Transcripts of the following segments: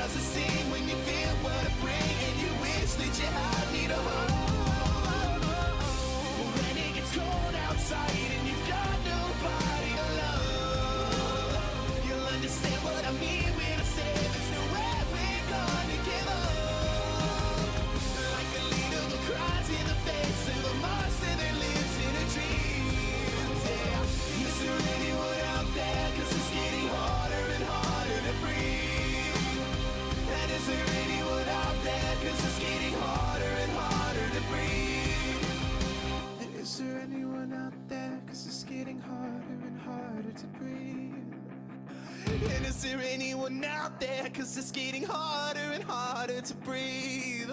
does it seem when you feel what I bring and you wish that you had me to hold? When it gets cold outside and you've got nobody to love, you'll understand what I mean when I say there's nowhere we're gonna give up. Like a leader who cries in the face of a monster that lives in a dream. Yeah, is there anyone out there? 'Cause it's getting harder and harder to breathe. And is there anyone out there? 'Cause it's getting harder and harder to breathe. Is there anyone out there? 'Cause it's getting harder and harder to breathe. And is there anyone out there? 'Cause it's getting harder and harder to breathe.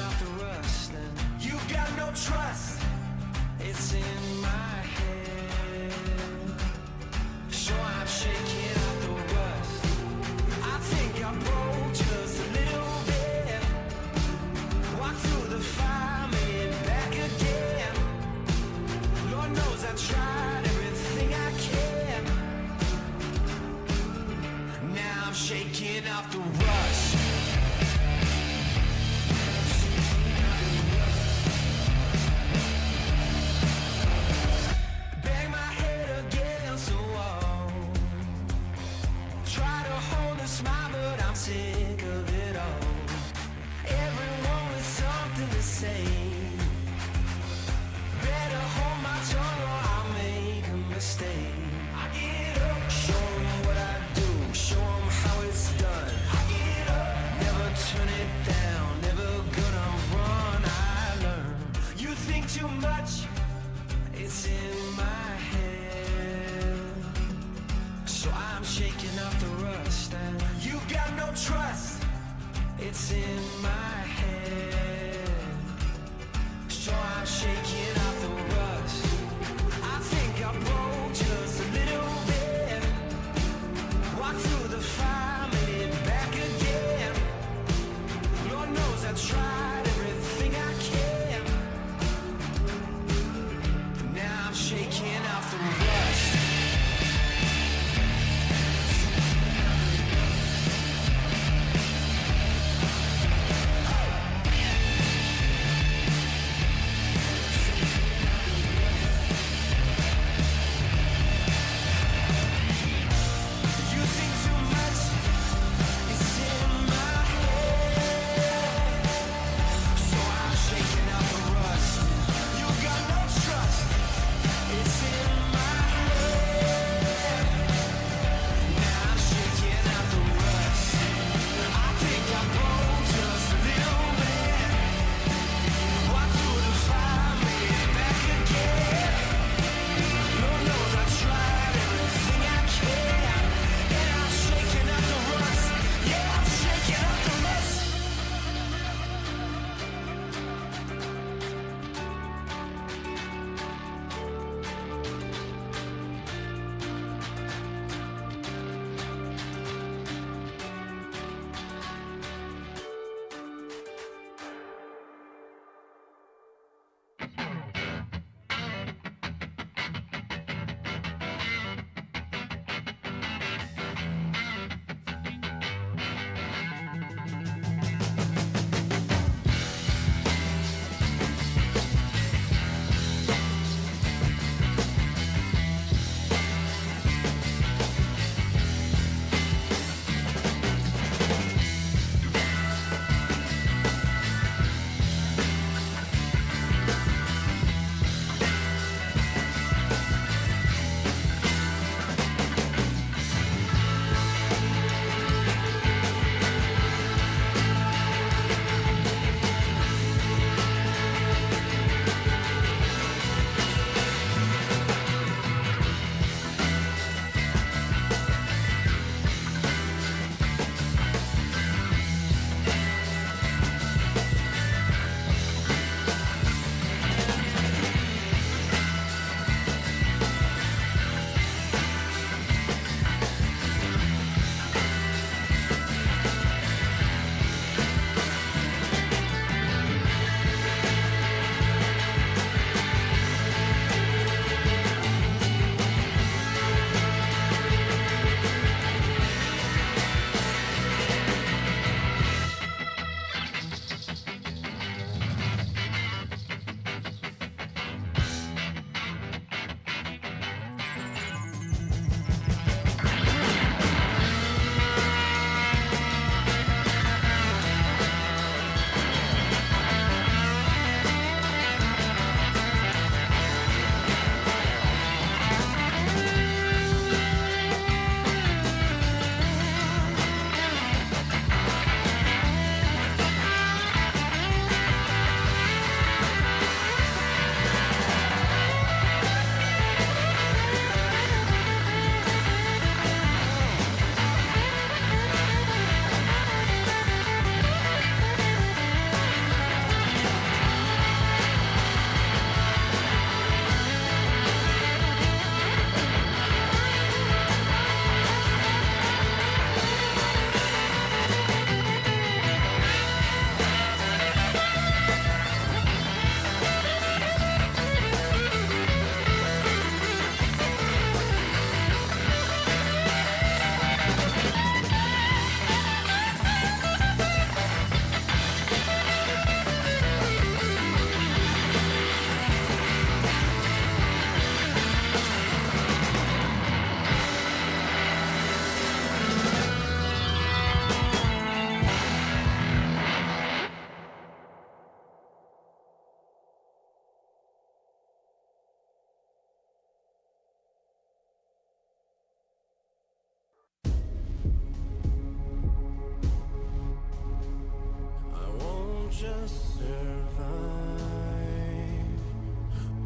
off the rust and you got no trust. It's in my head. So I'm shaking off the rust. I think I broke just a little bit. Walk through the fire, made back again. Lord knows I tried everything I can. Now I'm shaking off the rust. survive.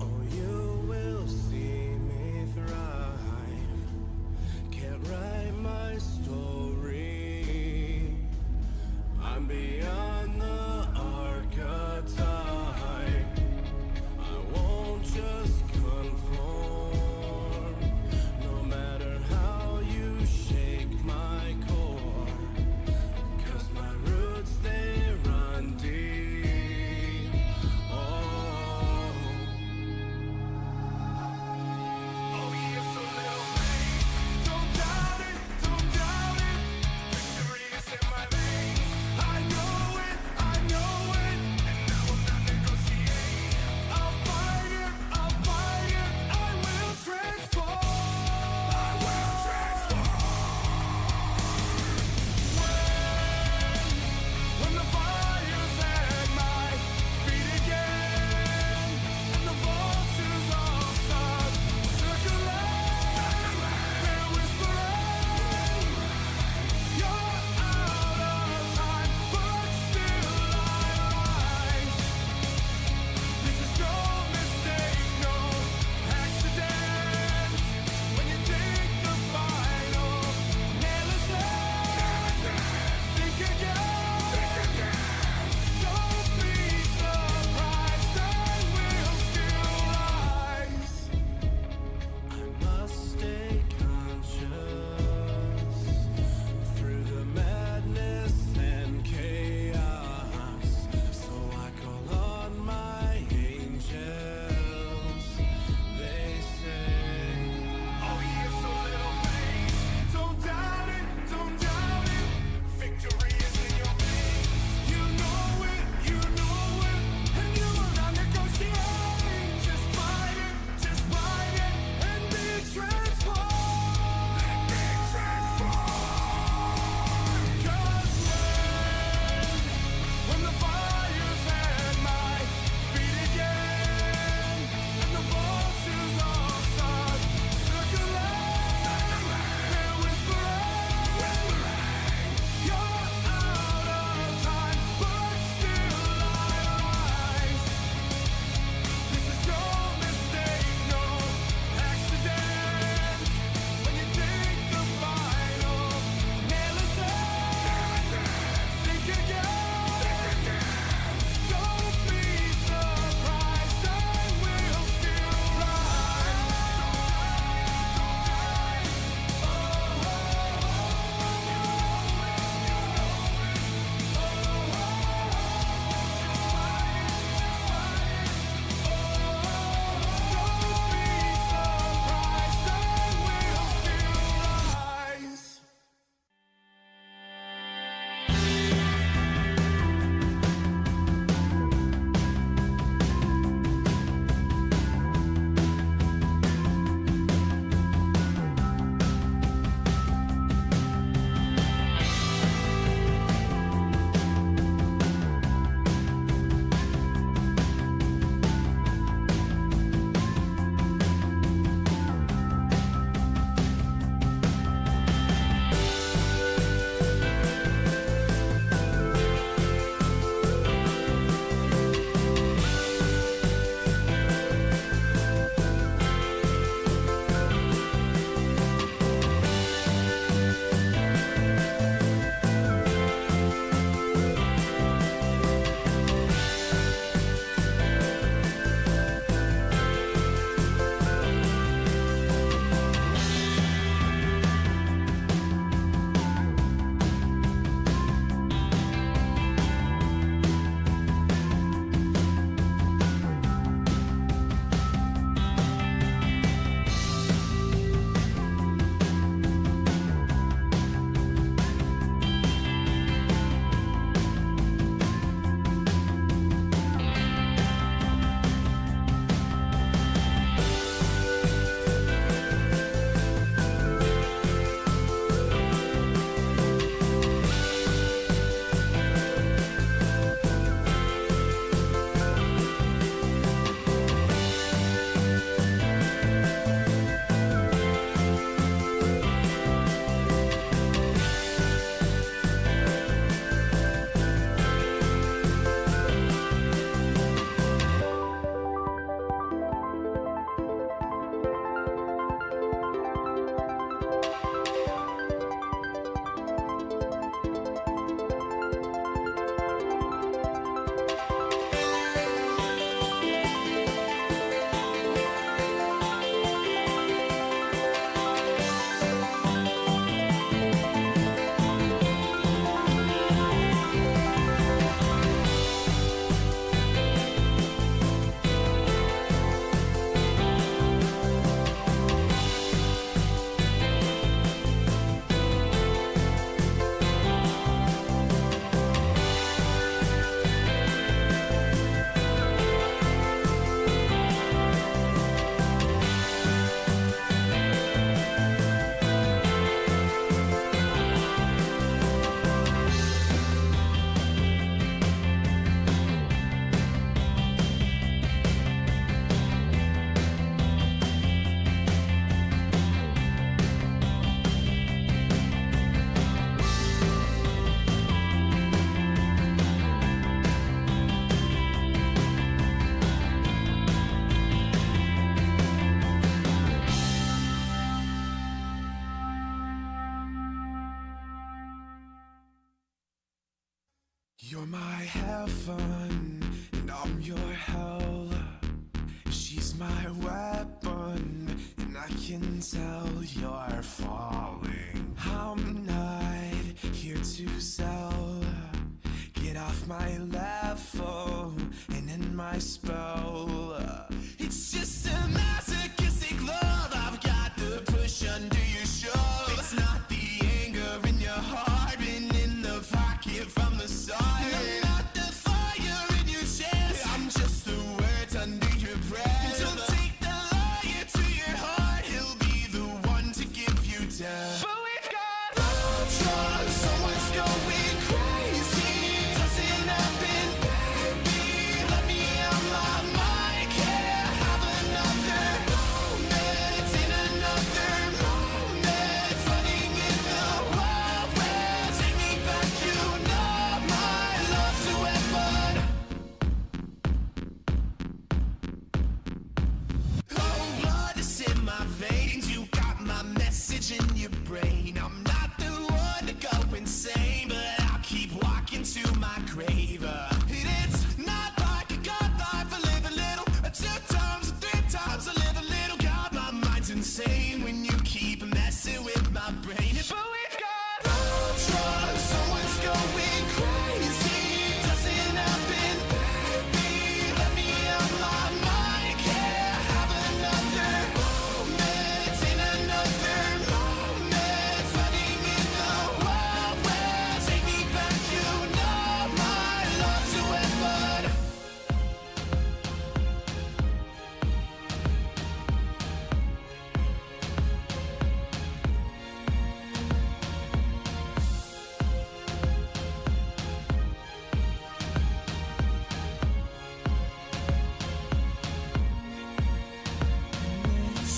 Oh, you will see me thrive. Can't write my story. I'm beyond the archetype. I won't just conform, no matter how you shake my core. 'Cause my roots, they run deep. You're my heaven, and I'm your hell. She's my weapon, and I can tell you're falling. I'm not here to sell. Get off my level and end my spell. It's just a masochistic love. I've got the push under your shove. It's not the anger in your heart and in the pocket from the start. I'm not the fire in your chest. I'm just the words under your breath. Don't take the liar to your heart. He'll be the one to give you death. But we've got love drugs. Someone's going crazy. Doesn't happen, baby. Let me out my mind. Can't have another moment in another moment. Running in the wild west. Take me back, you know my love's a weapon. Oh, blood is in my veins. You got my message in your brain. I'm not the one to go insane, but I'll keep walking to my grave. It's not like a god life. I live a little, 2 times, 3 times. I live a little. God, my mind's insane when you keep messing with my brain. But we've got love drugs. Someone's going crazy. Doesn't happen, baby. Let me out my mind. Can't have another moment in another moment. Running in the wild west. Take me back, you know my love's a weapon.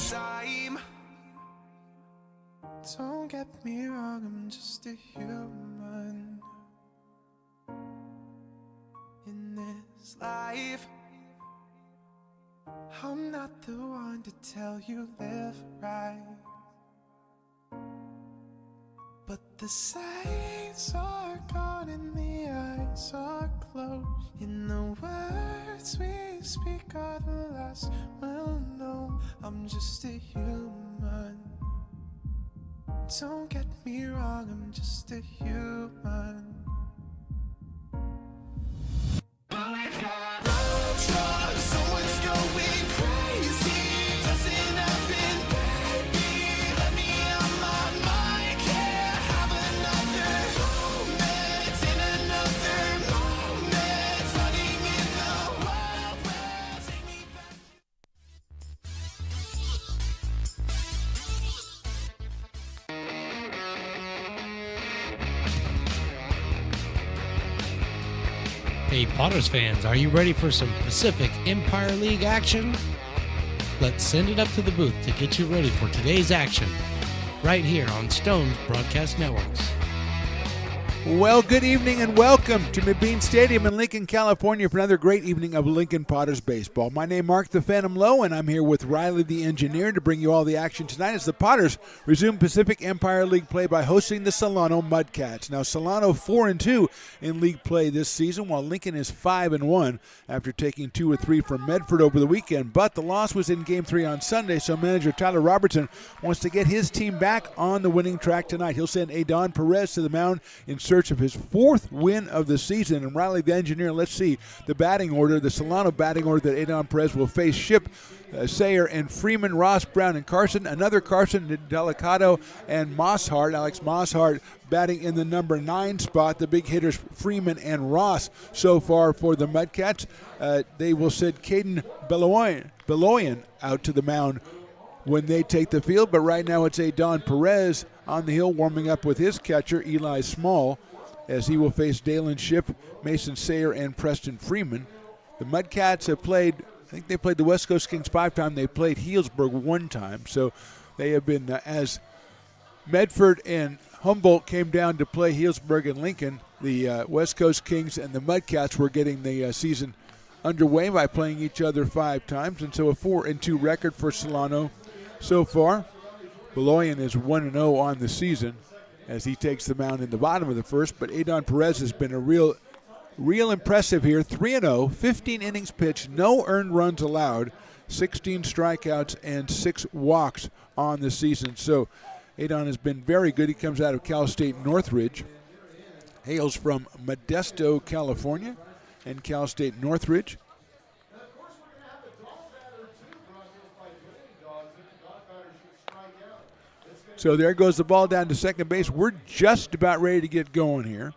Time. Don't get me wrong, I'm just a human in this life. I'm not the one to tell you live right, but the saints are gone and the eyes are closed. In the words we speak are the last we'll know. I'm just a human. Don't get me wrong, I'm just a human. But we've got love drugs. Someone's going crazy. Doesn't happen, baby. Let me out my mind. Can't have another moment in another moment. Running in the wild west. Take me back. Hey Potters fans, are you ready for some Pacific Empire League action? Let's send it up to the booth to get you ready for today's action, right here on Stone's Broadcast Networks. Well, good evening and welcome to McBean Stadium in Lincoln, California for another great evening of Lincoln Potters baseball. My name is Mark the Phantom Lowe, and I'm here with Riley the Engineer to bring you all the action tonight as the Potters resume Pacific Empire League play by hosting the Solano Mudcats. Now, Solano 4-2 in league play this season, while Lincoln is 5-1 after taking 2 or 3 from Medford over the weekend. But the loss was in Game 3 on Sunday, so manager Tyler Robertson wants to get his team back on the winning track tonight. He'll send Adon Perez to the mound in search of his 4th win of the season. And Riley the Engineer, let's see the batting order, the Solano batting order that Adon Perez will face. Ship, Sayer, and Freeman, Ross, Brown, and Carson. Another Carson, Delicado, and Mosshart. Alex Mosshart batting in the number 9 spot. The big hitters Freeman and Ross so far for the Mudcats. They will send Caden Beloyan out to the mound when they take the field. But right now it's Adon Perez on the hill warming up with his catcher, Eli Small, as he will face Dalen Ship, Mason Sayer, and Preston Freeman. The Mudcats have played, I think they played the West Coast Kings 5 times. They played Healdsburg 1 time. So they have been, as Medford and Humboldt came down to play Healdsburg and Lincoln, the West Coast Kings and the Mudcats were getting the season underway by playing each other 5 times. And so a 4-2 record for Solano so far. Beloyan is 1-0 on the season as he takes the mound in the bottom of the first, but Adon Perez has been a real real impressive here. 3-0, 15 innings pitched, no earned runs allowed, 16 strikeouts, and 6 walks on the season. So Adon has been very good. He comes out of Cal State Northridge, hails from Modesto, California, and Cal State Northridge. So there goes the ball down to second base. We're just about ready to get going here.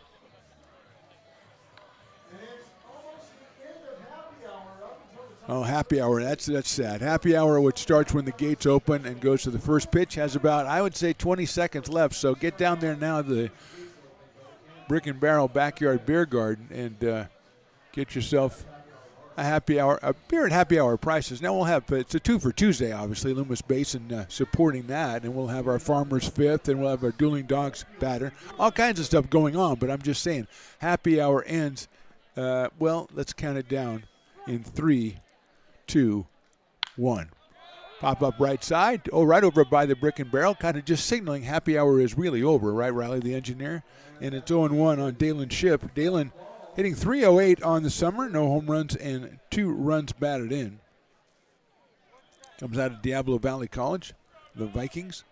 Oh, happy hour. That's sad. Happy hour, which starts when the gates open and goes to the first pitch, has about, I would say, 20 seconds left. So get down there now to the Brick and Barrel Backyard Beer Garden and get yourself a happy hour, a beer at happy hour prices. Now we'll have, it's a 2 for Tuesday, obviously, Loomis Basin supporting that, and we'll have our Farmer's Fifth, and we'll have our Dueling Dogs batter. All kinds of stuff going on, but I'm just saying, happy hour ends, well, let's count it down in 3, 2, 1. Pop up right side, right over by the Brick and Barrel, kind of just signaling happy hour is really over, right, Riley, the engineer? And it's 0-1 on Dalen Ship. Dalen hitting .308 on the summer, no home runs and 2 runs batted in. Comes out of Diablo Valley College, the Vikings.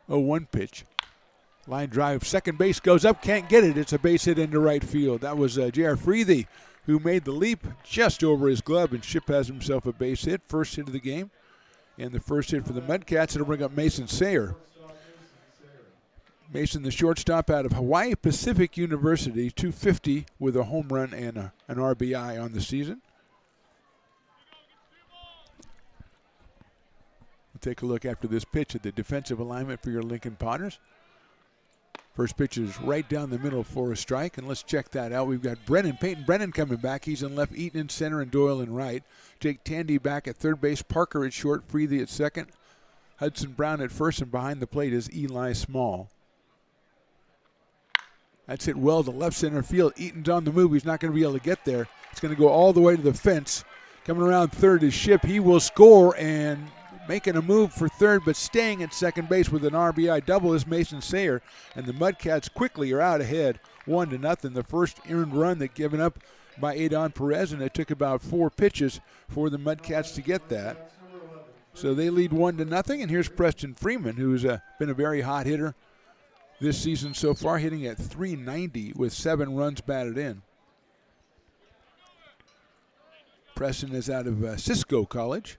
0-1 pitch. Line drive, second base goes up, can't get it. It's a base hit into right field. That was J.R. Freethy who made the leap just over his glove, and Ship has himself a base hit, first hit of the game. And the first hit for the Mudcats, it'll bring up Mason Sayer. Mason, the shortstop out of Hawaii Pacific University, .250 with a home run and an RBI on the season. We'll take a look after this pitch at the defensive alignment for your Lincoln Potters. First pitch is right down the middle for a strike, and let's check that out. We've got Peyton Brennan coming back. He's in left, Eaton in center, and Doyle in right. Jake Tandy back at third base, Parker at short, Freethy at second. Hudson Brown at first, and behind the plate is Eli Small. That's hit well to left center field. Eaton's on the move. He's not going to be able to get there. It's going to go all the way to the fence. Coming around third is Ship. He will score, and making a move for third, but staying at second base with an RBI double is Mason Sayer. And the Mudcats quickly are out ahead, 1-0. The first earned run that given up by Adon Perez, and it took about 4 pitches for the Mudcats to get that. So they lead 1-0, and here's Preston Freeman, who's been a very hot hitter this season so far, hitting at .390 with 7 runs batted in. Preston is out of Cisco College.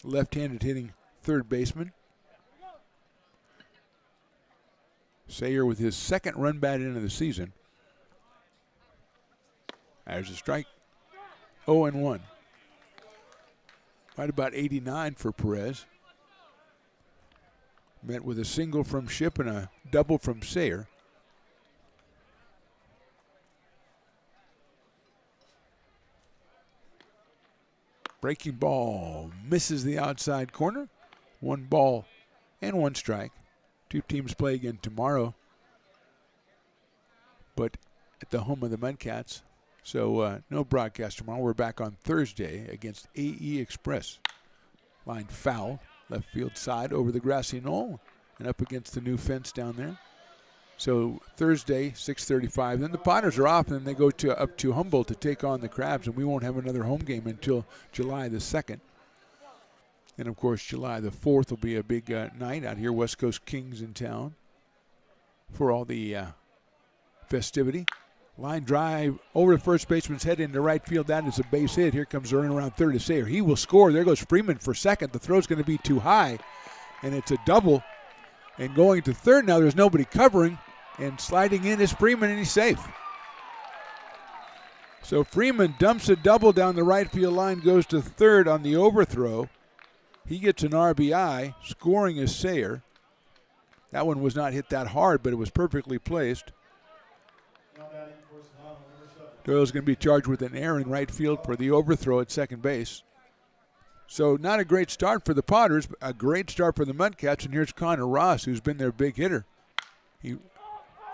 Left-handed hitting third baseman. Sayer with his 2nd run batted in of the season. There's a strike. 0-1. Right about 89 for Perez. Met with a single from Ship and a double from Sayer. Breaking ball misses the outside corner. 1 ball and 1 strike. 2 teams play again tomorrow, but at the home of the Mudcats. So no broadcast tomorrow. We're back on Thursday against AE Express. Line foul. Left field side over the grassy knoll and up against the new fence down there. So Thursday, 6:35. Then the Potters are off, and then they go up to Humboldt to take on the Crabs, and we won't have another home game until July the 2nd. And, of course, July the 4th will be a big night out here. West Coast Kings in town for all the festivity. Line drive over the first baseman's head into right field. That is a base hit. Here comes the run around third to Sayer. He will score. There goes Freeman for second. The throw's going to be too high, and it's a double. And going to third now, there's nobody covering, and sliding in is Freeman, and he's safe. So Freeman dumps a double down the right field line, goes to third on the overthrow. He gets an RBI. Scoring is Sayer. That one was not hit that hard, but it was perfectly placed. Doyle's going to be charged with an error in right field for the overthrow at second base. So not a great start for the Potters, but a great start for the Mudcats. And here's Connor Ross, who's been their big hitter. He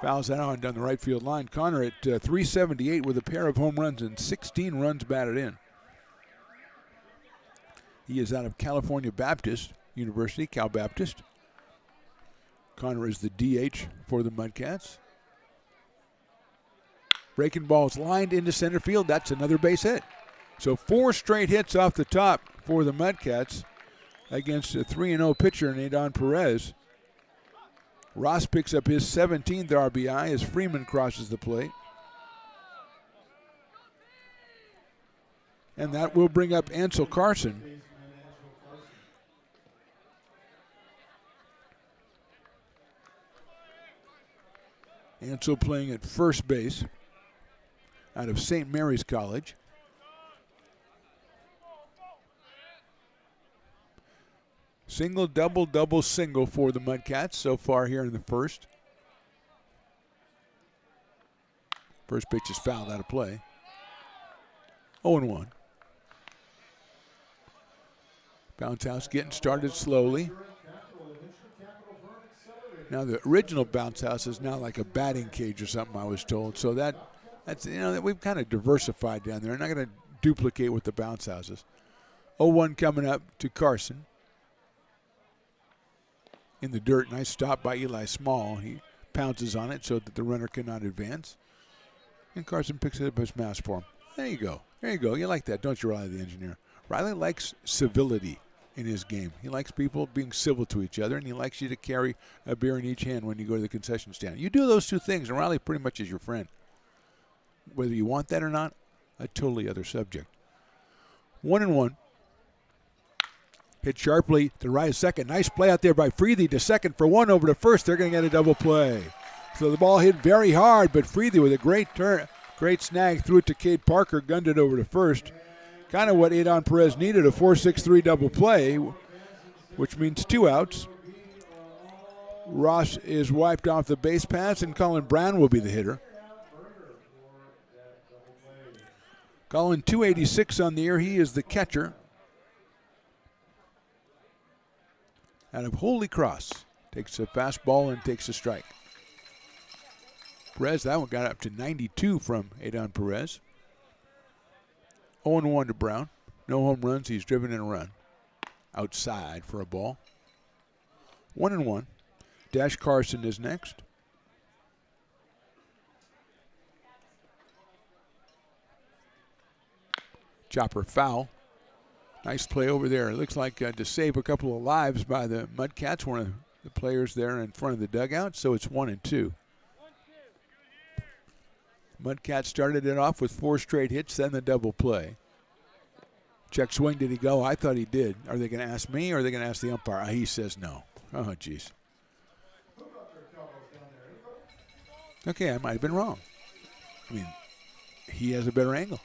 fouls that on down the right field line. Connor at .378 with a pair of home runs and 16 runs batted in. He is out of California Baptist University, Cal Baptist. Connor is the DH for the Mudcats. Breaking ball's lined into center field. That's another base hit. So 4 straight hits off the top for the Mudcats against a 3-0 pitcher in Adon Perez. Ross picks up his 17th RBI as Freeman crosses the plate. And that will bring up Ansel Carson. Ansel playing at first base out of St. Mary's College. Single, double, double, single for the Mudcats so far here in the first. First pitch is fouled out of play. 0-1. Bounce house getting started slowly. Now the original bounce house is now like a batting cage or something, I was told. So that's we've kind of diversified down there. I'm not going to duplicate with the bounce houses. 0-1 coming up to Carson. In the dirt, nice stop by Eli Small. He pounces on it so that the runner cannot advance. And Carson picks it up as mass for him. There you go. There you go. You like that, don't you, Riley the engineer? Riley likes civility in his game. He likes people being civil to each other, and he likes you to carry a beer in each hand when you go to the concession stand. You do those two things, and Riley pretty much is your friend. Whether you want that or not, a totally other subject. 1-1. Hit sharply to right second. Nice play out there by Freethy to second for 1 over to first. They're going to get a double play. So the ball hit very hard, but Freethy with a great snag, threw it to Cade Parker, gunned it over to first. Kind of what Adon Perez needed, a 4-6-3 double play, which means 2 outs. Ross is wiped off the base paths, and Colin Brown will be the hitter. Colin, 286 on the year. He is the catcher out of Holy Cross. Takes a fastball and takes a strike. Perez, that one got up to 92 from Adon Perez. 0-1 to Brown. No home runs. He's driven in a run. Outside for a ball. 1-1. Dash Carson is next. Chopper foul. Nice play over there. It looks like to save a couple of lives by the Mudcats, one of the players there in front of the dugout, so it's 1-2. Mudcats started it off with 4 straight hits, then the double play. Check swing, did he go? I thought he did. Are they going to ask me or are they going to ask the umpire? He says no. Oh, jeez. Okay, I might have been wrong. I mean, he has a better angle.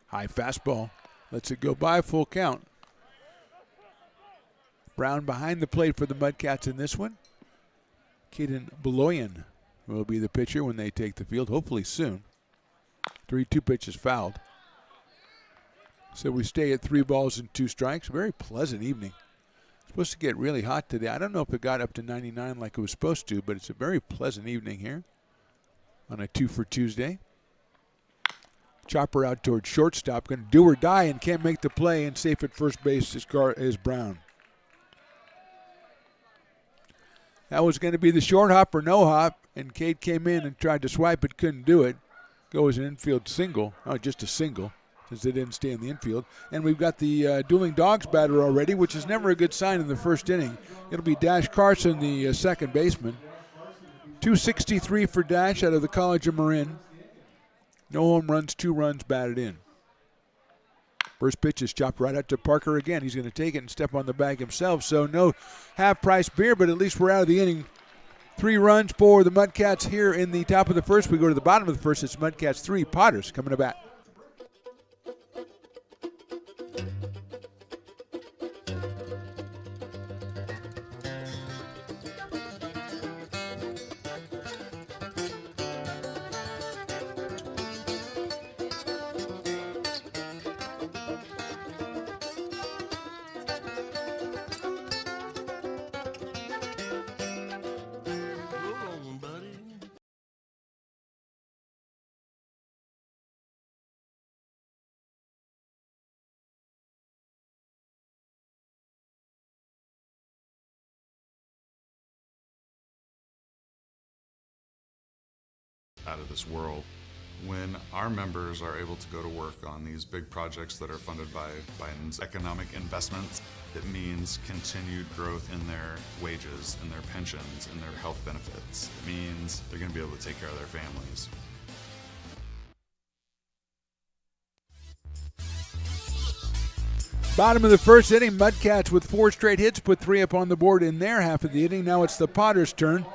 High fastball. Lets it go by, full count. Brown behind the plate for the Mudcats in this one. Caden Beloyan will be the pitcher when they take the field, hopefully soon. 3-2 pitches fouled. So we stay at 3 balls and 2 strikes. Very pleasant evening. It's supposed to get really hot today. I don't know if it got up to 99 like it was supposed to, but it's a very pleasant evening here on a 2 for Tuesday. Chopper out towards shortstop, going to do or die and can't make the play, and safe at first base is Brown. That was going to be the short hop or no hop, and Cade came in and tried to swipe it, couldn't do it. Go as an infield single, just a single, since they didn't stay in the infield. And we've got the dueling dogs batter already, which is never a good sign in the first inning. It'll be Dash Carson, the second baseman. 263 for Dash out of the College of Marin. No home runs, 2 runs batted in. First pitch is chopped right out to Parker again. He's going to take it and step on the bag himself. So no half-price beer, but at least we're out of the inning. 3 runs for the Mudcats here in the top of the first. We go to the bottom of the first. It's Mudcats 3. Potters coming to bat. out of this world. When our members are able to go to work on these big projects that are funded by Biden's economic investments, it means continued growth in their wages, in their pensions, in their health benefits. It means they're going to be able to take care of their families. Bottom of the first inning, Mudcats with 4 straight hits put 3 up on the board in their half of the inning. Now it's the Potters' turn.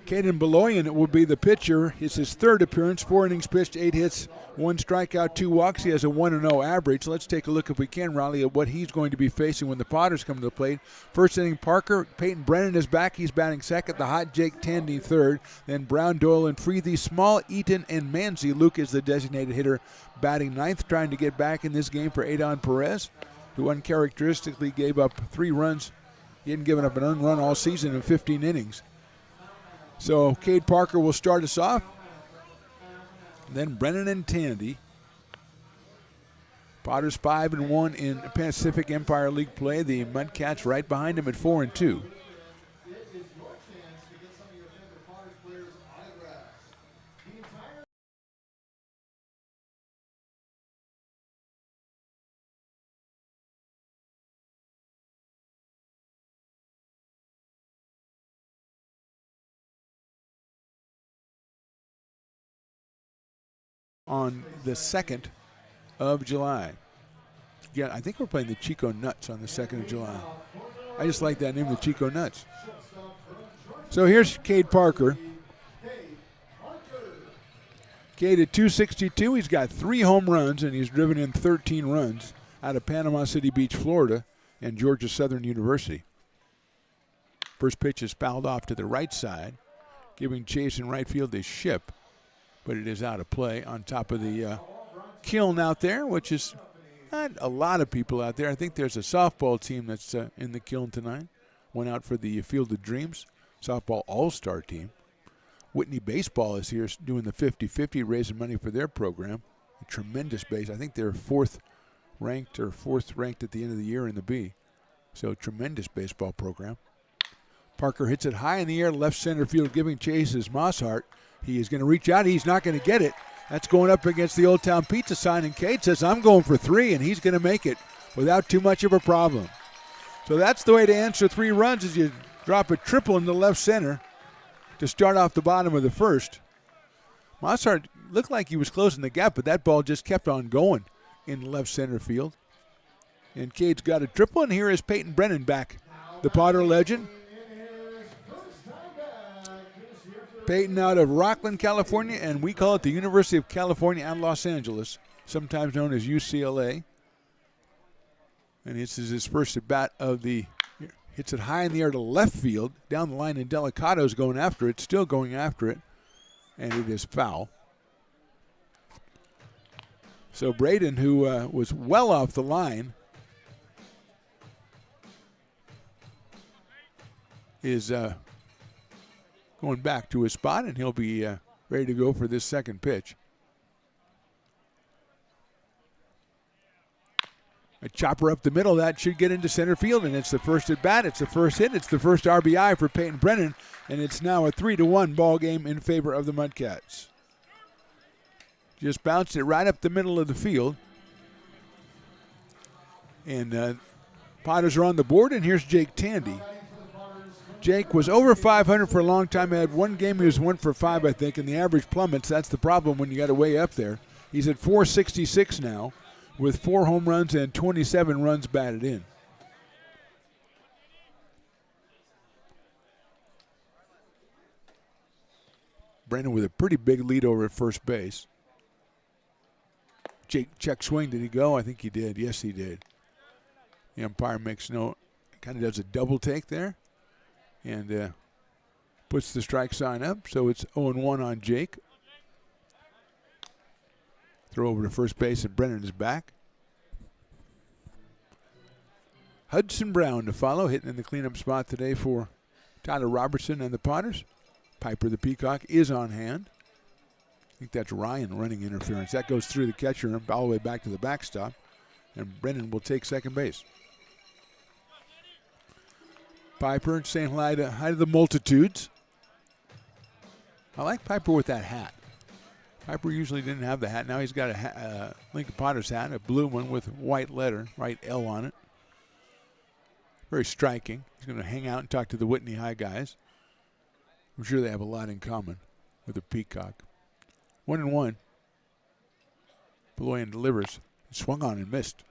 Caden Beloyan will be the pitcher. It's his 3rd appearance, 4 innings pitched, 8 hits, 1 strikeout, 2 walks. He has a 1-0 average. Let's take a look, if we can, Riley, at what he's going to be facing when the Potters come to the plate. First inning, Parker. Peyton Brennan is back. He's batting second. The hot Jake Tandy third. Then Brown, Doyle, and Freethy. Small, Eaton, and Manzi. Luke is the designated hitter, batting ninth, trying to get back in this game for Adon Perez, who uncharacteristically gave up 3 runs. He hadn't given up an earned run all season in 15 innings. So Cade Parker will start us off. Then Brennan and Tandy. Potters 5-1 in Pacific Empire League play. The Mudcats right behind him at 4-2. On the 2nd of July. Yeah, I think we're playing the Chico Nuts on the 2nd of July. I just like that name, the Chico Nuts. So here's Cade Parker. Cade at 262. He's got 3 home runs, and he's driven in 13 runs out of Panama City Beach, Florida, and Georgia Southern University. First pitch is fouled off to the right side, giving chase in right field is Ship. But it is out of play on top of the kiln out there, which is not a lot of people out there. I think there's a softball team that's in the kiln tonight. Went out for the Field of Dreams softball all-star team. Whitney Baseball is here doing the 50-50, raising money for their program. A tremendous base. I think they're 4th ranked at the end of the year in the B. So tremendous baseball program. Parker hits it high in the air, left center field, giving chase is Mosshart. He is going to reach out. He's not going to get it. That's going up against the Old Town Pizza sign, and Cade says, I'm going for 3, and he's going to make it without too much of a problem. So that's the way to answer 3 runs, is you drop a triple in the left center to start off the bottom of the first. Mosshart looked like he was closing the gap, but that ball just kept on going in the left center field. And Cade's got a triple, and here is Peyton Brennan back, the Potter legend. Peyton out of Rockland, California, and we call it the University of California at Los Angeles, sometimes known as UCLA. And this is his first at bat of the, hits it high in the air to left field, down the line, and Delicato's going after it, still going after it, and it is foul. So Braden, who was well off the line, is going back to his spot, and he'll be ready to go for this second pitch. A chopper up the middle, that should get into center field, and it's the first at bat, it's the first hit, it's the first RBI for Peyton Brennan, and it's now a 3-1 ball game in favor of the Mudcats. Just bounced it right up the middle of the field. And Potters are on the board, and here's Jake Tandy. Jake was over 500 for a long time. He had one game he was 1 for 5, I think, and the average plummets. That's the problem when you got to way up there. He's at 466 now with 4 home runs and 27 runs batted in. Brennan with a pretty big lead over at first base. Jake check swing. Did he go? I think he did. Yes, he did. The umpire makes no, kind of does a double take there. And puts the strike sign up, so it's 0-1 on Jake. Throw over to first base, and Brennan is back. Hudson Brown to follow, hitting in the cleanup spot today for Tyler Robertson and the Potters. Piper the Peacock is on hand. I think that's Ryan running interference. That goes through the catcher all the way back to the backstop, and Brennan will take second base. Piper saying hi to the multitudes. I like Piper with that hat. Piper usually didn't have the hat. Now he's got a Lincoln Potter's hat, a blue one with white letter, white L on it. Very striking. He's going to hang out and talk to the Whitney High guys. I'm sure they have a lot in common with the Peacock. 1-1. Beloyan delivers. He swung on and missed.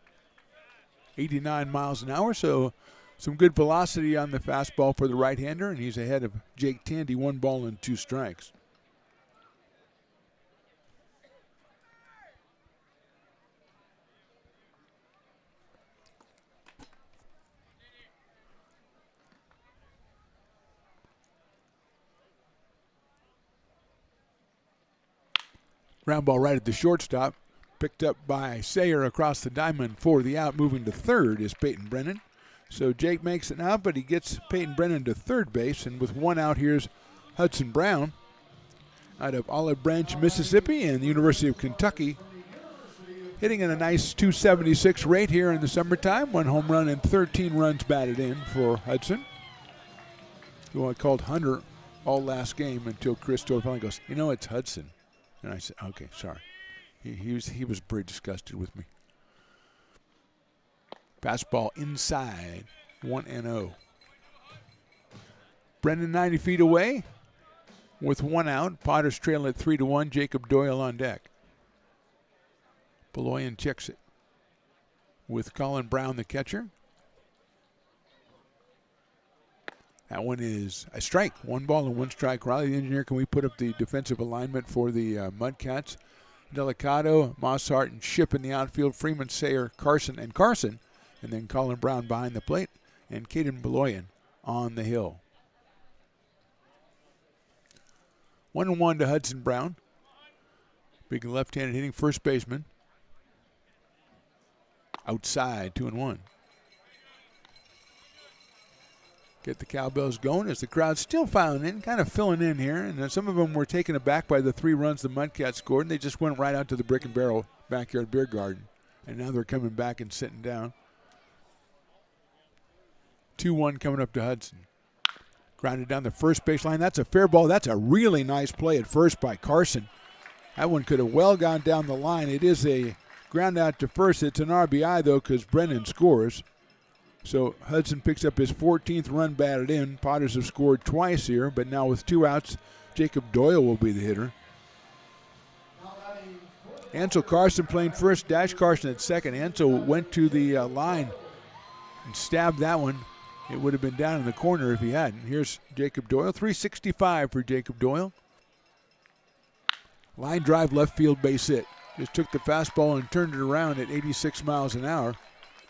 89 miles an hour, so some good velocity on the fastball for the right-hander, and he's ahead of Jake Tandy, 1 ball and 2 strikes. Ground ball right at the shortstop. Picked up by Sayer across the diamond for the out. Moving to third is Peyton Brennan. So Jake makes it out, but he gets Peyton Brennan to third base. And with 1 out, here's Hudson Brown out of Olive Branch, Mississippi, and the University of Kentucky. Hitting at a nice 276 rate here in the summertime. 1 home run and 13 runs batted in for Hudson, who I called Hunter all last game until Chris finally goes, it's Hudson. And I said, okay, sorry. He was pretty disgusted with me. Fastball inside, 1-0. Brendan 90 feet away with 1 out. Potters trail at 3-1. Jacob Doyle on deck. Beloyan checks it with Colin Brown, the catcher. That one is a strike. 1 ball and 1 strike. Riley, the engineer, can we put up the defensive alignment for the Mudcats? Delicado, Mossart, and Ship in the outfield. Freeman, Sayer, Carson, and then Colin Brown behind the plate, and Caden Beloyan on the hill. 1-1 to Hudson Brown. Big left-handed hitting first baseman. Outside, 2-1. Get the cowbells going as the crowd's still filing in, kind of filling in here. And some of them were taken aback by the 3 runs the Mudcats scored, and they just went right out to the Brick and Barrel backyard beer garden. And now they're coming back and sitting down. 2-1 coming up to Hudson. Grounded down the first baseline. That's a fair ball. That's a really nice play at first by Carson. That one could have well gone down the line. It is a ground out to first. It's an RBI, though, because Brennan scores. So Hudson picks up his 14th run batted in. Potters have scored twice here, but now with 2 outs, Jacob Doyle will be the hitter. Ansel Carson playing first, Dash Carson at second. Ansel went to the line and stabbed that one. It would have been down in the corner if he hadn't. Here's Jacob Doyle, 365 for Jacob Doyle. Line drive, left field base hit. Just took the fastball and turned it around at 86 miles an hour.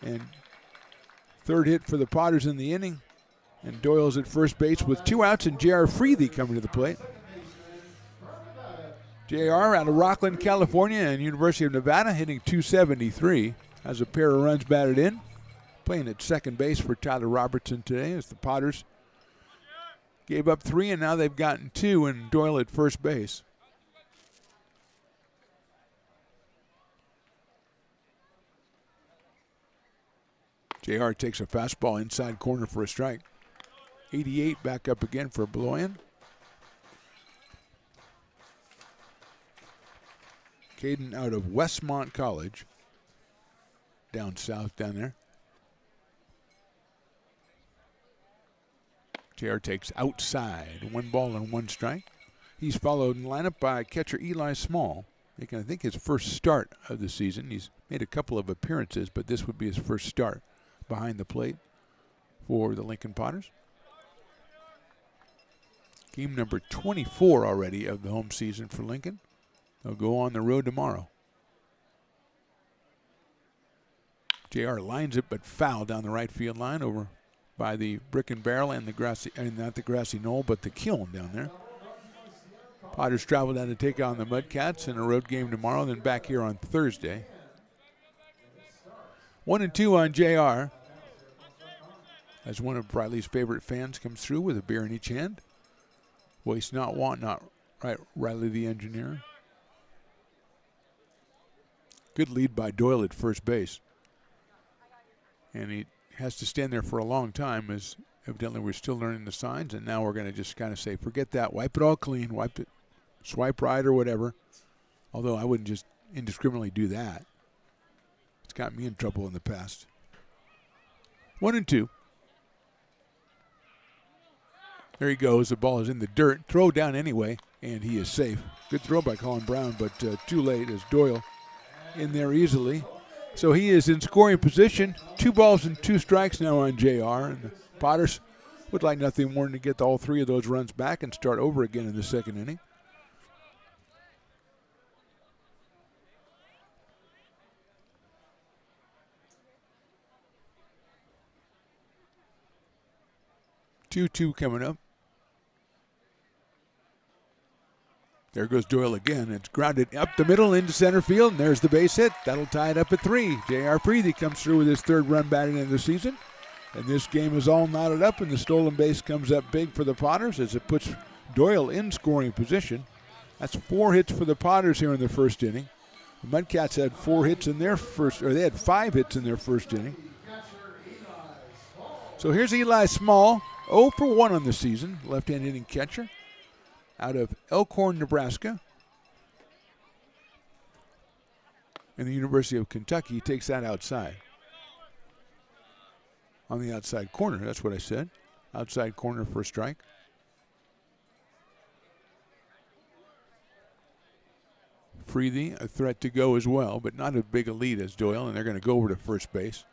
And third hit for the Potters in the inning. And Doyle's at first base with 2 outs and J.R. Freethy coming to the plate. J.R. out of Rockland, California, and University of Nevada, hitting 273. Has a pair of runs batted in. Playing at second base for Tyler Robertson today as the Potters gave up 3, and now they've gotten 2, and Doyle at first base. JR takes a fastball inside corner for a strike. 88 back up again for Beloyan. Caden out of Westmont College. Down south down there. JR takes outside. 1 ball and 1 strike. He's followed in lineup by catcher Eli Small, making, I think, his first start of the season. He's made a couple of appearances, but this would be his first start behind the plate for the Lincoln Potters. Game number 24 already of the home season for Lincoln. They'll go on the road tomorrow. JR lines it, but foul down the right field line over by the Brick and Barrel and the grassy, and not the grassy knoll, but the kiln down there. Potters travel down to take on the Mudcats in a road game tomorrow, then back here on Thursday. 1-2 on JR. As one of Riley's favorite fans comes through with a beer in each hand. Voice not want, not right, Riley the engineer. Good lead by Doyle at first base. And he has to stand there for a long time, as evidently we're still learning the signs, and now we're going to just kind of say, forget that, wipe it all clean, wipe it, swipe right or whatever. Although I wouldn't just indiscriminately do that. It's got me in trouble in the past. 1-2. There he goes. The ball is in the dirt. Throw down anyway, and he is safe. Good throw by Colin Brown, but too late as Doyle in there easily. So he is in scoring position. 2 balls and 2 strikes now on JR. And the Potters would like nothing more than to get all 3 of those runs back and start over again in the second inning. Two coming up. There goes Doyle again. It's grounded up the middle into center field, and there's the base hit. That'll tie it up at 3. J.R. Freethy comes through with his 3rd run batting in the season. And this game is all knotted up, and the stolen base comes up big for the Potters as it puts Doyle in scoring position. That's 4 hits for the Potters here in the first inning. The Mudcats had 4 hits in their first, or they had 5 hits in their first inning. So here's Eli Small, 0 for 1 on the season, left-hand hitting catcher out of Elkhorn, Nebraska. And the University of Kentucky takes that outside. On the outside corner, that's what I said. Outside corner for a strike. Freethy, a threat to go as well, but not as big a lead as Doyle, and they're going to go over to first base.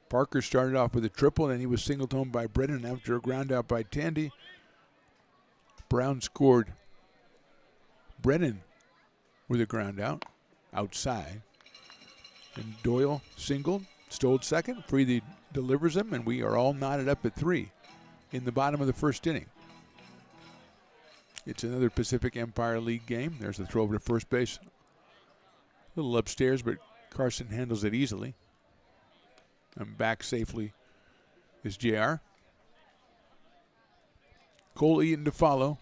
Parker started off with a triple, and he was singled home by Brennan after a ground out by Tandy. Brown scored Brennan with a ground out outside. And Doyle singled, stole second. Freethy delivers him, and we are all knotted up at 3 in the bottom of the first inning. It's another Pacific Empire League game. There's the throw over to first base. A little upstairs, but Carson handles it easily. And back safely is JR. Cole Eaton to follow.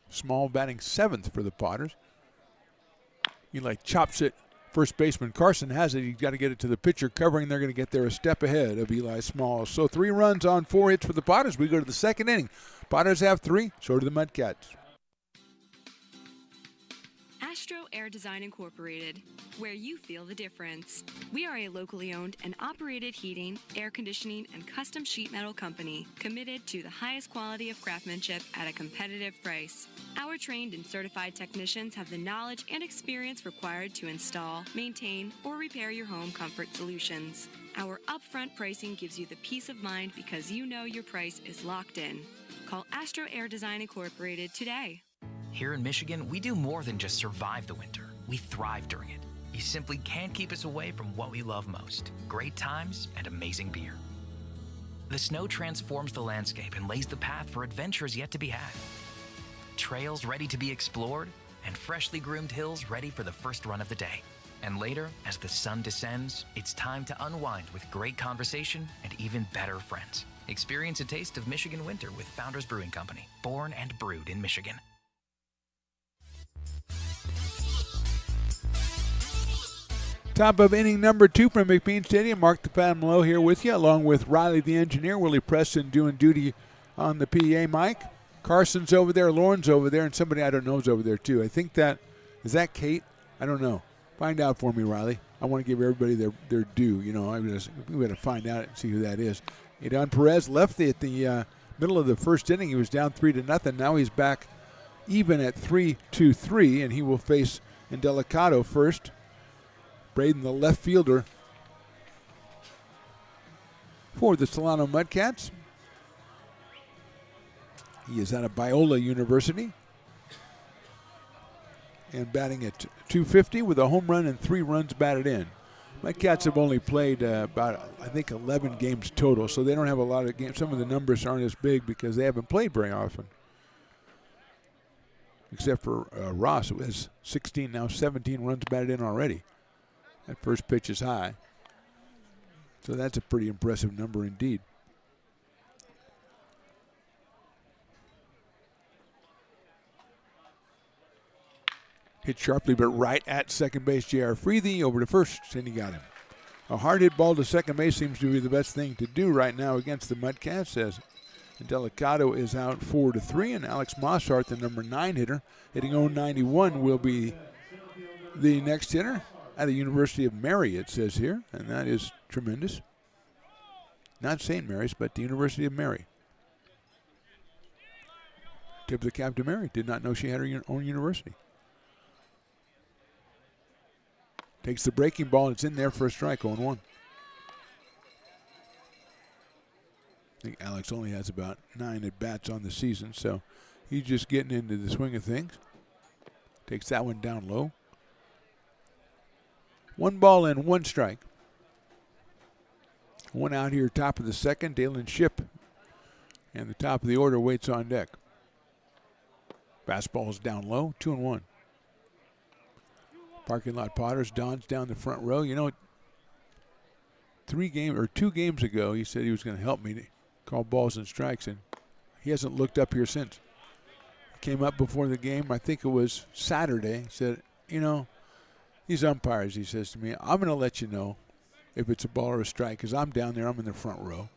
Small batting 7th for the Potters. Eli chops it. First baseman Carson has it. He's got to get it to the pitcher covering. They're going to get there a step ahead of Eli Small. So 3 runs on 4 hits for the Potters. We go to the second inning. Potters have 3, so do the Mudcats. Astro Air Design Incorporated, where you feel the difference. We are a locally owned and operated heating, air conditioning, and custom sheet metal company committed to the highest quality of craftsmanship at a competitive price. Our trained and certified technicians have the knowledge and experience required to install, maintain, or repair your home comfort solutions. Our upfront pricing gives you the peace of mind because you know your price is locked in. Call Astro Air Design Incorporated today. Here in Michigan, we do more than just survive the winter. We thrive during it. You simply can't keep us away from what we love most: great times and amazing beer. The snow transforms the landscape and lays the path for adventures yet to be had. Trails ready to be explored, and freshly groomed hills ready for the first run of the day. And later, as the sun descends, it's time to unwind with great conversation and even better friends. Experience a taste of Michigan winter with Founders Brewing Company, born and brewed in Michigan. Top of inning number 2 from McBean Stadium. Mark the Phantom Low here with you, along with Riley the engineer, Willie Preston doing duty on the PA mic. Carson's over there, Lauren's over there, and somebody I don't know is over there too. I think is that Kate? I don't know. Find out for me, Riley. I want to give everybody their due. You know, we got to find out and see who that is. Edan Perez left at the middle of the first inning. He was down 3-0. Now he's back even at 3-3, and he will face Indelicato first. Braden, the left fielder for the Solano Mudcats. He is out of Biola University and batting at .250 with a home run and 3 runs batted in. Mudcats have only played about, I think, 11 games total, so they don't have a lot of games. Some of the numbers aren't as big because they haven't played very often. Except for Ross, who has 16, now 17 runs batted in already. That first pitch is high. So that's a pretty impressive number indeed. Hit sharply, but right at second base. J.R. Freethy over to first, and he got him. A hard hit ball to second base seems to be the best thing to do right now against the Mudcats, as Delicado is out 4-3, and Alex Mossart, the number 9 hitter, hitting 091, will be the next hitter at the University of Mary, it says here, and that is tremendous. Not St. Mary's, but the University of Mary. Tip of the cap to Mary. Did not know she had her own university. Takes the breaking ball, and it's in there for a strike, 0-1. I think Alex only has about 9 at-bats on the season, so he's just getting into the swing of things. Takes that one down low. 1 ball and 1 strike. 1 out here, top of the second. Dalen Ship, and the top of the order waits on deck. Fastball is down low, 2-1. Parking lot Potters, Don's down the front row. You know, 2 games ago, he said he was going to help me to call balls and strikes, and he hasn't looked up here since. He came up before the game, I think it was Saturday, said, you know, these umpires, he says to me, I'm going to let you know if it's a ball or a strike, because I'm down there, I'm in the front row.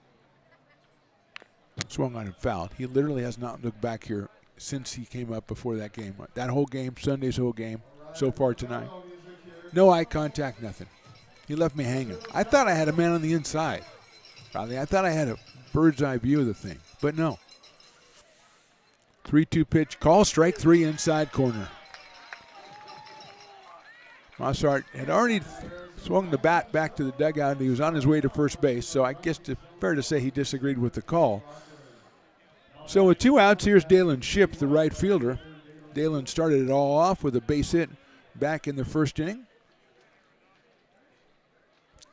Swung on and fouled. He literally has not looked back here since he came up before that game. That whole game, Sunday's whole game, so far tonight. No eye contact, nothing. He left me hanging. I thought I had a man on the inside. Probably, I thought I had a bird's eye view of the thing, but no. 3-2 pitch, call, strike 3, inside corner. Mossart had already swung the bat back to the dugout, and he was on his way to first base, so I guess it's fair to say he disagreed with the call. So with 2 outs, here's Dalen Ship, the right fielder. Dalen started it all off with a base hit back in the first inning.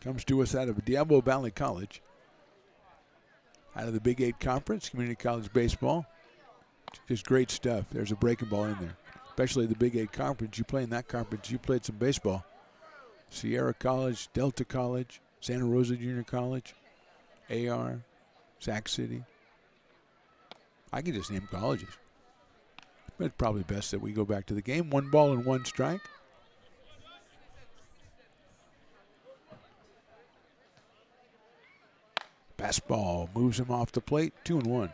Comes to us out of Diablo Valley College. Out of the Big 8 Conference, Community College Baseball. Just great stuff. There's a breaking ball in there. Especially the Big 8 Conference. You play in that conference, you played some baseball. Sierra College, Delta College, Santa Rosa Junior College, AR, Sac City. I can just name colleges. But it's probably best that we go back to the game. 1 ball and 1 strike. Fastball moves him off the plate, 2-1.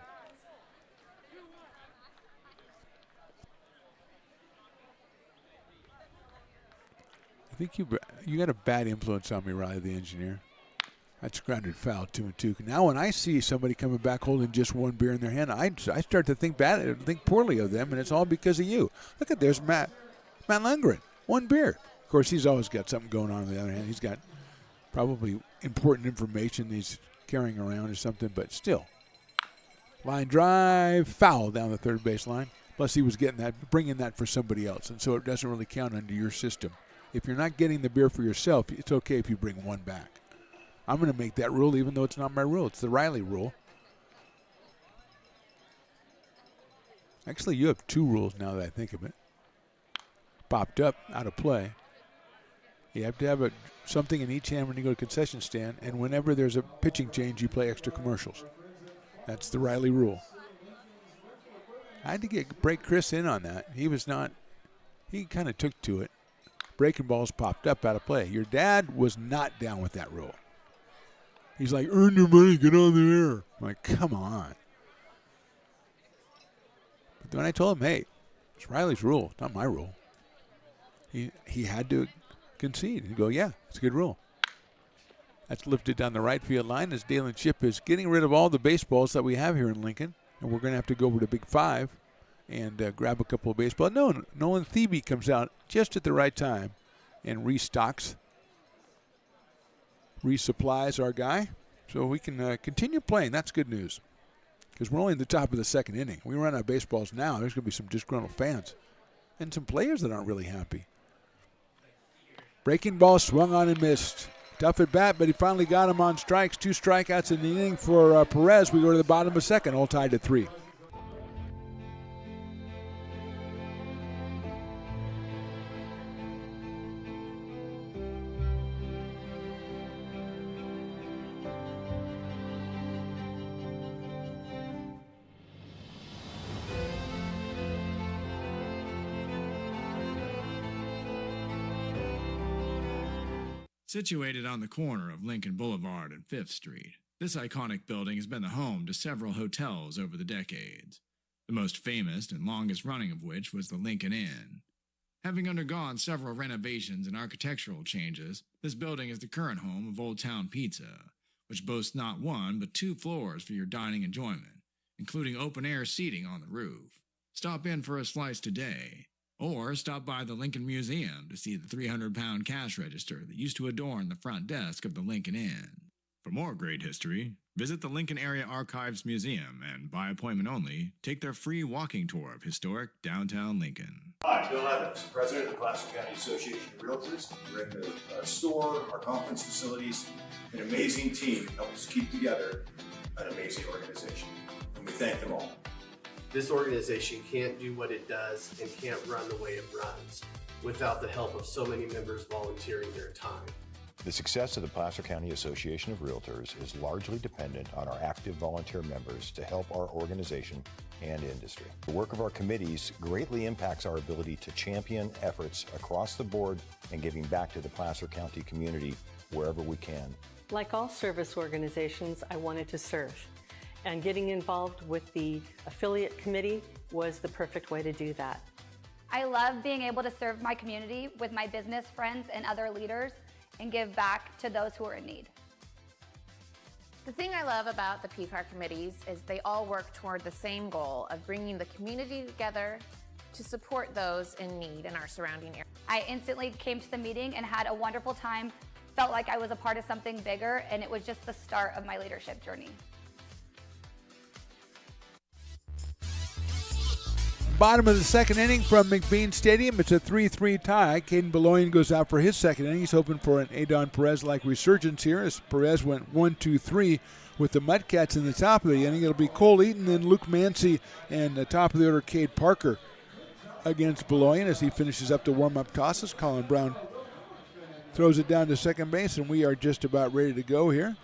I think you got a bad influence on me, Riley, the engineer. That's grounded foul, 2-2. Now when I see somebody coming back holding just 1 beer in their hand, I start to think poorly of them, and it's all because of you. Look at, there's Matt Lundgren, 1 beer. Of course, he's always got something going on the other hand. He's got probably important information he's carrying around or something, but still. Line drive, foul down the third base line. Plus he was getting that, bringing that for somebody else, and so it doesn't really count under your system. If you're not getting the beer for yourself, it's okay if you bring 1 back. I'm going to make that rule even though it's not my rule. It's the Riley rule. Actually, you have 2 rules now that I think of it. Popped up, out of play. You have to have something in each hand when you go to concession stand, and whenever there's a pitching change, you play extra commercials. That's the Riley rule. I had to break Chris in on that. He kind of took to it. Breaking balls popped up out of play. Your dad was not down with that rule. He's like, earn your money, get on the air. I'm like, come on. But then I told him, hey, it's Riley's rule, not my rule. He had to concede and go, yeah, it's a good rule. That's lifted down the right field line as Dalen Ship is getting rid of all the baseballs that we have here in Lincoln. And we're going to have to go over to Big 5 and grab a couple of baseballs. No, Nolan Thebe comes out just at the right time and restocks, resupplies our guy. So we can continue playing. That's good news because we're only in the top of the second inning. We run out of baseballs now. There's going to be some disgruntled fans and some players that aren't really happy. Breaking ball swung on and missed. Tough at bat, but he finally got him on strikes. 2 strikeouts in the inning for Perez. We go to the bottom of second, all tied at 3. Situated on the corner of Lincoln Boulevard and 5th Street, This iconic building has been the home to several hotels over the decades, the most famous and longest running of which was the Lincoln Inn. Having undergone several renovations and architectural changes, this building is the current home of Old Town Pizza, which boasts not one but 2 floors for your dining enjoyment, including open-air seating on the roof. Stop in for a slice today, or stop by the Lincoln Museum to see the 300-pound cash register that used to adorn the front desk of the Lincoln Inn. For more great history, visit the Lincoln Area Archives Museum and, by appointment only, take their free walking tour of historic downtown Lincoln. Hi, Bill Evans, President of the Placer County Association of Realtors. We're in the store, our conference facilities, an amazing team that helps keep together an amazing organization. And we thank them all. This organization can't do what it does and can't run the way it runs without the help of so many members volunteering their time. The success of the Placer County Association of Realtors is largely dependent on our active volunteer members to help our organization and industry. The work of our committees greatly impacts our ability to champion efforts across the board and giving back to the Placer County community wherever we can. Like all service organizations, I wanted to serve. And getting involved with the affiliate committee was the perfect way to do that. I love being able to serve my community with my business friends and other leaders and give back to those who are in need. The thing I love about the PFAR committees is they all work toward the same goal of bringing the community together to support those in need in our surrounding area. I instantly came to the meeting and had a wonderful time, felt like I was a part of something bigger, and it was just the start of my leadership journey. Bottom of the second inning from McBean Stadium. It's a 3-3 tie. Caden Beloyan goes out for his second inning. He's hoping for an Adon Perez-like resurgence here as Perez went 1-2-3 with the Mudcats in the top of the inning. It'll be Cole Eaton, then Luke Mancy, and the top of the order, Cade Parker against Beloyan as he finishes up the warm-up tosses. Colin Brown throws it down to second base, and we are just about ready to go here.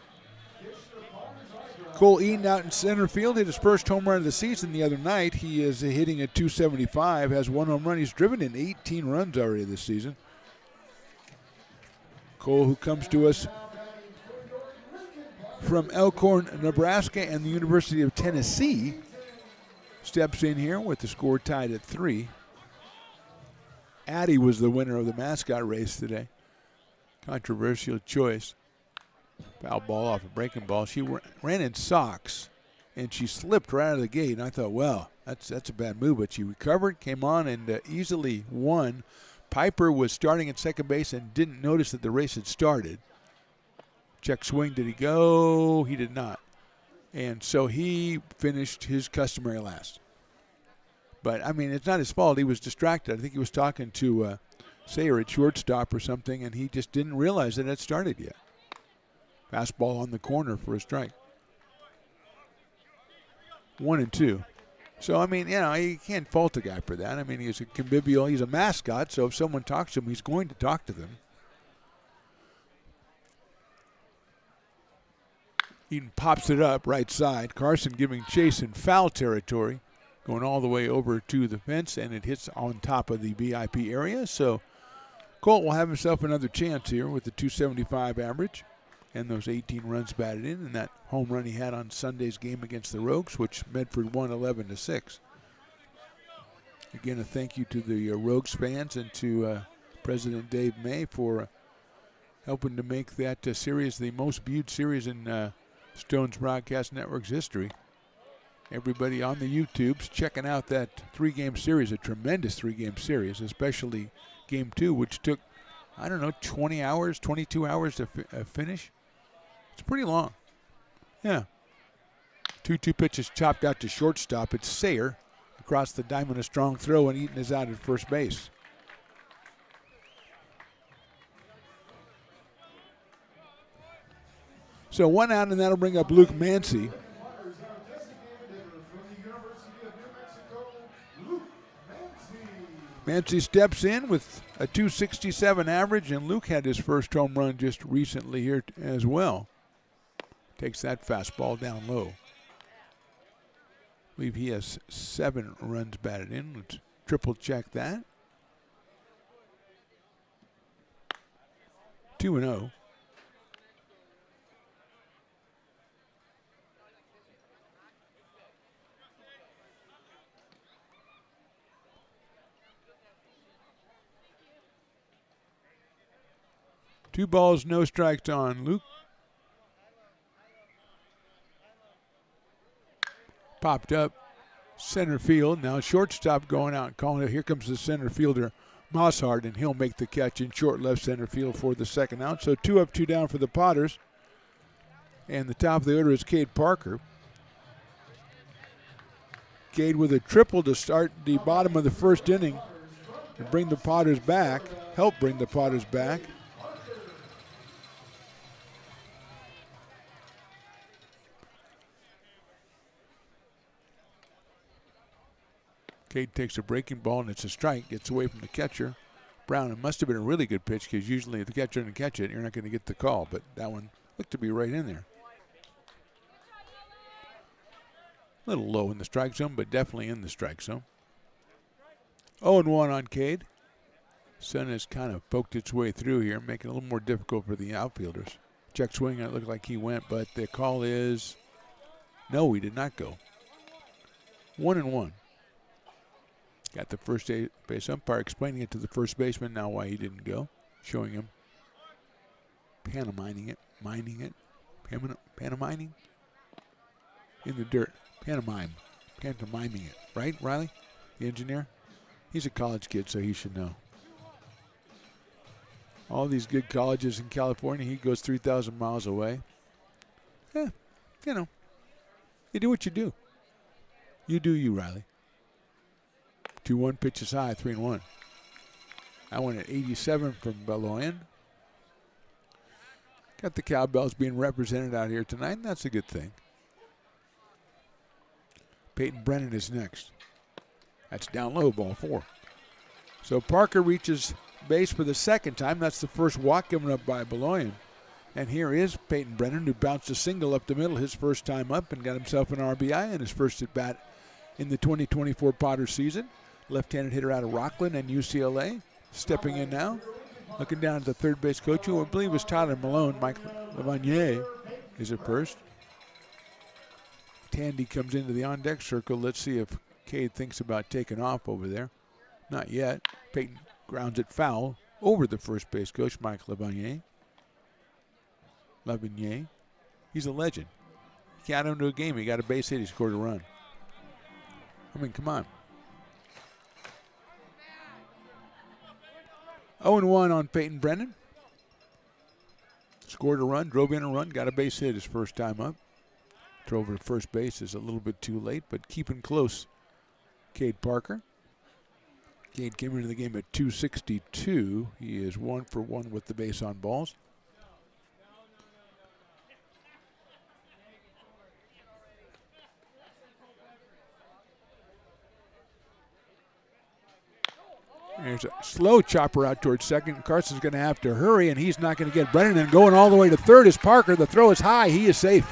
Cole Eaton out in center field hit his first home run of the season the other night. He is hitting at .275, has 1 home run. He's driven in 18 runs already this season. Cole, who comes to us from Elkhorn, Nebraska and the University of Tennessee, steps in here with the score tied at 3. Addie was the winner of the mascot race today. Controversial choice. Foul ball off a breaking ball. She ran in socks, and she slipped right out of the gate. And I thought, well, that's a bad move. But she recovered, came on, and easily won. Piper was starting at second base and didn't notice that the race had started. Check swing, did he go? He did not. And so he finished his customary last. But, I mean, it's not his fault. He was distracted. I think he was talking to Sayer at shortstop or something, and he just didn't realize that it had started yet. Fastball on the corner for a strike. 1-2. So, I mean, you can't fault the guy for that. I mean, he's a convivial. He's a mascot, so if someone talks to him, he's going to talk to them. Eaton pops it up right side. Carson giving chase in foul territory, going all the way over to the fence, and it hits on top of the VIP area. So Colt will have himself another chance here with the .275 average and those 18 runs batted in, and that home run he had on Sunday's game against the Rogues, which Medford won 11-6. Again, a thank you to the Rogues fans and to President Dave May for helping to make that series the most viewed series in Stone's Broadcast Network's history. Everybody on the YouTubes checking out that 3-game series, a tremendous 3-game series, especially Game 2, which took, 20 hours, 22 hours to finish. It's pretty long. Yeah. 2-2 pitches chopped out to shortstop. It's Sayer across the diamond, a strong throw, and Eaton is out at first base. So 1 out, and that'll bring up Luke Mancy. Mancy steps in with a .267 average, and Luke had his first home run just recently here as well. Takes that fastball down low. I believe he has 7 runs batted in. Let's triple check that. 2-0. 2 balls, no strikes on Luke. Popped up center field. Now shortstop going out and calling it. Here comes the center fielder, Mosshart, and he'll make the catch in short left center field for the second out. So 2 up, 2 down for the Potters. And the top of the order is Cade Parker. Cade with a triple to start the bottom of the first inning and bring the Potters back, help bring the Potters back. Cade takes a breaking ball, and it's a strike. Gets away from the catcher. Brown, it must have been a really good pitch because usually if the catcher doesn't catch it, you're not going to get the call. But that one looked to be right in there. A little low in the strike zone, but definitely in the strike zone. 0-1 on Cade. Sun has kind of poked its way through here, making it a little more difficult for the outfielders. Check swing, it looked like he went, but the call is no, he did not go. 1-1. Got the first base umpire explaining it to the first baseman now why he didn't go, showing him pantomiming it, pantomiming in the dirt, pantomiming it, right, Riley, the engineer? He's a college kid, so he should know. All these good colleges in California, he goes 3,000 miles away. You know, you do what you do. You do you, Riley. 2-1 pitch is high, 3-1. I went at 87 from Beloyan. Got the Cowbells being represented out here tonight, and that's a good thing. Peyton Brennan is next. That's down low, ball 4. So Parker reaches base for the second time. That's the first walk given up by Beloyan. And here is Peyton Brennan, who bounced a single up the middle his first time up and got himself an RBI in his first at bat in the 2024 Potters season. Left-handed hitter out of Rockland and UCLA. Stepping in now. Looking down at the third base coach, who I believe was Tyler Malone. Mike Levanier is at first. Tandy comes into the on-deck circle. Let's see if Cade thinks about taking off over there. Not yet. Peyton grounds it foul over the first base coach, Mike Levanier. He's a legend. He got him to a game. He got a base hit. He scored a run. I mean, come on. 0-1 on Peyton Brennan. Scored a run, drove in a run, got a base hit his first time up. Throw over to first base is a little bit too late, but keeping close. Cade Parker. Cade came into the game at 262. He is 1 for 1 with the base on balls. There's a slow chopper out towards second. Carson's going to have to hurry, and he's not going to get Brennan. And going all the way to third is Parker. The throw is high. He is safe.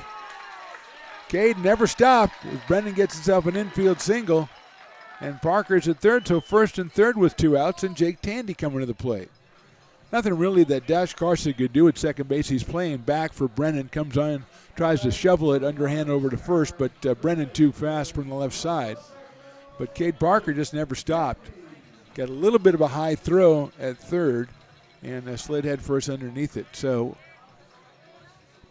Cade never stopped. Brennan gets himself an infield single. And Parker's at third, so first and third with 2 outs, and Jake Tandy coming to the plate. Nothing really that Dash Carson could do at second base. He's playing back for Brennan. Comes on, tries to shovel it underhand over to first, but Brennan too fast from the left side. But Cade Parker just never stopped. Got a little bit of a high throw at third and slid head first underneath it. So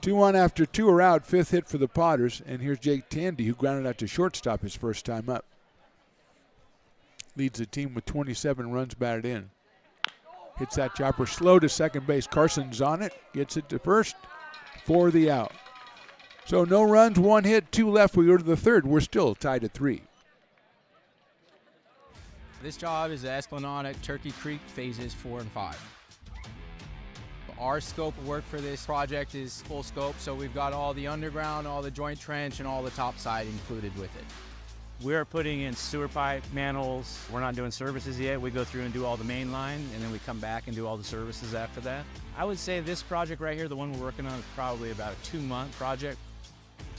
2-1 after 2 are out, 5th hit for the Potters. And here's Jake Tandy, who grounded out to shortstop his first time up. Leads the team with 27 runs batted in. Hits that chopper slow to second base. Carson's on it, gets it to first for the out. So no runs, 1 hit, 2 left. We go to the third. We're still tied at 3. This job is the Esplanade Turkey Creek phases 4 and 5. Our scope of work for this project is full scope, so we've got all the underground, all the joint trench, and all the topside included with it. We're putting in sewer pipe, manholes. We're not doing services yet. We go through and do all the main line, and then we come back and do all the services after that. I would say this project right here, the one we're working on, is probably about a 2-month project.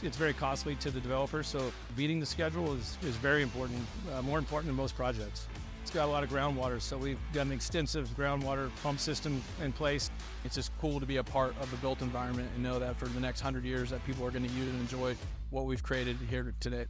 It's very costly to the developer, so beating the schedule is very important, more important than most projects. It's got a lot of groundwater, so we've got an extensive groundwater pump system in place. It's just cool to be a part of the built environment and know that for the next 100 years that people are going to use and enjoy what we've created here today.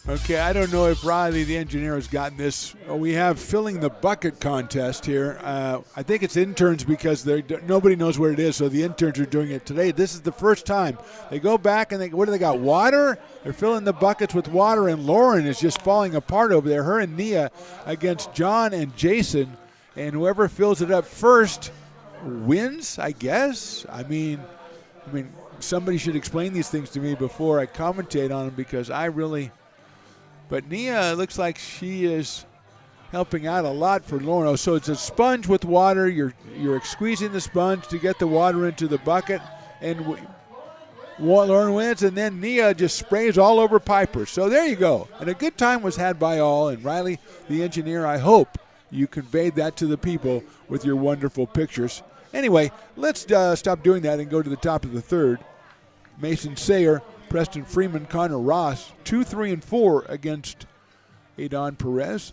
Okay, I don't know if Riley, the engineer, has gotten this. We have filling the bucket contest here. I think it's interns because nobody knows what it is, so the interns are doing it today. This is the first time. They go back and what do they got? Water? They're filling the buckets with water, and Lauren is just falling apart over there. Her and Nia against John and Jason, and whoever fills it up first wins, I guess. I mean, somebody should explain these things to me before I commentate on them because I really. But Nia looks like she is helping out a lot for Lauren. Oh, so it's a sponge with water. You're squeezing the sponge to get the water into the bucket, and Lauren wins, and then Nia just sprays all over Piper. So there you go. And a good time was had by all. And Riley, the engineer, I hope you conveyed that to the people with your wonderful pictures. Anyway, let's stop doing that and go to the top of the third. Mason Sayer, Preston Freeman, Connor Ross, 2, 3, and 4 against Adon Perez.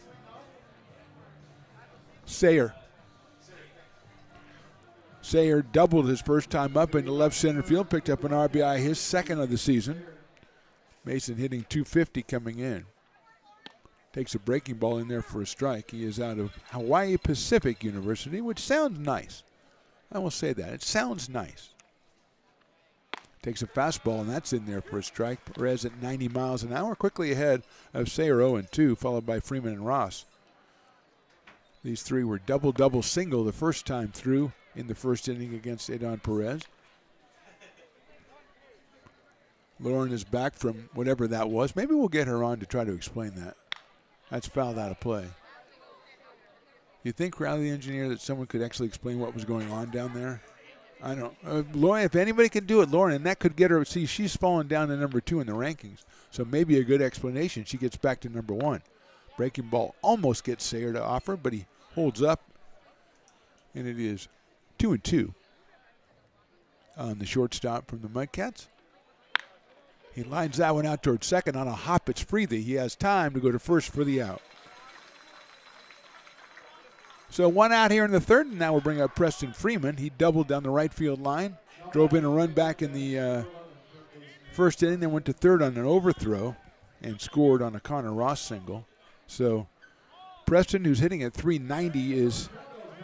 Sayer doubled his first time up into left center field, picked up an RBI, his second of the season. Mason hitting .250 coming in. Takes a breaking ball in there for a strike. He is out of Hawaii Pacific University, which sounds nice. I will say that. It sounds nice. Takes a fastball, and that's in there for a strike. Perez at 90 miles an hour, quickly ahead of Sayer 0-2, followed by Freeman and Ross. These three were double single the first time through in the first inning against Adon Perez. Lauren is back from whatever that was. Maybe we'll get her on to try to explain that. That's fouled out of play. You think, Riley, the engineer, that someone could actually explain what was going on down there? I don't. Lauren, if anybody can do it, Lauren, and that could get her. See, she's fallen down to number 2 in the rankings, so maybe a good explanation. She gets back to number 1. Breaking ball almost gets Sayer to offer, but he holds up, and it is 2-2 on the shortstop from the Mudcats. He lines that one out towards second. On a hop, it's Freethy. He has time to go to first for the out. So one out here in the third, and now we'll bring up Preston Freeman. He doubled down the right field line, drove in a run back in the first inning, then went to third on an overthrow and scored on a Connor Ross single. So Preston, who's hitting at .390, is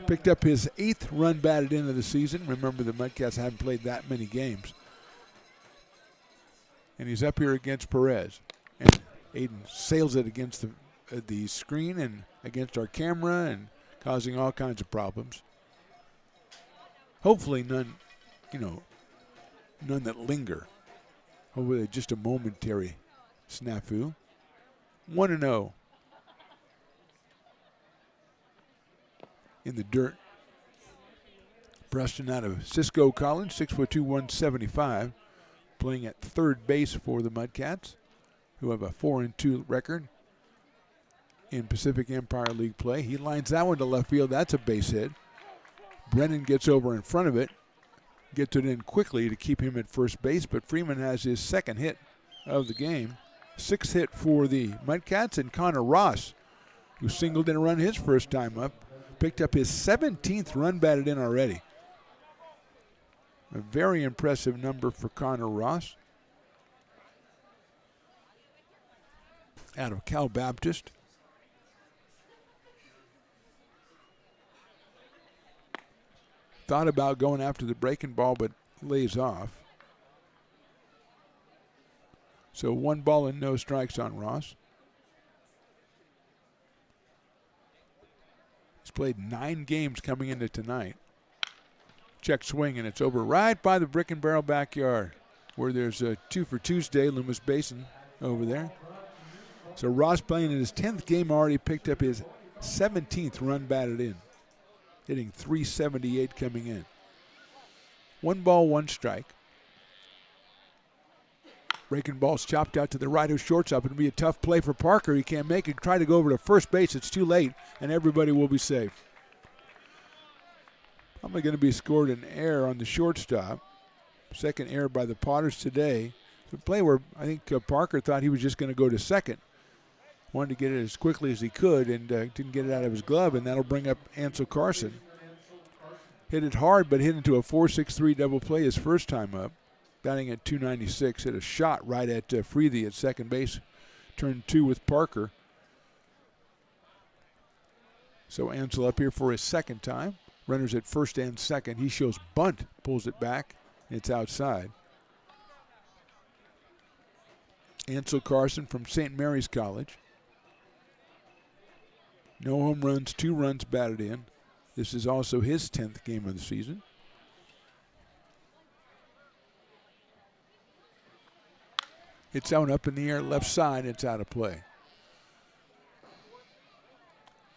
picked up his 8th run batted in of the season. Remember, the Mudcats haven't played that many games. And he's up here against Perez. And Aiden sails it against the screen and against our camera and causing all kinds of problems. Hopefully none that linger. Hopefully just a momentary snafu. 1-0 in the dirt. Preston out of Cisco College, 6'2", 175, playing at third base for the Mudcats, who have a 4-2 record in Pacific Empire League play. He lines that one to left field. That's a base hit. Brennan gets over in front of it, gets it in quickly to keep him at first base, but Freeman has his second hit of the game. 6th hit for the Mudcats, and Connor Ross, who singled in a run his first time up, picked up his 17th run batted in already. A very impressive number for Connor Ross. Out of Cal Baptist. Thought about going after the breaking ball, but lays off. So 1 ball and no strikes on Ross. He's played 9 games coming into tonight. Check swing, and it's over right by the Brick and Barrel backyard, where there's a 2 for Tuesday, Loomis Basin over there. So Ross, playing in his 10th game, already picked up his 17th run batted in, hitting .378 coming in. 1 ball, 1 strike. Breaking ball's chopped out to the right of shortstop. It'll be a tough play for Parker. He can't make it. Try to go over to first base. It's too late, and everybody will be safe. Probably going to be scored an error on the shortstop. Second error by the Potters today. It's a play where I think Parker thought he was just going to go to second. Wanted to get it as quickly as he could and didn't get it out of his glove, and that'll bring up Ansel Carson. Hit it hard, but hit into a 4-6-3 double play his first time up. Batting at .296, hit a shot right at Freethy at second base turn 2 with Parker. So Ansel up here for his second time. Runners at first and second. He shows bunt, pulls it back. It's outside. Ansel Carson from St. Mary's College. No home runs, 2 runs batted in. This is also his 10th game of the season. It's out up in the air, left side. It's out of play.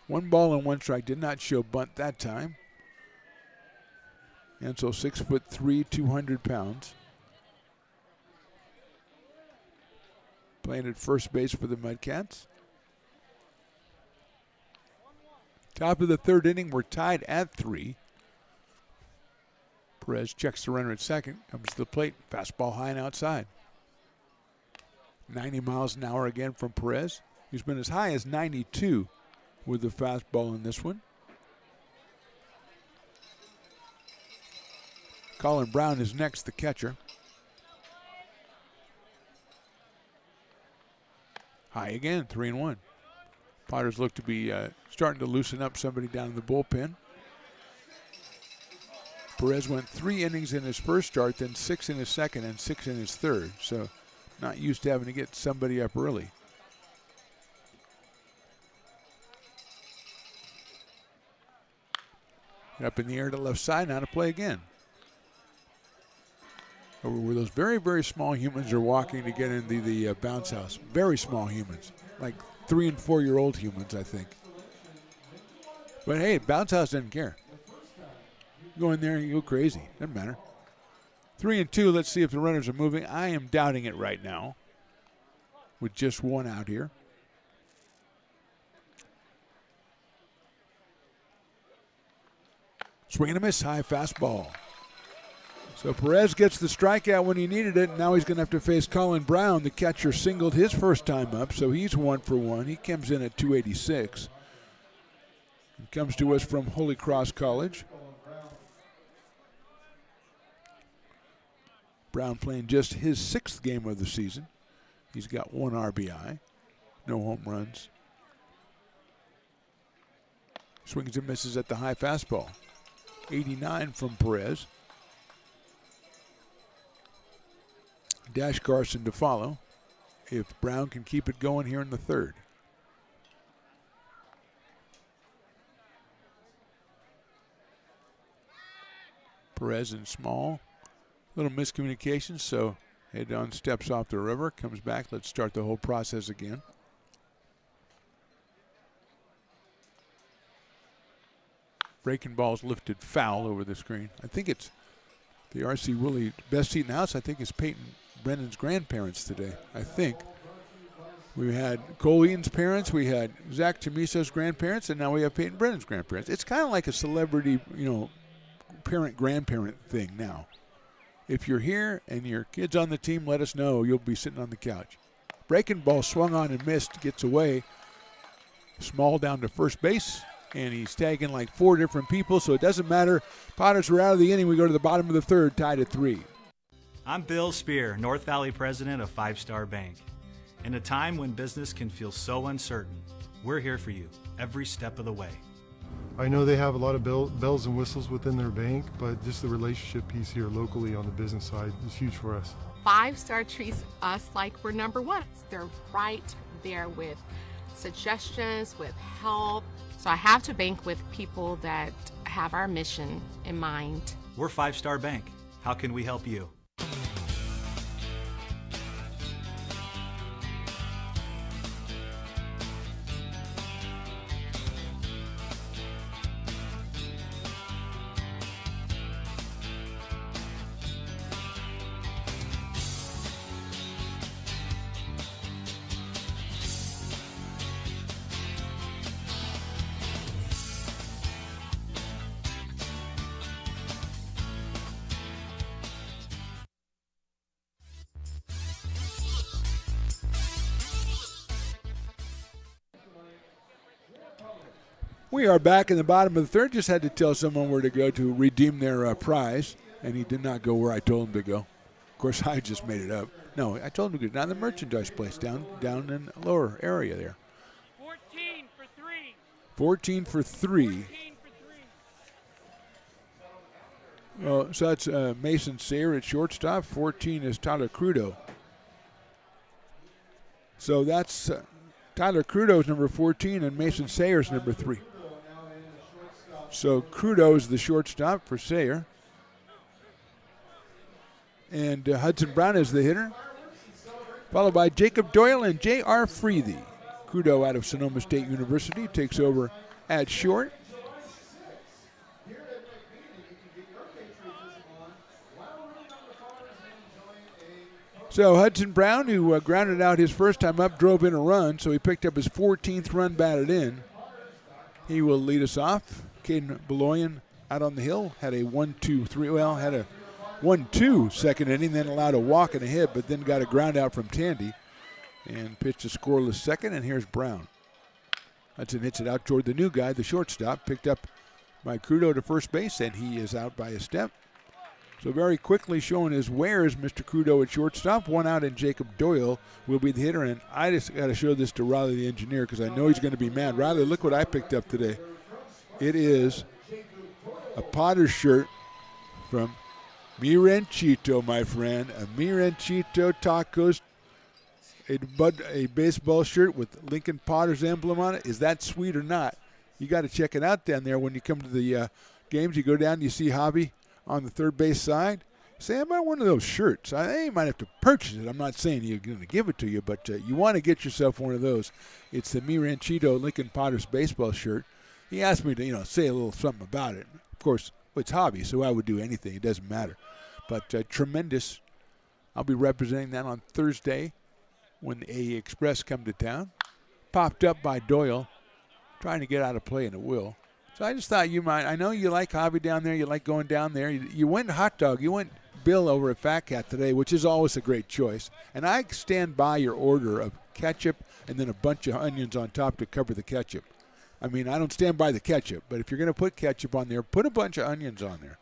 1 ball and 1 strike. Did not show bunt that time. Ansel 6'3", 200 pounds. Playing at first base for the Mudcats. Top of the 3rd inning, we're tied at 3. Perez checks the runner at second, comes to the plate, fastball high and outside. 90 miles an hour again from Perez. He's been as high as 92 with the fastball in this one. Colin Brown is next, the catcher. High again, 3-1. Potters look to be starting to loosen up somebody down in the bullpen. Perez went 3 innings in his first start, then 6 in his second and 6 in his third. So not used to having to get somebody up early. Up in the air to left side, now to play again. Over where those very, very small humans are walking to get into the bounce house. Very small humans, like 3- and 4-year-old humans, I think. But hey, bounce house doesn't care. You go in there and you go crazy. Doesn't matter. 3-2. Let's see if the runners are moving. I am doubting it right now with just 1 out here. Swing and a miss, high fastball. So Perez gets the strikeout when he needed it. Now he's going to have to face Colin Brown. The catcher singled his first time up, so he's 1 for 1. He comes in at 286. He comes to us from Holy Cross College. Brown playing just his 6th game of the season. He's got 1 RBI, no home runs. Swings and misses at the high fastball. 89 from Perez. Dash Carson to follow if Brown can keep it going here in the 3rd. Perez in small. Little miscommunication, so head on, steps off the river, comes back. Let's start the whole process again. Breaking ball's lifted foul over the screen. I think it's the R.C. Willie best seat in the house. I think it's Peyton Brennan's grandparents today. I think. We had Cole Eaton's parents, we had Zach Chamiso's grandparents, and now we have Peyton Brennan's grandparents. It's kind of like a celebrity, parent-grandparent thing now. If you're here and your kid's on the team, let us know. You'll be sitting on the couch. Breaking ball swung on and missed, gets away. Small down to first base, and he's tagging like 4 different people, so it doesn't matter. Potters are out of the inning. We go to the bottom of the 3rd, tied at 3. I'm Bill Spear, North Valley president of 5 Star Bank. In a time when business can feel so uncertain, we're here for you every step of the way. I know they have a lot of bells and whistles within their bank, but just the relationship piece here locally on the business side is huge for us. 5 Star treats us like we're number 1. They're right there with suggestions, with help. So I have to bank with people that have our mission in mind. We're 5 Star Bank. How can we help you? We are back in the bottom of the 3rd. Just had to tell someone where to go to redeem their prize, and he did not go where I told him to go. Of course, I just made it up. No, I told him to go down the merchandise place, down in the lower area there. 14 for 3. 14 for 3. So that's Mason Sayer at shortstop. 14 is Tyler Crudo. So that's Tyler Crudo's number 14 and Mason Sayer's number 3. So Crudo's the shortstop for Sayer. And Hudson Brown is the hitter, followed by Jacob Doyle and J.R. Freethy. Crudo out of Sonoma State University takes over at short. So Hudson Brown, who grounded out his first time up, drove in a run, so he picked up his 14th run batted in. He will lead us off. Caden Beloyan out on the hill, had a 1-2-3, well, had a 1-2 second inning, then allowed a walk and a hit, but then got a ground out from Tandy and pitched a scoreless second, and here's Brown. Hudson hits it out toward the new guy, the shortstop, picked up by Crudo to first base, and he is out by a step. So very quickly showing his wares, Mr. Crudo at shortstop. One out, and Jacob Doyle will be the hitter, and I just got to show this to Riley, the engineer, because I know he's going to be mad. Riley, look what I picked up today. It is a Potters shirt from Mi Ranchito, my friend. A Mi Ranchito Tacos, a baseball shirt with Lincoln Potters emblem on it. Is that sweet or not? You got to check it out down there when you come to the games. You go down, you see Javi on the third base side. Say, I might want one of those shirts. You might have to purchase it. I'm not saying you're going to give it to you, but you want to get yourself one of those. It's the Mi Ranchito Lincoln Potters baseball shirt. He asked me to, say a little something about it. Of course, it's Javi, so I would do anything. It doesn't matter. But tremendous. I'll be representing that on Thursday when the A Express come to town. Popped up by Doyle, trying to get out of play, and it will. So I just thought you might. I know you like Javi down there. You like going down there. You went hot dog. You went Bill over at Fat Cat today, which is always a great choice. And I stand by your order of ketchup and then a bunch of onions on top to cover the ketchup. I mean, I don't stand by the ketchup, but if you're going to put ketchup on there, put a bunch of onions on there.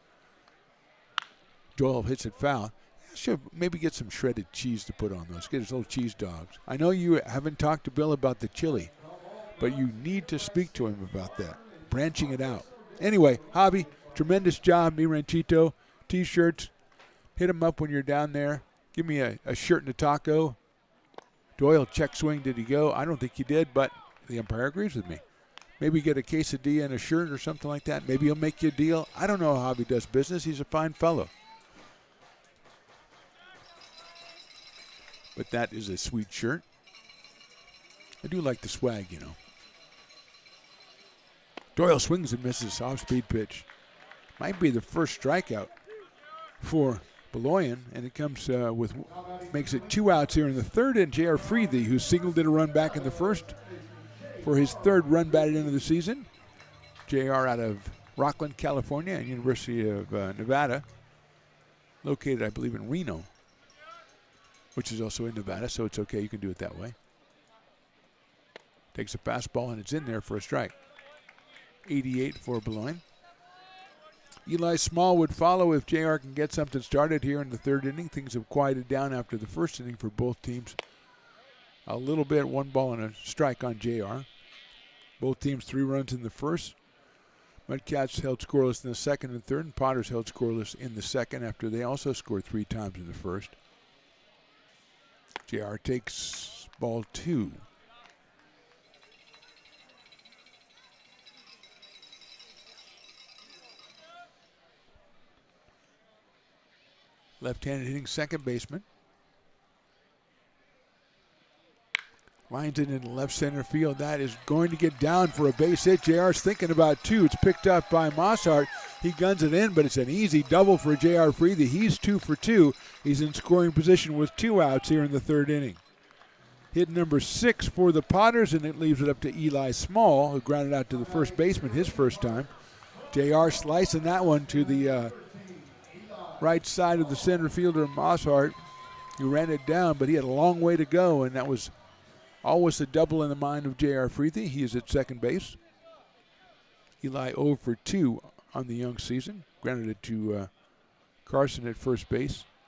Doyle hits it foul. Should maybe get some shredded cheese to put on those. Get his little cheese dogs. I know you haven't talked to Bill about the chili, but you need to speak to him about that. Branching it out. Anyway, Javi, tremendous job. Mi Ranchito, T-shirts. Hit him up when you're down there. Give me a shirt and a taco. Doyle, check swing. Did he go? I don't think he did, but the umpire agrees with me. Maybe get a quesadilla and a shirt or something like that. Maybe he'll make you a deal. I don't know how Javi does business. He's a fine fellow. But that is a sweet shirt. I do like the swag, Doyle swings and misses. Off-speed pitch. Might be the first strikeout for Beloyan, and it comes makes it 2 outs here in the third, and J.R. Freethy, who singled in a run back in the first for his third run batted into the season. J.R. out of Rockland, California, and University of Nevada, located, I believe, in Reno, which is also in Nevada, so it's okay. You can do it that way. Takes a fastball, and it's in there for a strike. 88 for Beloyan. Eli Small would follow if JR can get something started here in the third inning. Things have quieted down after the first inning for both teams. A little bit, 1 ball and a strike on JR. Both teams 3 runs in the first. Mudcats held scoreless in the second and third, and Potters held scoreless in the second after they also scored 3 times in the first. JR takes ball 2. Left-handed hitting second baseman. Lines it into left center field. That is going to get down for a base hit. JR's thinking about 2. It's picked up by Mossart. He guns it in, but it's an easy double for J.R. Freethy. He's 2 for 2. He's in scoring position with 2 outs here in the third inning. Hit number 6 for the Potters, and it leaves it up to Eli Small, who grounded out to the first baseman his first time. J.R. slicing that one to the right side of the center fielder, Mossart, who ran it down, but he had a long way to go, and that was always a double in the mind of J.R. Freethy. He is at second base. Eli 0 for 2 on the young season. Grounded it to Carson at first base.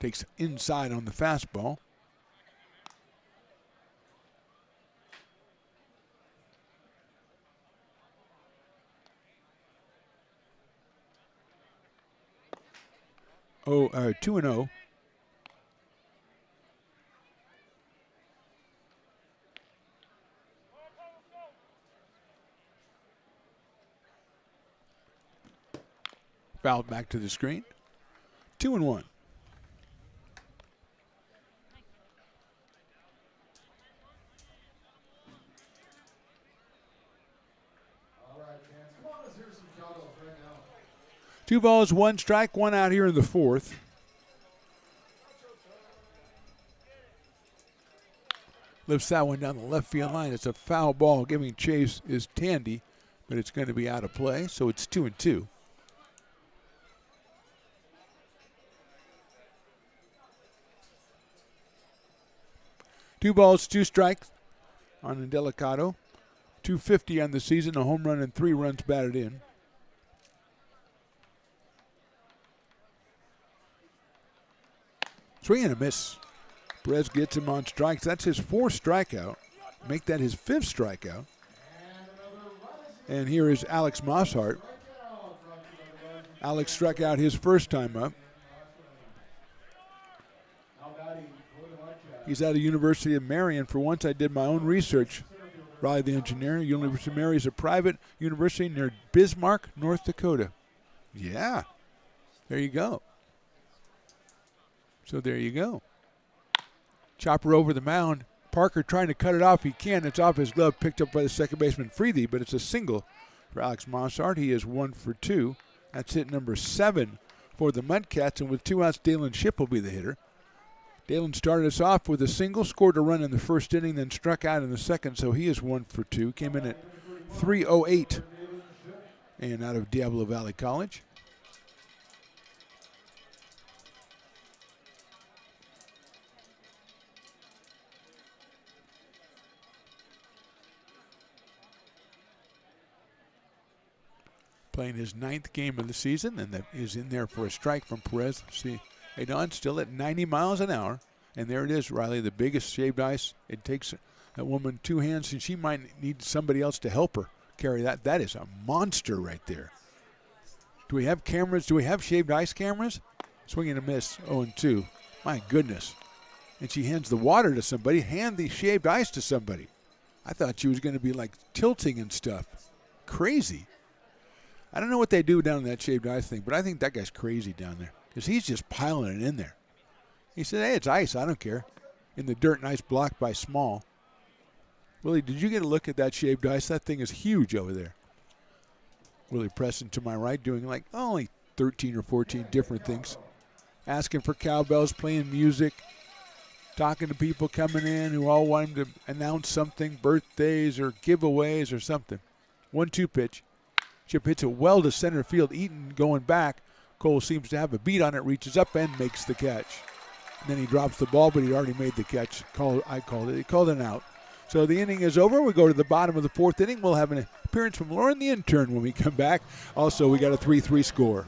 Takes inside on the fastball. Oh, 2-0. Fouled back to the screen. 2-1. Two balls, one strike, one out here in the fourth. Lifts that one down the left field line. It's a foul ball. Giving chase is Tandy, but it's going to be out of play, so it's 2-2. Two balls, two strikes on Delicado. 250 on the season, a home run and 3 runs batted in. Swing and a miss. Perez gets him on strikes. That's his 4th strikeout. Make that his 5th strikeout. And here is Alex Mosshart. Alex struck out his first time up. He's out of University of Marion. For once, I did my own research. Riley the engineer. University of Marion is a private university near Bismarck, North Dakota. Yeah, there you go. So there you go. Chopper over the mound. Parker trying to cut it off. He can. It's off his glove, picked up by the second baseman Freely, but it's a single for Alex Mosshart. He is 1 for 2. That's hit number 7 for the Mudcats, and with 2 outs, Dalen Shipp will be the hitter. Dalen started us off with a single, scored a run in the first inning, then struck out in the second, so he is 1 for 2. Came in at 308 and out of Diablo Valley College. Playing his 9th game of the season, and that is in there for a strike from Perez. See, hey Don, still at 90 miles an hour, and there it is, Riley, the biggest shaved ice. It takes that woman 2 hands, and she might need somebody else to help her carry that. That is a monster right there. Do we have cameras? Do we have shaved ice cameras? Swing and a miss, 0-2. My goodness. And she hands the water to somebody. Hand the shaved ice to somebody. I thought she was going to be like tilting and stuff. Crazy. I don't know what they do down in that shaved ice thing, but I think that guy's crazy down there because he's just piling it in there. He said, hey, it's ice. I don't care. In the dirt and ice blocked by Small. Willie, did you get a look at that shaved ice? That thing is huge over there. Willie Preston to my right doing like only 13 or 14 different things. Asking for cowbells, playing music, talking to people coming in who all want him to announce something, birthdays or giveaways or something. 1-2 pitch. Chip hits it well to center field. Eaton going back. Cole seems to have a beat on it, reaches up and makes the catch. And then he drops the ball, but he already made the catch. I called it. He called an out. So the inning is over. We go to the bottom of the 4th inning. We'll have an appearance from Lauren the intern when we come back. Also, we got a 3-3 score.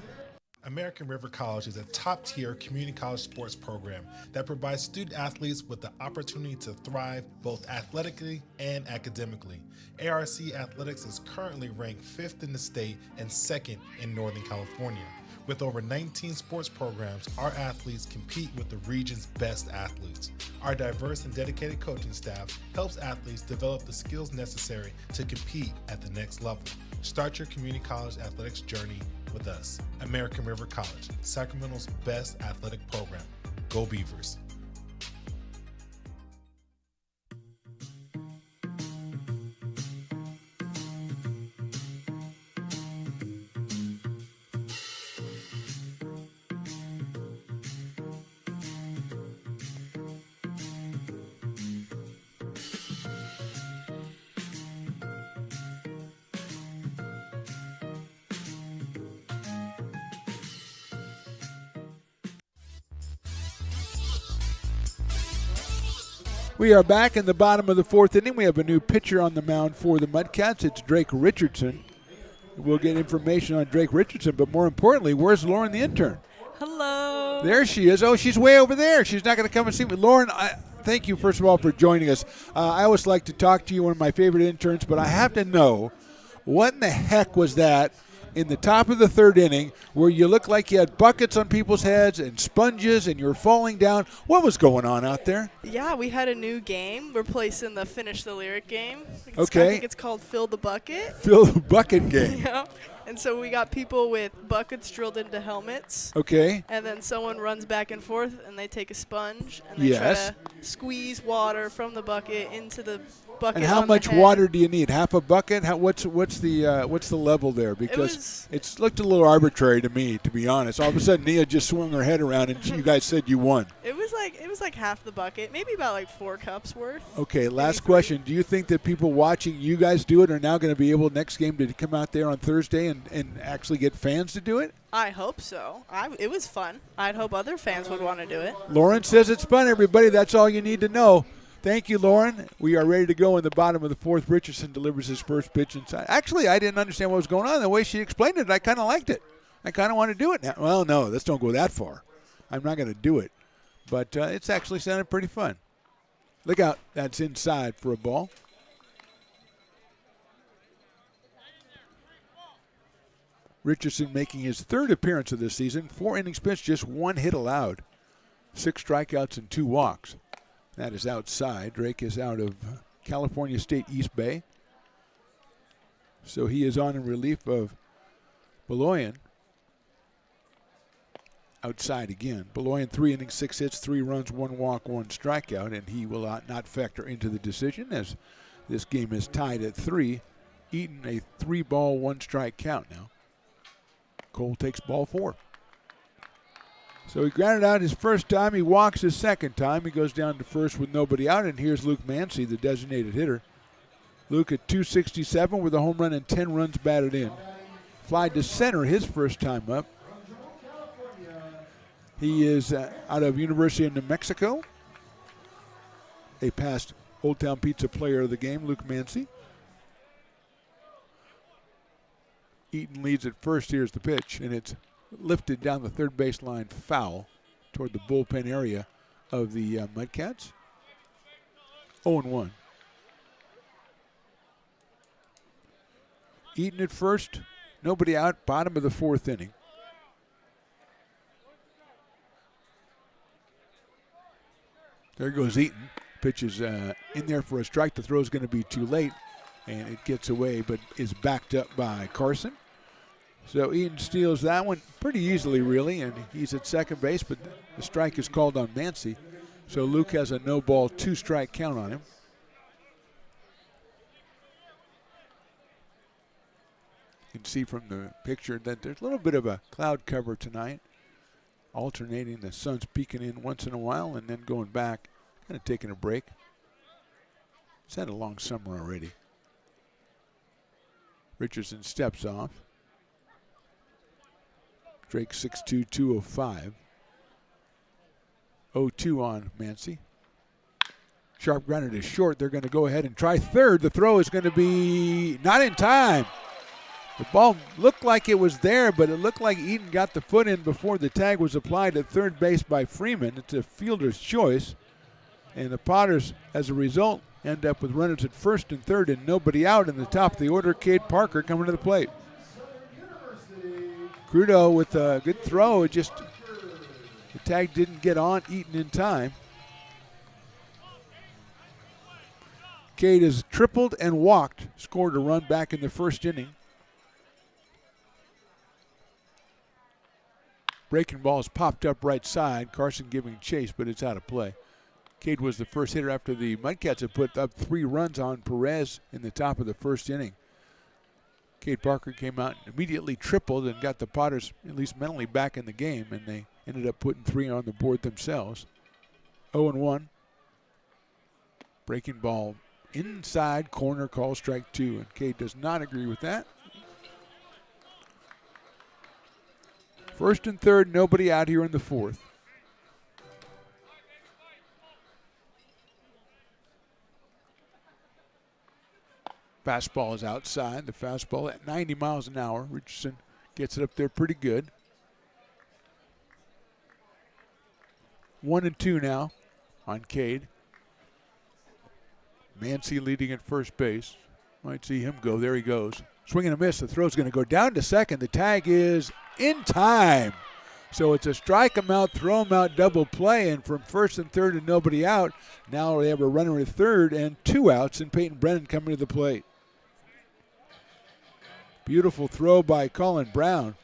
American River College is a top-tier community college sports program that provides student athletes with the opportunity to thrive both athletically and academically. ARC Athletics is currently ranked 5th in the state and 2nd in Northern California. With over 19 sports programs, our athletes compete with the region's best athletes. Our diverse and dedicated coaching staff helps athletes develop the skills necessary to compete at the next level. Start your community college athletics journey with us. American River College, Sacramento's best athletic program. Go Beavers. We are back in the bottom of the 4th inning. We have a new pitcher on the mound for the Mudcats. It's Drake Richardson. We'll get information on Drake Richardson, but more importantly, where's Lauren the intern? Hello. There she is. Oh, she's way over there. She's not going to come and see me. Lauren, thank you, first of all, for joining us. I always like to talk to you, one of my favorite interns, but I have to know, what in the heck was that in the top of the third inning where you looked like you had buckets on people's heads and sponges and you were falling down? What was going on out there? Yeah, we had a new game. We're placing the Finish the Lyric game. I Okay. think it's called Fill the Bucket. Fill the bucket game. Yeah. And so we got people with buckets drilled into helmets. Okay. And then someone runs back and forth, and they take a sponge, and they Yes. try to squeeze water from the bucket into the bucket. And how on much the head. water do you need? Half a bucket? What's the level there? Because it's looked a little arbitrary to me, to be honest. All of a sudden, Nia just swung her head around, and you guys said you won. It was like half the bucket, maybe about like 4 cups worth. Okay, last question. Do you think that people watching you guys do it are now going to be able next game to come out there on Thursday and actually get fans to do it? I hope so. It was fun. I'd hope other fans would want to do it. Lauren says it's fun, everybody. That's all you need to know. Thank you, Lauren. We are ready to go in the bottom of the fourth. Richardson delivers his first pitch inside. Actually, I didn't understand what was going on. The way she explained it, I kind of liked it. I kind of want to do it now. Well, no, let's don't go that far. I'm not going to do it. But it's actually sounded pretty fun. Look out. That's inside for a ball. Richardson making his third appearance of this season. 4 innings pitched, just 1 hit allowed. 6 strikeouts and 2 walks. That is outside. Drake is out of California State East Bay. So he is on in relief of Beloyan. Outside again. Beloyan 3 innings, 6 hits, 3 runs, 1 walk, 1 strikeout, and he will not factor into the decision as this game is tied at 3. Eaton a 3-ball, 1-strike count now. Cole takes ball 4. So he grounded out his first time. He walks his second time. He goes down to first with nobody out, and here's Luke Mancy, the designated hitter. Luke at 267 with a home run and 10 runs batted in. Fly to center his first time up. He is out of University of New Mexico. A past Old Town Pizza player of the game, Luke Mancy. Eaton leads at first. Here's the pitch, and it's lifted down the third baseline foul toward the bullpen area of the Mudcats. 0-1. Eaton at first, nobody out, bottom of the 4th inning. There goes Eaton. Pitch is in there for a strike. The throw is going to be too late, and it gets away, but is backed up by Carson. So Eaton steals that one pretty easily, really, and he's at second base, but the strike is called on Mancy. So Luke has a no-ball, 2-strike count on him. You can see from the picture that there's a little bit of a cloud cover tonight, alternating. The sun's peeking in once in a while and then going back, kind of taking a break. It's had a long summer already. Richardson steps off. Drake 6'2", 205. 0-2 on Mancy. Sharp grounded is short. They're going to go ahead and try third. The throw is going to be not in time. The ball looked like it was there, but it looked like Eaton got the foot in before the tag was applied at third base by Freeman. It's a fielder's choice. And the Potters, as a result, end up with runners at first and third and nobody out. In the top of the order, Cade Parker coming to the plate. Crudo with a good throw. It just, the tag didn't get on Eaton in time. Cade has tripled and walked, scored a run back in the first inning. Breaking ball is popped up right side. Carson giving chase, but it's out of play. Cade was the first hitter after the Mudcats had put up 3 runs on Perez in the top of the first inning. Cade Parker came out and immediately tripled and got the Potters at least mentally back in the game, and they ended up putting 3 on the board themselves. 0-1. Breaking ball inside corner, call strike 2, and Cade does not agree with that. First and third, nobody out here in the 4th. Fastball is outside. The fastball at 90 miles an hour. Richardson gets it up there pretty good. 1-2 now on Cade. Mancy leading at first base. Might see him go. There he goes. Swing and a miss. The throw's going to go down to second. The tag is in time. So it's a strike him out, throw him out, double play, and from first and third and nobody out, now they have a runner at third and 2 outs, and Peyton Brennan coming to the plate. Beautiful throw by Colin Brown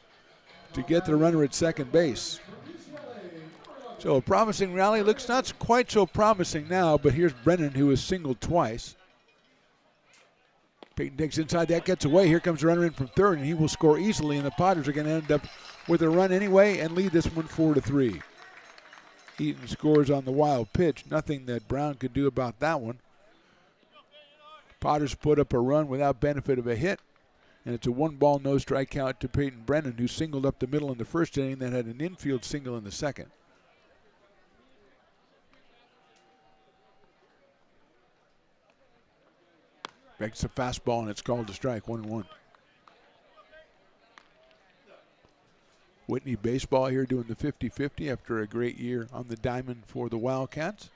to get the runner at second base. So a promising rally. Looks not quite so promising now, but here's Brennan, who has singled twice. Peyton takes inside, that gets away. Here comes the runner in from third, and he will score easily, and the Potters are going to end up with a run anyway and lead this one 4-3. Eaton scores on the wild pitch. Nothing that Brown could do about that one. Potters put up a run without benefit of a hit, and it's a 1-ball, no strike count to Peyton Brennan, who singled up the middle in the first inning, then had an infield single in the second. Makes a fastball, and it's called a strike, 1-1. Whitney baseball here doing the 50-50 after a great year on the diamond for the Wildcats.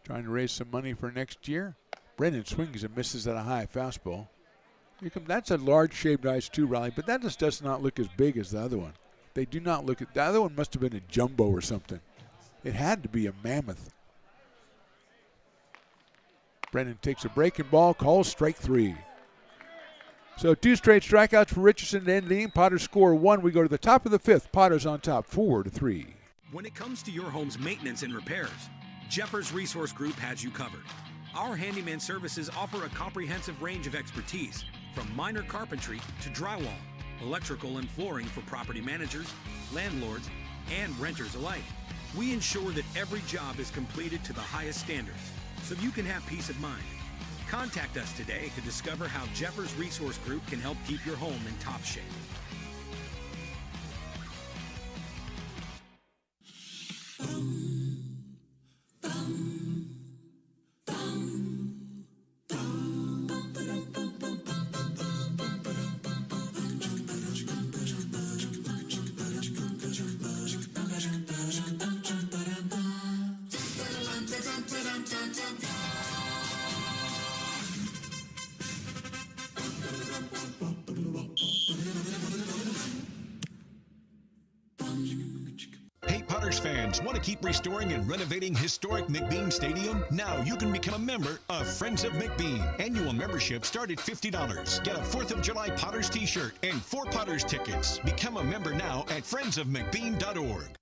Trying to raise some money for next year. Brennan swings and misses at a high fastball. That's a large-shaped ice too, Riley, but that just does not look as big as the other one. They do not look at the other one. Must have been a jumbo or something. It had to be a mammoth. Brennan takes a breaking ball, calls strike 3. So 2 straight strikeouts for Richardson to end the inning. Potters score 1. We go to the top of the 5th. Potters on top, 4-3. When it comes to your home's maintenance and repairs, Jeffers Resource Group has you covered. Our handyman services offer a comprehensive range of expertise, from minor carpentry to drywall, electrical and flooring for property managers, landlords, and renters alike. We ensure that every job is completed to the highest standards, so you can have peace of mind. Contact us today to discover how Jeffers Resource Group can help keep your home in top shape. Fans want to keep restoring and renovating historic McBean Stadium? Now you can become a member of Friends of McBean. Annual membership start at $50. Get a 4th of July Potters t-shirt and 4 Potters tickets. Become a member now at friendsofmcbean.org.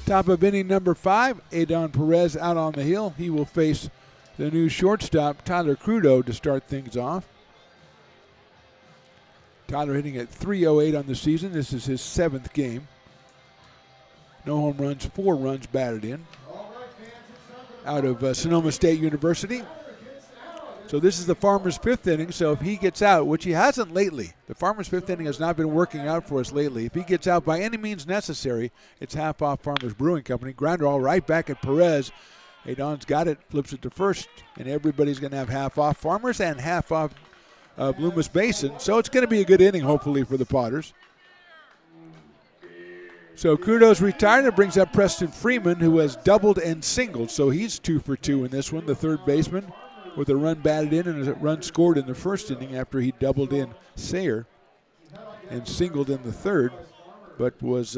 Top of inning number 5, Adon Perez out on the hill. He will face the new shortstop, Tyler Crudo, to start things off. Tyler hitting at .308 on the season. This is his 7th game. No home runs, 4 runs batted in. Out of Sonoma State University. So this is the Farmers' 5th inning. So if he gets out, which he hasn't lately, the Farmers' 5th inning has not been working out for us lately. If he gets out by any means necessary, it's half off Farmers Brewing Company. Grounder all right back at Perez. Adon's got it, flips it to first, and everybody's going to have half off Farmers and half off Loomis Basin. So it's going to be a good inning, hopefully, for the Potters. So Crudo's retired. It brings up Preston Freeman, who has doubled and singled. So he's 2 for 2 in this one, the third baseman, with a run batted in and a run scored in the first inning after he doubled in Sayer and singled in the third, but was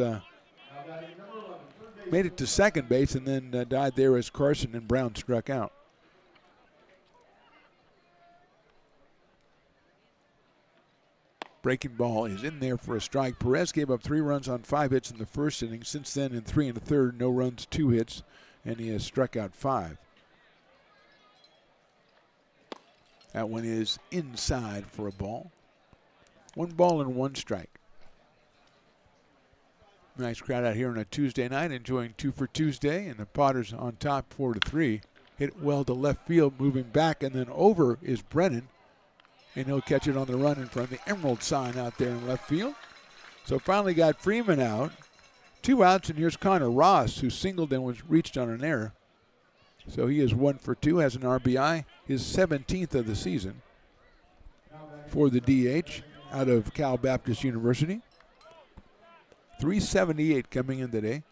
made it to second base and then died there as Carson and Brown struck out. Breaking ball is in there for a strike. Perez gave up 3 runs on 5 hits in the first inning. Since then, in 3 1/3, no runs, 2 hits, and he has struck out 5. That one is inside for a ball. 1 ball and 1 strike. Nice crowd out here on a Tuesday night, enjoying 2 for Tuesday, and the Potters on top 4-3. Hit well to left field, moving back, and then over is Brennan. And he'll catch it on the run in front of the Emerald sign out there in left field. So finally got Freeman out. 2 outs, and here's Connor Ross, who singled and was reached on an error. So he is 1 for 2, has an RBI, his 17th of the season for the DH. out of Cal Baptist University. 378 coming in today.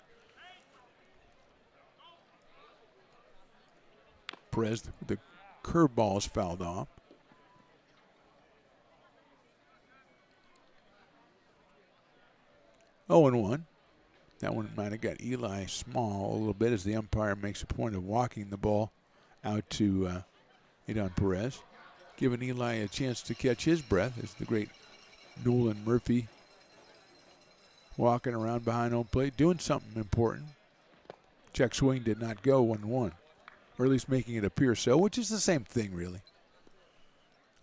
Perez, the curveball is fouled off. Oh, and 1. That one might have got Eli small a little bit as the umpire makes a point of walking the ball out to Adon Perez, giving Eli a chance to catch his breath as the great Nolan Murphy walking around behind home plate, doing something important. Check swing did not go 1-1, or at least making it appear so, which is the same thing, really.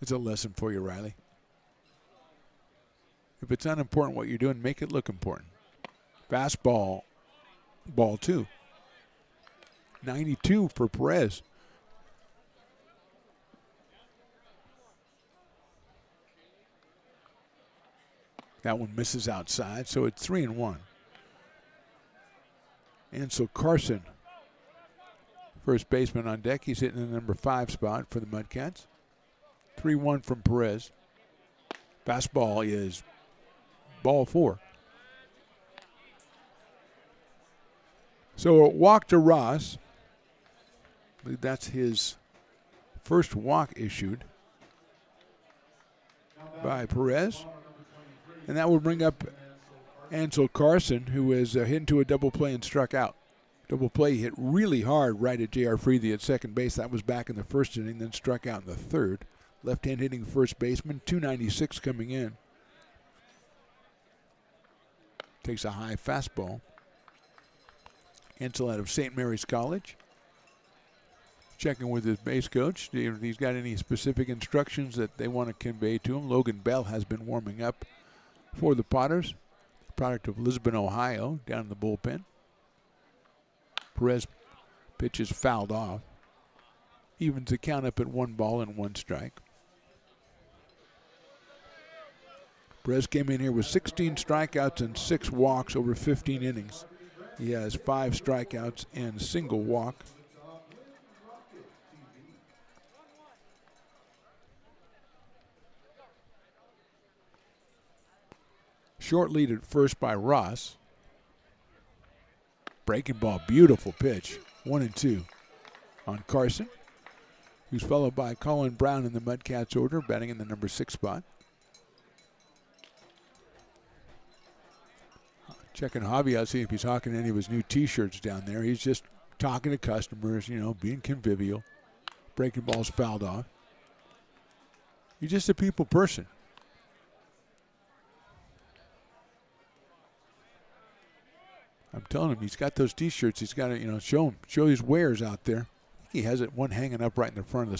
It's a lesson for you, Riley. If it's unimportant what you're doing, make it look important. Fastball, ball 2. 92 for Perez. That one misses outside, so it's 3-1. Ansel Carson, first baseman on deck. He's hitting the number 5 spot for the Mudcats. 3-1 from Perez. Fastball is ball 4. So a walk to Ross. I believe that's his first walk issued by Perez. And that will bring up Ansel Carson, who is hit into a double play and struck out. Double play hit really hard right at J.R. Freethy at second base. That was back in the first inning, then struck out in the third. Left-hand hitting first baseman, 296 coming in. Takes a high fastball. Ansel out of St. Mary's College. Checking with his base coach. If he's got any specific instructions that they want to convey to him. Logan Bell has been warming up for the Potters. Product of Lisbon, Ohio, down in the bullpen. Perez pitches fouled off. Evens the count up at 1-1 strike. Perez came in here with 16 strikeouts and 6 walks over 15 innings. He has 5 strikeouts and a single walk. Short lead at first by Ross. Breaking ball, beautiful pitch. 1-2 on Carson, who's followed by Colin Brown in the Mudcats order, batting in the number 6 spot. Checking Javi out, see if he's hawking any of his new T-shirts down there. He's just talking to customers, being convivial. Breaking ball's fouled off. He's just a people person. I'm telling him, he's got those T-shirts. He's got to, show his wares out there. I think he has one hanging up right in the front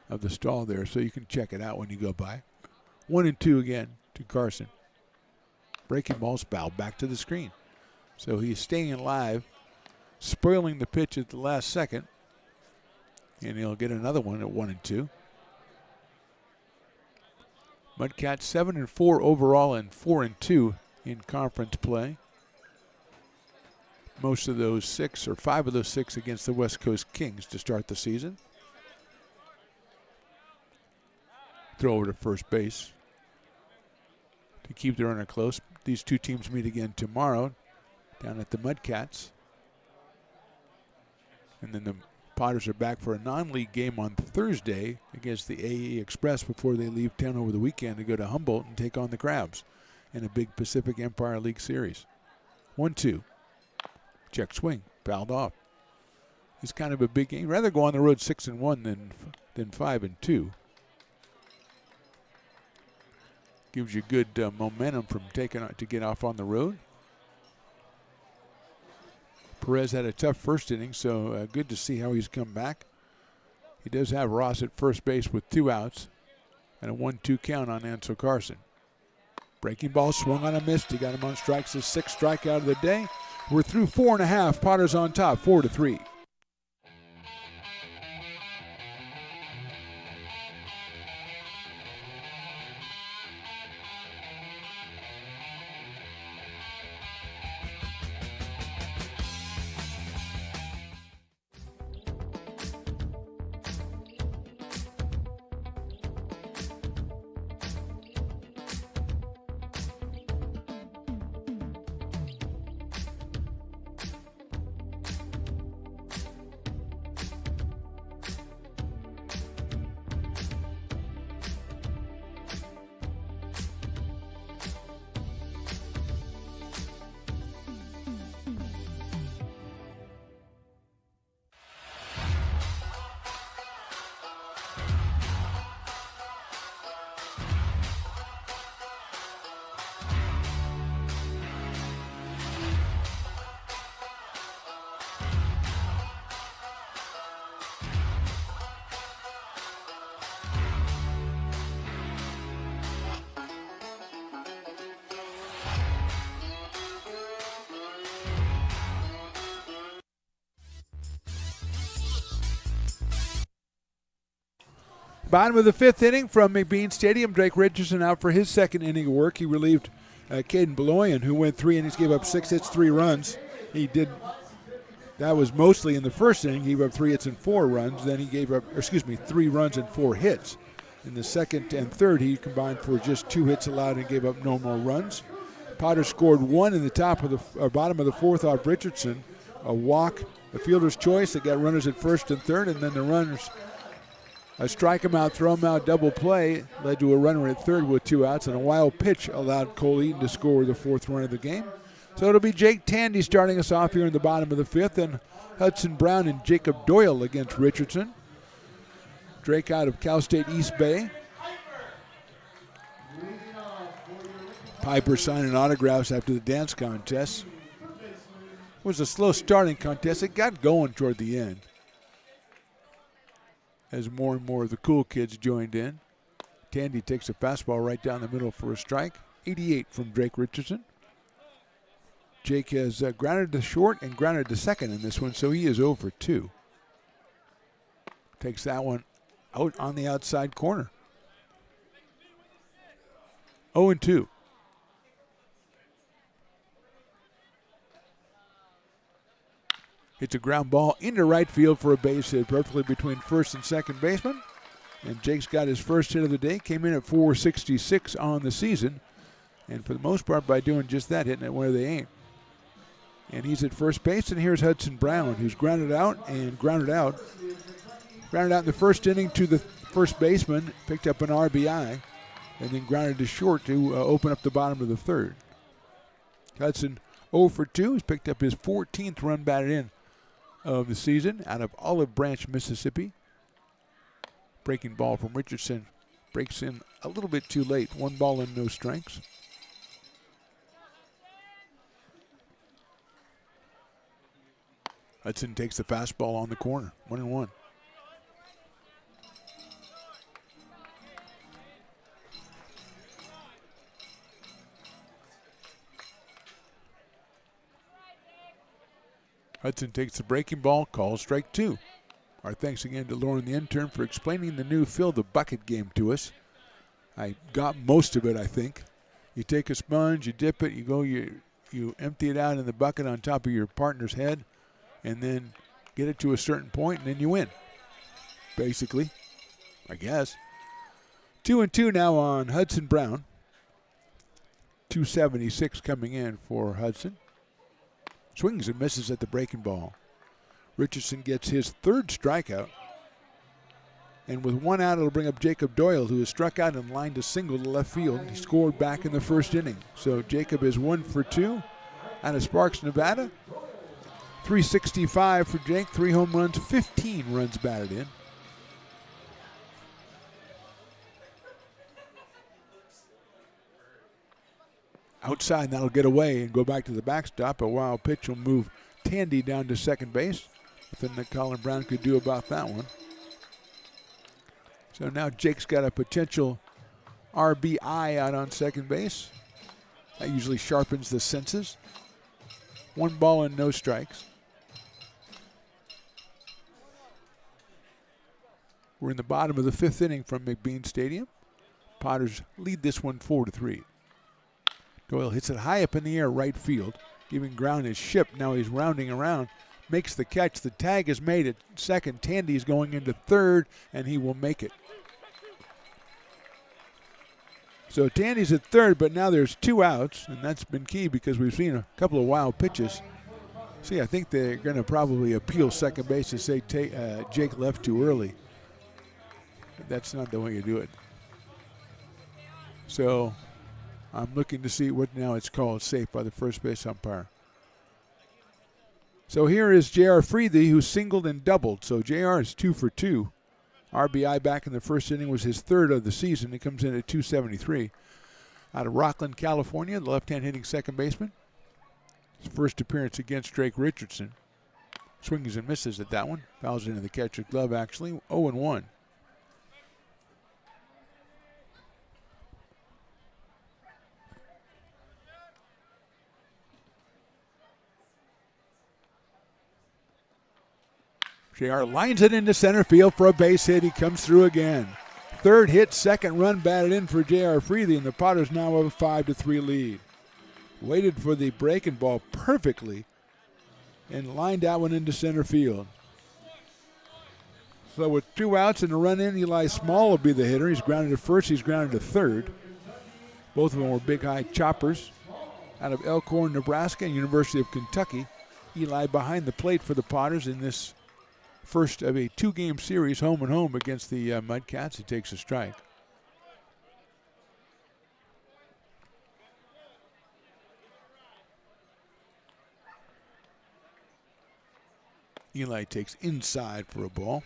of the stall there, so you can check it out when you go by. 1-2 again to Carson. Breaking ball's fouled back to the screen. So he's staying alive, spoiling the pitch at the last second, and he'll get another one at 1-2. Mudcats 7-4 overall and 4-2 in conference play. Most of those 6, or 5 of those 6, against the West Coast Kings to start the season. Throw over to first base to keep the runner close. These two teams meet again tomorrow down at the Mudcats. And then the Potters are back for a non-league game on Thursday against the AE Express before they leave town over the weekend to go to Humboldt and take on the Crabs in a big Pacific Empire League series. 1-2. Check swing, fouled off. It's kind of a big game. Rather go on the road 6-1 than 5-2. Gives you good momentum from to get off on the road. Perez had a tough first inning, so good to see how he's come back. He does have Ross at first base with 2 outs and a 1-2 count on Ansel Carson. Breaking ball swung on a miss. He got him on strikes, his 6th strikeout of the day. We're through 4.5. Potters on top, 4-3. Bottom of the fifth inning from McBean Stadium. Drake Richardson out for his second inning of work. He relieved Caden Beloyan, who went 3 innings, gave up 6 hits, 3 runs. That was mostly in the first inning. He gave up 3 hits and 4 runs. Then he gave up, 3 runs and 4 hits. In the second and third, he combined for just 2 hits allowed and gave up no more runs. Potter scored 1 in the bottom of the fourth off Richardson. A walk, a fielder's choice that got runners at first and third, and then the runners strike him out, throw him out, double play, led to a runner at third with 2 outs, and a wild pitch allowed Cole Eaton to score the 4th run of the game. So it'll be Jake Tandy starting us off here in the bottom of the 5th, and Hudson Brown and Jacob Doyle against Richardson. Drake out of Cal State East Bay. Piper signing autographs after the dance contest. It was a slow starting contest. It got going toward the end as more and more of the cool kids joined in. Tandy takes a fastball right down the middle for a strike. 88 from Drake Richardson. Jake has grounded to short and grounded to second in this one, so he is 0 for 2. Takes that one out on the outside corner. 0 and 2. It's a ground ball into right field for a base hit, perfectly between first and second baseman. And Jake's got his first hit of the day, came in at 466 on the season. And for the most part, by doing just that, hitting it where they ain't. And he's at first base, and here's Hudson Brown, who's grounded out and grounded out. Grounded out in the first inning to the first baseman, picked up an RBI, and then grounded to short to open up the bottom of the third. Hudson 0 for 2. He's picked up his 14th run batted in of the season out of Olive Branch, Mississippi. Breaking ball from Richardson breaks in a little bit too late. 1 ball and no strikes. Hudson takes the fastball on the corner. 1-1. Hudson takes the breaking ball, calls strike 2. Our thanks again to Lauren, the intern, for explaining the new Fill the Bucket game to us. I got most of it, I think. You take a sponge, you dip it, you empty it out in the bucket on top of your partner's head, and then get it to a certain point, and then you win. Basically, I guess. 2-2 now on Hudson Brown. 276 coming in for Hudson. Swings and misses at the breaking ball. Richardson gets his 3rd strikeout. And with 1 out, it'll bring up Jacob Doyle, who has struck out and lined a single to left field. He scored back in the first inning. So Jacob is 1 for 2 out of Sparks, Nevada. 365 for Jake, 3 home runs, 15 runs batted in. Outside, that'll get away and go back to the backstop. A wild pitch will move Tandy down to second base. Nothing that Colin Brown could do about that one. So now Jake's got a potential RBI out on second base. That usually sharpens the senses. 1 ball and no strikes. We're in the bottom of the 5th inning from McBean Stadium. Potters lead this one 4-3. Doyle hits it high up in the air right field, giving ground his ship. Now he's rounding around, makes the catch. The tag is made at second. Tandy's going into third, and he will make it. So Tandy's at third, but now there's 2 outs, and that's been key because we've seen a couple of wild pitches. See, I think they're going to probably appeal second base to say Jake left too early. But that's not the way you do it. So I'm looking to see what now it's called safe by the first base umpire. So here is J.R. Freethy, who singled and doubled. So J.R. is 2 for 2. RBI back in the first inning was his 3rd of the season. He comes in at 273. Out of Rockland, California, the left-hand hitting second baseman. His first appearance against Drake Richardson. Swings and misses at that one. Fouls into the catcher's glove, actually. 0-1. JR lines it into center field for a base hit. He comes through again. third hit, second run batted in for J.R. Freely, and the Potters now have a 5-3 lead. Waited for the breaking ball perfectly and lined that one into center field. So with 2 outs and a run in, Eli Small will be the hitter. He's grounded to first, he's grounded to third. Both of them were big high choppers out of Elkhorn, Nebraska, and University of Kentucky. Eli behind the plate for the Potters in this first of a 2-game series, home and home against the Mudcats. He takes a strike. Eli takes inside for a ball.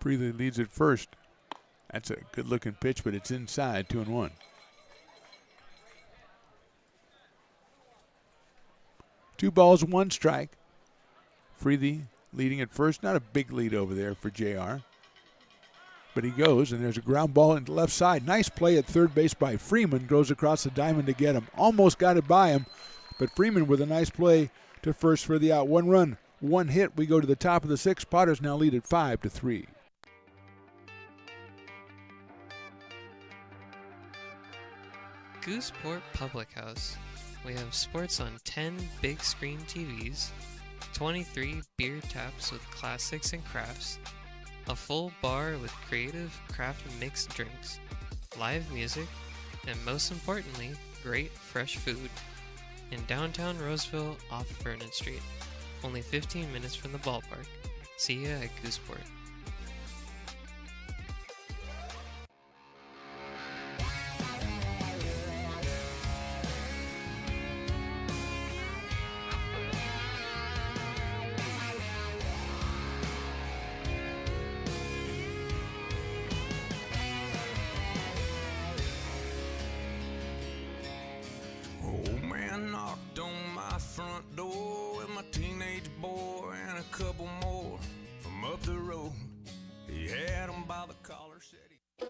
Freely leads at first. That's a good-looking pitch, but it's inside, 2-1. Two balls, one strike. Freely leading at first. Not a big lead over there for JR. But he goes, and there's a ground ball into left side. Nice play at third base by Freeman. Goes across the diamond to get him. Almost got it by him, but Freeman with a nice play to first for the out. 1 run, 1 hit. We go to the top of the 6th. Potters now lead at 5-3. Gooseport Public House. We have sports on 10 big screen TVs, 23 beer taps with classics and crafts, a full bar with creative craft mixed drinks, live music, and most importantly, great fresh food. In downtown Roseville off Vernon Street, only 15 minutes from the ballpark. See ya at Gooseport. Front door with my teenage boy and a couple more from up the road. He had him by the collar, said he...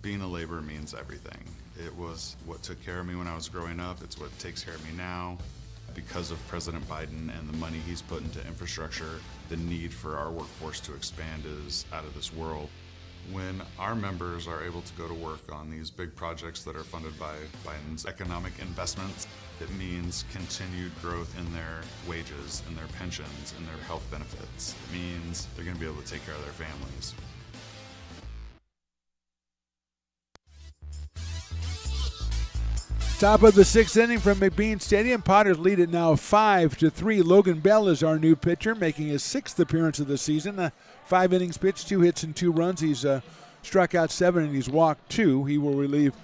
Being a laborer means everything. It was what took care of me when I was growing up. It's what takes care of me now. Because of President Biden and the money he's put into infrastructure, the need for our workforce to expand is out of this world. When our members are able to go to work on these big projects that are funded by Biden's economic investments, it means continued growth in their wages, in their pensions, in their health benefits. It means they're going to be able to take care of their families. Top of the 6th inning from McBean Stadium. Potters lead it now 5-3. Logan Bell is our new pitcher, making his 6th appearance of the season. 5 innings pitched, 2 hits and 2 runs. He's struck out 7 and he's walked 2. He will relieve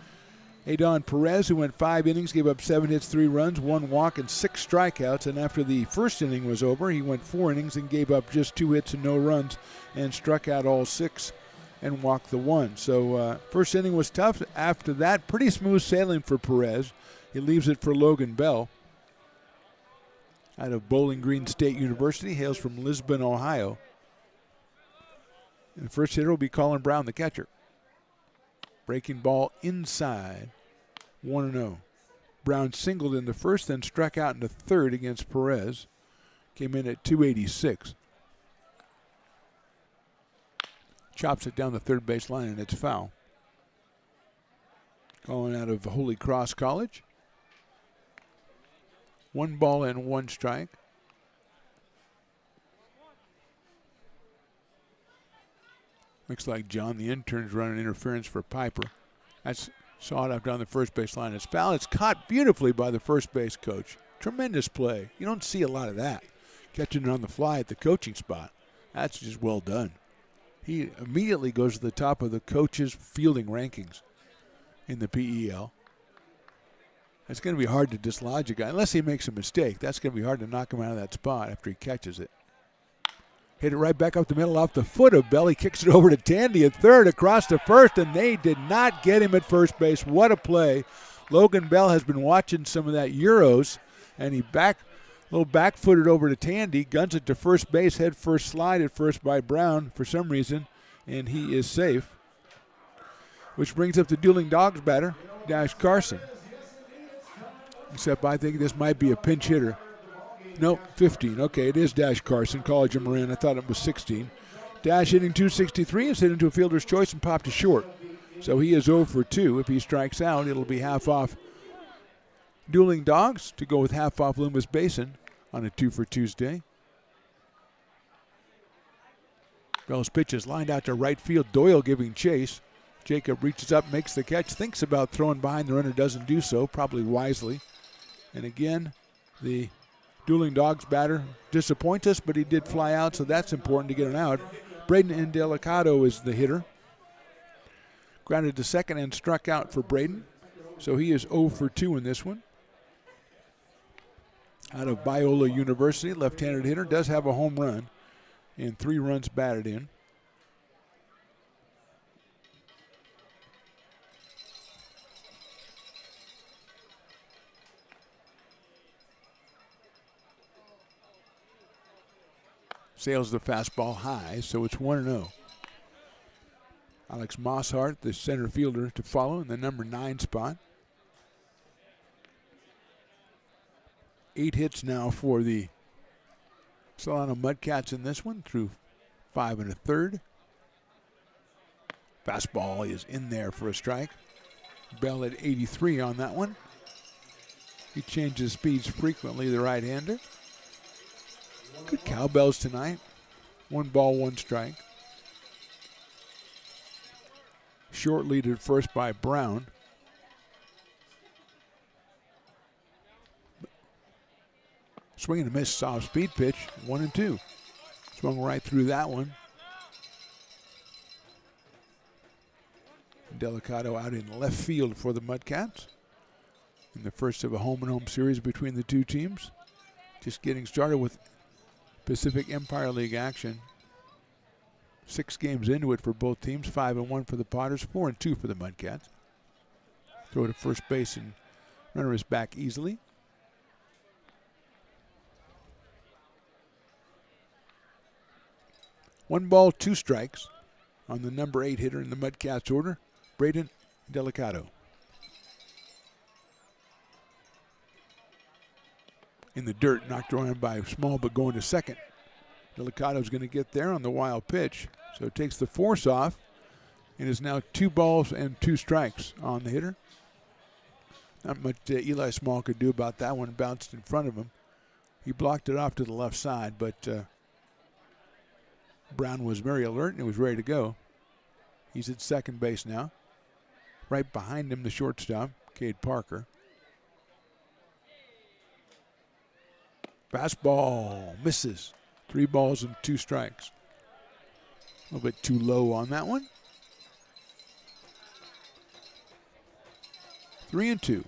Adon Perez, who went 5 innings, gave up 7 hits, 3 runs, 1 walk, and 6 strikeouts. And after the first inning was over, he went 4 innings and gave up just 2 hits and no runs and struck out all 6 and walked the 1. So first inning was tough. After that, pretty smooth sailing for Perez. He leaves it for Logan Bell out of Bowling Green State University, hails from Lisbon, Ohio. And the first hitter will be Colin Brown, the catcher. Breaking ball inside, 1-0. Brown singled in the first, then struck out in the third against Perez. Came in at 286. Chops it down the third base line, and it's foul. Calling out of Holy Cross College. 1 ball and 1 strike. Looks like John, the intern's running interference for Piper. That's sawed up down the first base line. It's foul. It's caught beautifully by the first base coach. Tremendous play. You don't see a lot of that. Catching it on the fly at the coaching spot. That's just well done. He immediately goes to the top of the coaches' fielding rankings in the PEL. It's going to be hard to dislodge a guy, unless he makes a mistake. That's going to be hard to knock him out of that spot after he catches it. Hit it right back up the middle off the foot of Bell. He kicks it over to Tandy at third, across to first, and they did not get him at first base. What a play. Logan Bell has been watching some of that Euros, and he little back-footed over to Tandy, guns it to first base, head first slide at first by Brown for some reason, and he is safe. Which brings up the Dueling Dogs batter, Dash Carson. Except I think this might be a pinch hitter. Nope, 15. Okay, it is Dash Carson, College of Marin. I thought it was 16. Dash hitting 263 is hit into a fielder's choice and popped to short. So he is 0 for 2. If he strikes out, it'll be half off Dueling Dogs to go with half off Loomis Basin on a 2 for Tuesday. Bell's pitch is lined out to right field. Doyle giving chase. Jacob reaches up, makes the catch, thinks about throwing behind. The runner doesn't do so, probably wisely. And again, the Dueling Dogs batter disappoints us, but he did fly out, so that's important to get an out. Braden Indelicato is the hitter. Grounded to second and struck out for Braden. So he is 0 for 2 in this one. Out of Biola University, left-handed hitter, does have a home run and 3 runs batted in. Sails the fastball high, so it's 1-0. Alex Mosshart, the center fielder, to follow in the number 9 spot. 8 hits now for the Solano Mudcats in this one through 5 1/3. Fastball is in there for a strike. Bell at 83 on that one. He changes speeds frequently, the right-hander. Good cowbells tonight. 1 ball, 1 strike. Short lead at first by Brown. Swing and a miss, soft speed pitch, 1-2. Swung right through that one. Delicato out in left field for the Mudcats in the first of a home-and-home series between the two teams. Just getting started with Pacific Empire League action. 6 games into it for both teams, 5-1 for the Potters, 4-2 for the Mudcats. Throw to first base and runner is back easily. One ball, 2 strikes on the number 8 hitter in the Mudcats order, Braden Delicato. In the dirt, knocked around by Small, but going to second. Delicato's going to get there on the wild pitch, so it takes the force off, and is now 2 balls and 2 strikes on the hitter. Not much Eli Small could do about that one. Bounced in front of him. He blocked it off to the left side, but Brown was very alert and was ready to go. He's at second base now. Right behind him, the shortstop, Cade Parker. Fastball misses. 3 balls and 2 strikes. A little bit too low on that one. 3-2.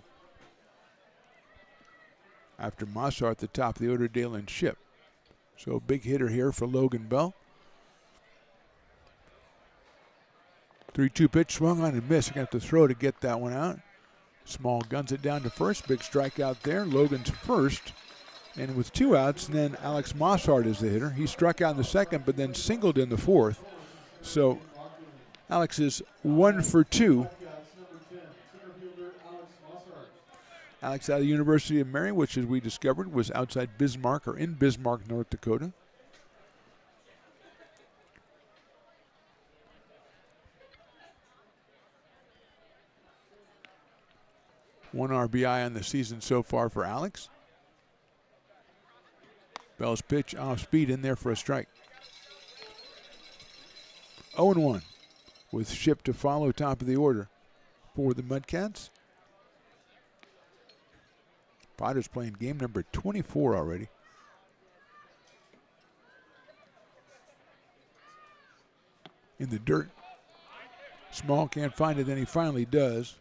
After Mossart at the top of the order, Dalen Ship. So a big hitter here for Logan Bell. 3-2 pitch, swung on and missed. Going to have to throw to get that one out. Small guns it down to first. Big strikeout there. Logan's first. And with 2 outs, and then Alex Mossart is the hitter. He struck out in the second, but then singled in the 4th. So Alex is 1 for 2. Alex out of the University of Marion, which, as we discovered, was outside Bismarck or in Bismarck, North Dakota. One RBI on the season so far for Alex. Bell's pitch off speed in there for a strike. 0-1 with Ship to follow, top of the order for the Mudcats. Potters playing game number 24 already. In the dirt. Small can't find it, then he finally does.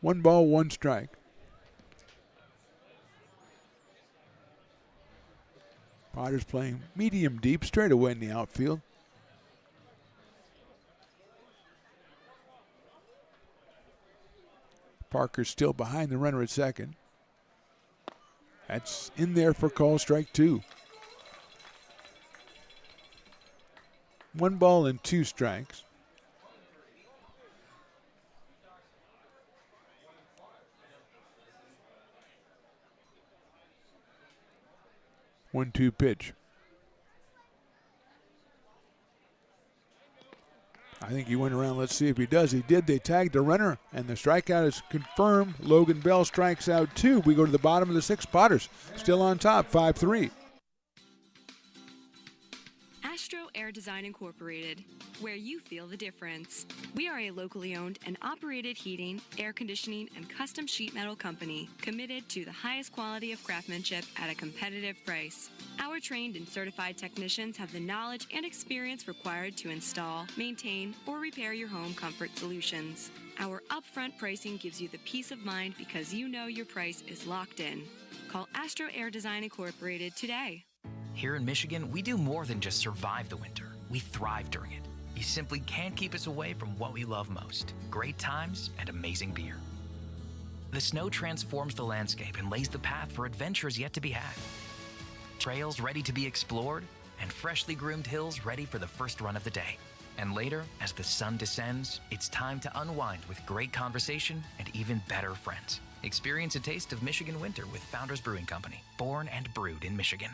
1 ball, 1 strike. Potter's playing medium deep straight away in the outfield. Parker's still behind the runner at second. That's in there for call, strike 2. 1 ball and 2 strikes. One-two pitch. I think he went around. Let's see if he does. He did. They tagged the runner, and the strikeout is confirmed. Logan Bell strikes out 2. We go to the bottom of the 6th. Potters still on top, 5-3. Astro Air Design Incorporated, where you feel the difference. We are a locally owned and operated heating, air conditioning, and custom sheet metal company committed to the highest quality of craftsmanship at a competitive price. Our trained and certified technicians have the knowledge and experience required to install, maintain, or repair your home comfort solutions. Our upfront pricing gives you the peace of mind because you know your price is locked in. Call Astro Air Design Incorporated today. Here in Michigan, we do more than just survive the winter. We thrive during it. You simply can't keep us away from what we love most: great times and amazing beer. The snow transforms the landscape and lays the path for adventures yet to be had. Trails ready to be explored, and freshly groomed hills ready for the first run of the day. And later, as the sun descends, it's time to unwind with great conversation and even better friends. Experience a taste of Michigan winter with Founders Brewing Company, born and brewed in Michigan.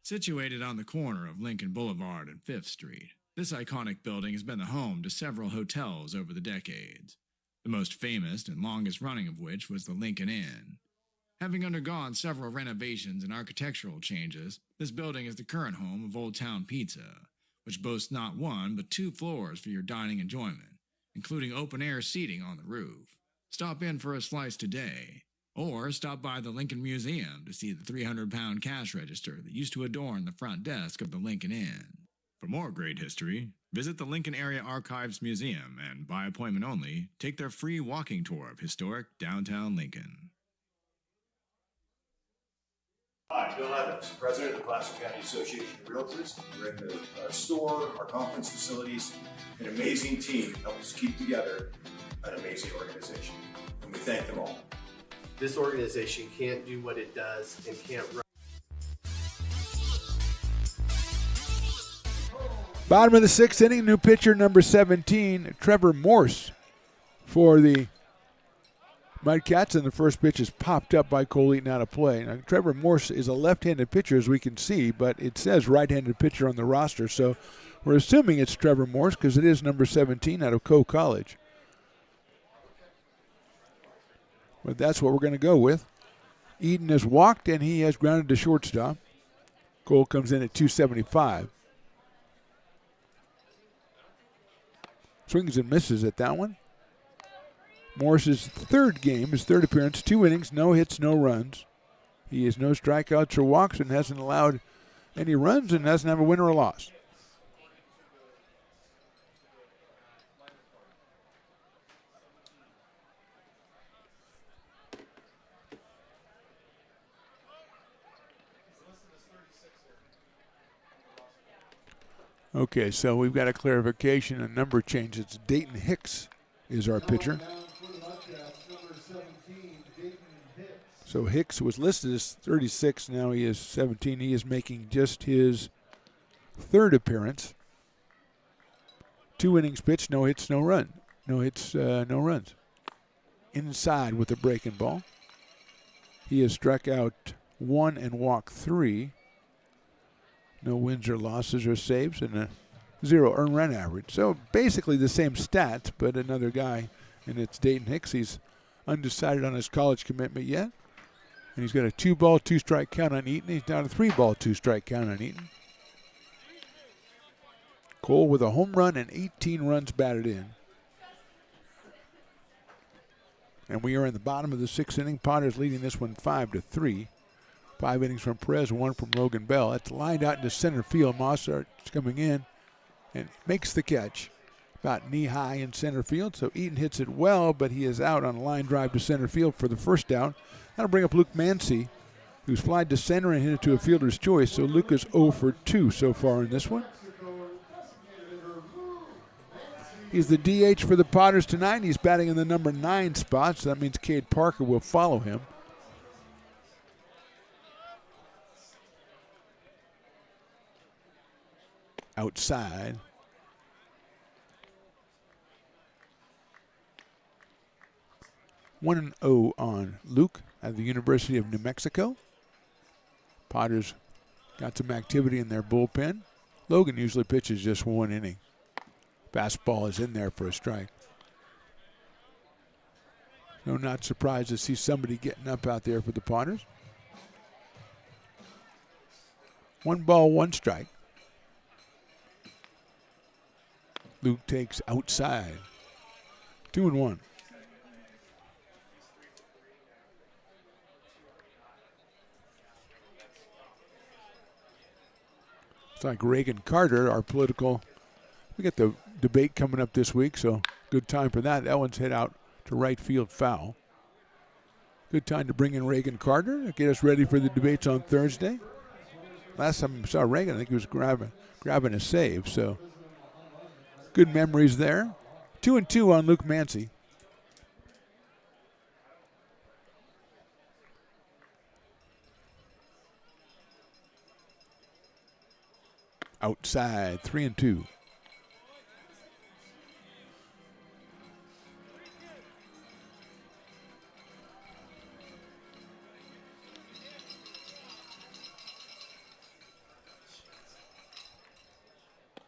Situated on the corner of Lincoln Boulevard and 5th Street, this iconic building has been the home to several hotels over the decades, the most famous and longest running of which was the Lincoln Inn. Having undergone several renovations and architectural changes, this building is the current home of Old Town Pizza, which boasts not 1 but 2 floors for your dining enjoyment, including open-air seating on the roof. Stop in for a slice today. Or stop by the Lincoln Museum to see the 300-pound cash register that used to adorn the front desk of the Lincoln Inn. For more great history, visit the Lincoln Area Archives Museum and, by appointment only, take their free walking tour of historic downtown Lincoln. Hi, Bill Evans, President of the Placer County Association of Realtors. We're in the store, our conference facilities, an amazing team that helps keep together an amazing organization. And we thank them all. This organization can't do what it does and can't run. Bottom of the 6th inning, new pitcher number 17, Trevor Morse for the Mudcats, and the first pitch is popped up by Cole Eaton out of play. Now, Trevor Morse is a left-handed pitcher, as we can see, but it says right-handed pitcher on the roster, so we're assuming it's Trevor Morse because it is number 17 out of Coe College. But that's what we're going to go with. Eden has walked, and he has grounded to shortstop. Cole comes in at 275. Swings and misses at that one. Morris's 3rd game, his 3rd appearance, 2 innings, no hits, no runs. He has no strikeouts or walks and hasn't allowed any runs and doesn't have a win or a loss. Okay, so we've got a clarification, a number change. It's Dayton Hicks is our pitcher. So Hicks was listed as 36, now he is 17. He is making just his 3rd appearance. 2 innings pitched, no hits, no run. No hits, no runs. Inside with a breaking ball. He has struck out 1 and walked 3. No wins or losses or saves, and a 0 earned run average. So basically the same stats, but another guy, and it's Dayton Hicks. He's undecided on his college commitment yet. And he's got a 2-ball, 2-strike count on Eaton. He's down a 3-ball, 2-strike count on Eaton. Cole with a home run and 18 runs batted in. And we are in the bottom of the 6th inning. Potters leading this one 5-3. 5 innings from Perez, 1 from Logan Bell. That's lined out into center field. Mossart's coming in and makes the catch. About knee-high in center field, so Eaton hits it well, but he is out on a line drive to center field for the first down. That'll bring up Luke Mancy, who's flied to center and hit it to a fielder's choice. So Luke is 0 for 2 so far in this one. He's the DH for the Potters tonight. He's batting in the number 9 spot, so that means Cade Parker will follow him. Outside. 1-0 on Luke at the University of New Mexico. Potters got some activity in their bullpen. Logan usually pitches just 1 inning. Fastball is in there for a strike. So not surprised to see somebody getting up out there for the Potters. 1 ball, 1 strike. Luke takes outside. 2-1. It's like Reagan Carter, our political. We got the debate coming up this week, so good time for that. That one's hit out to right field foul. Good time to bring in Reagan Carter to get us ready for the debates on Thursday. Last time I saw Reagan, I think he was grabbing a save, so good memories there. 2-2 on Luke Mancy. Outside, 3-2.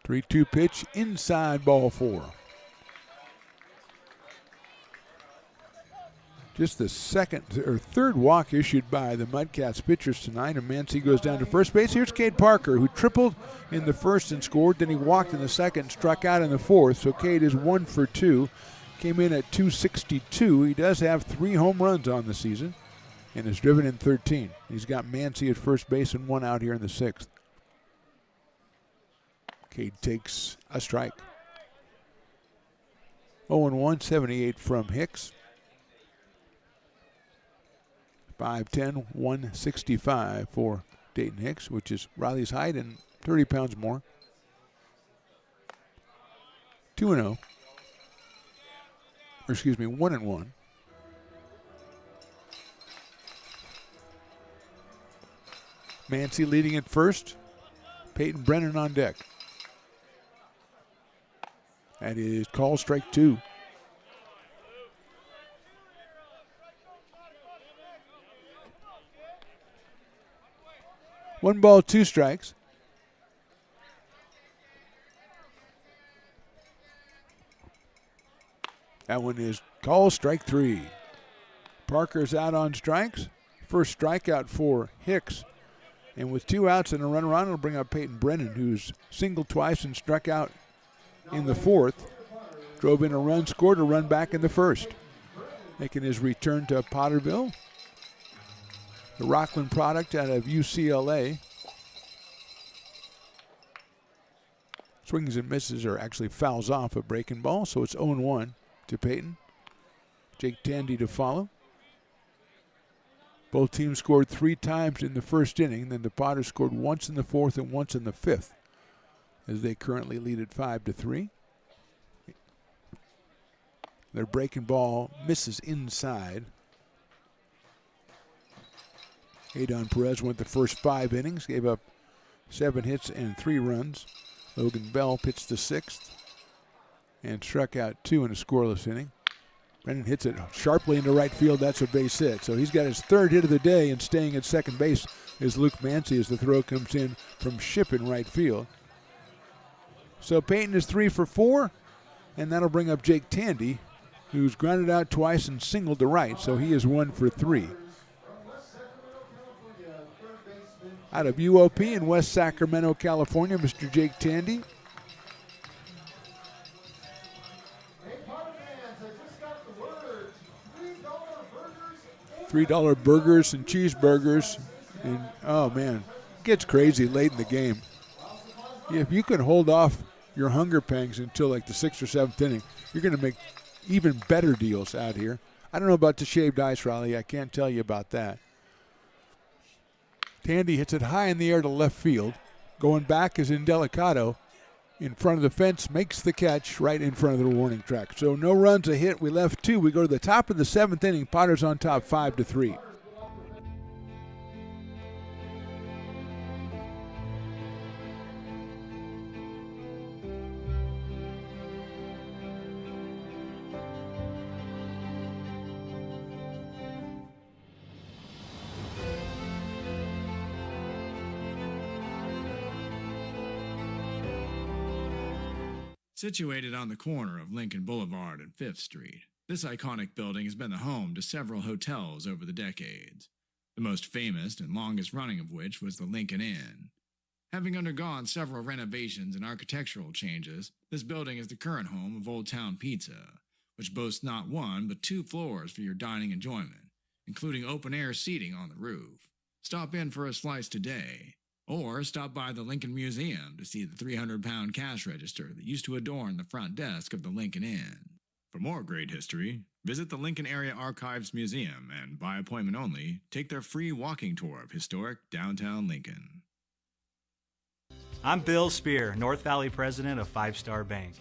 Three-two pitch, inside, ball 4. Just the third walk issued by the Mudcats pitchers tonight, and Mancy goes down to first base. Here's Cade Parker, who tripled in the first and scored. Then he walked in the second, struck out in the fourth. So Cade is 1 for 2. Came in at 262. He does have 3 home runs on the season and is driven in 13. He's got Mancy at first base and 1 out here in the 6th. Cade takes a strike. 0-1, 78 from Hicks. 5'10", 165 for Dayton Hicks, which is Riley's height and 30 pounds more. 2-0. Or excuse me, 1-1. Mancy leading at first. Peyton Brennan on deck. That is call strike 2. One ball, 2 strikes. That one is call strike 3. Parker's out on strikes. First strikeout for Hicks. And with 2 outs and a runner on, it'll bring up Peyton Brennan, who's singled twice and struck out in the 4th. Drove in a run, scored a run back in the 1st. Making his return to Potterville. The Rockland product out of UCLA. Swings and misses, or actually fouls off a breaking ball, so it's 0-1 to Peyton. Jake Tandy to follow. Both teams scored 3 times in the first inning, then the Potters scored once in the 4th and once in the 5th, as they currently lead at 5-3. Their breaking ball misses inside. Adon Perez went the first 5 innings, gave up 7 hits and 3 runs. Logan Bell pitched the 6th and struck out 2 in a scoreless inning. Brennan hits it sharply into right field. That's a base hit. So he's got his 3rd hit of the day, and staying at second base is Luke Mancy as the throw comes in from Shipp in right field. So Peyton is 3 for 4, and that'll bring up Jake Tandy, who's grounded out twice and singled to right. So he is 1 for 3. Out of UOP in West Sacramento, California, Mr. Jake Tandy. $3 burgers and cheeseburgers. And, oh, man, it gets crazy late in the game. If you can hold off your hunger pangs until like the 6th or 7th inning, you're going to make even better deals out here. I don't know about the shaved ice, Riley. I can't tell you about that. Tandy hits it high in the air to left field. Going back is Indelicado. In front of the fence, makes the catch right in front of the warning track. So no runs, a hit. We left 2. We go to the top of the 7th inning. Potters on top 5-3. Situated on the corner of Lincoln Boulevard and 5th Street, this iconic building has been the home to several hotels over the decades, the most famous and longest running of which was the Lincoln Inn. Having undergone several renovations and architectural changes, this building is the current home of Old Town Pizza, which boasts not 1 but 2 floors for your dining enjoyment, including open-air seating on the roof. Stop in for a slice today. Or stop by the Lincoln Museum to see the 300-pound cash register that used to adorn the front desk of the Lincoln Inn. For more great history, visit the Lincoln Area Archives Museum and, by appointment only, take their free walking tour of historic downtown Lincoln. I'm Bill Spear, North Valley president of 5 Star Bank.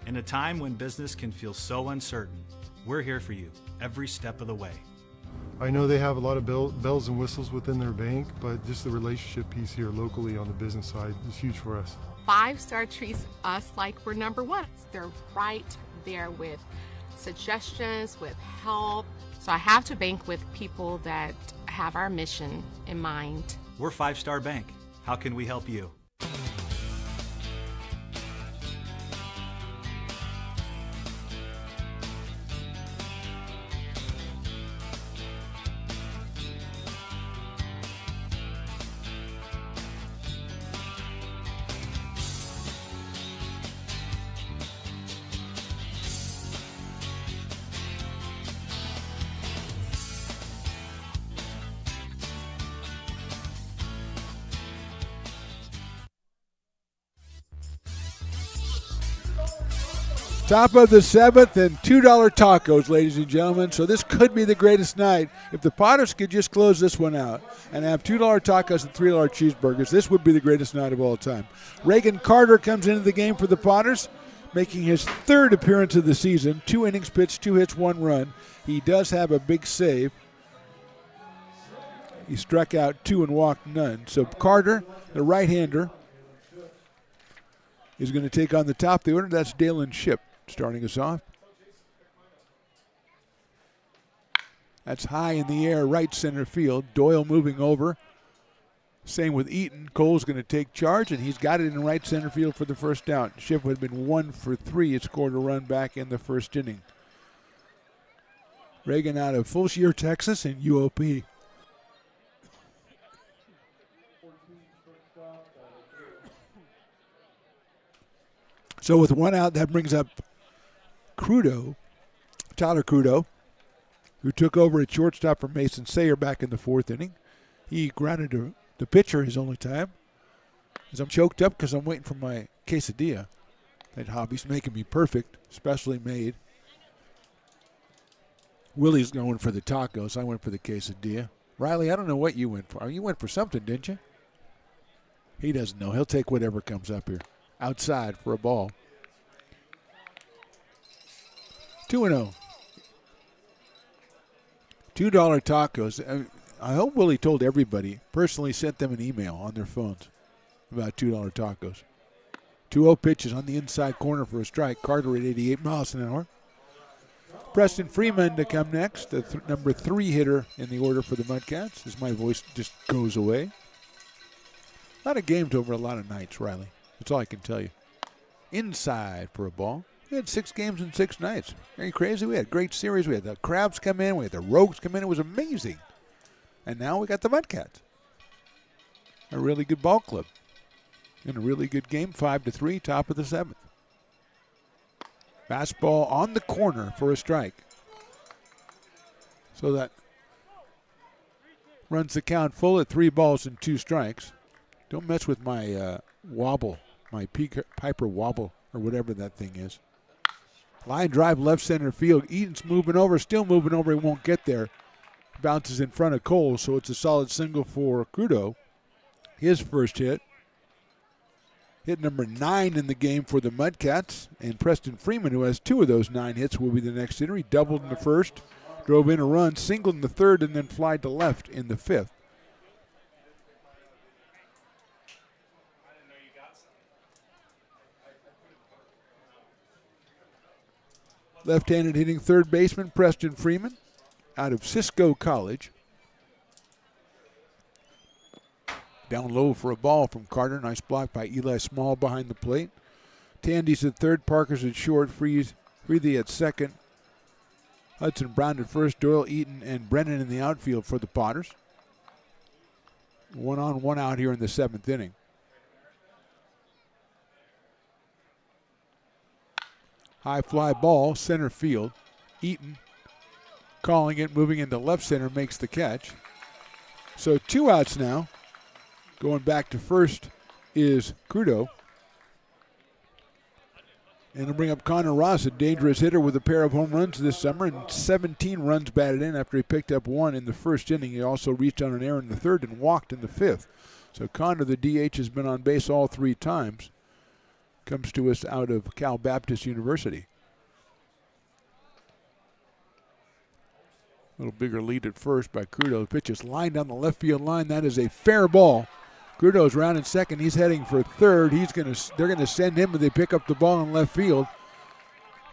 In a time when business can feel so uncertain, we're here for you every step of the way. I know they have a lot of bells and whistles within their bank, but just the relationship piece here locally on the business side is huge for us. 5 Star treats us like we're number 1. They're right there with suggestions, with help. So I have to bank with people that have our mission in mind. We're 5 Star Bank. How can we help you? Top of the 7th and $2 tacos, ladies and gentlemen. So this could be the greatest night. If the Potters could just close this one out and have $2 tacos and $3 cheeseburgers, this would be the greatest night of all time. Reagan Carter comes into the game for the Potters, making his 3rd appearance of the season. 2 innings pitched, 2 hits, 1 run. He does have a big save. He struck out 2 and walked none. So Carter, the right-hander, is going to take on the top of the order. That's Dalen Shipp starting us off. That's high in the air, right center field. Doyle moving over. Same with Eaton. Cole's going to take charge, and he's got it in right center field for the first out. Shipp had been 1 for 3. It scored a run back in the first inning. Reagan out of Fulshear, Texas, in UOP. So with 1 out, that brings up Tyler Crudo, who took over at shortstop for Mason Sayer back in the 4th inning. He grounded the pitcher his only time. As I'm choked up because I'm waiting for my quesadilla. That hobby's making me perfect, specially made. Willie's going for the tacos. I went for the quesadilla. Riley, I don't know what you went for. You went for something, didn't you? He doesn't know. He'll take whatever comes up here. Outside for a ball. 2-0. $2 tacos. I hope Willie told everybody, personally sent them an email on their phones about $2 tacos. 2-0 pitches on the inside corner for a strike. Carter at 88 miles an hour. Preston Freeman to come next, the number 3 hitter in the order for the Mudcats, as my voice just goes away. A lot of games over a lot of nights, Riley. That's all I can tell you. Inside for a ball. We had 6 games in 6 nights. Very crazy. We had a great series. We had the Crabs come in. We had the Rogues come in. It was amazing. And now we got the Mudcats. a really good ball club. In a really good game, 5-3, top of the 7th. Fastball on the corner for a strike. So that runs the count full at 3 balls and 2 strikes. Don't mess with my wobble, my Piper wobble, or whatever that thing is. Line drive left center field. Eaton's moving over, still moving over. He won't get there. Bounces in front of Cole, so it's a solid single for Crudo. His first hit. Hit number 9 in the game for the Mudcats. And Preston Freeman, who has 2 of those 9 hits, will be the next hitter. He doubled in the first, drove in a run, singled in the third, and then flied to left in the 5th. Left-handed hitting third baseman Preston Freeman out of Cisco College. Down low for a ball from Carter. Nice block by Eli Small behind the plate. Tandy's at third, Parker's at short, Freethy at second. Hudson Brown at first, Doyle, Eaton, and Brennan in the outfield for the Potters. 1 on, 1 out here in the 7th inning. High fly ball, center field. Eaton calling it, moving into left center, makes the catch. So 2 outs now. Going back to first is Crudo. And he'll bring up Connor Ross, a dangerous hitter with a pair of home runs this summer and 17 runs batted in after he picked up 1 in the first inning. He also reached on an error in the 3rd and walked in the 5th. So Connor, the DH, has been on base all 3 times. Comes to us out of Cal Baptist University. A little bigger lead at first by Crudo. The pitch is lined down the left field line. That is a fair ball. Crudo's rounding second. He's heading for third. They're gonna send him, but they pick up the ball in left field.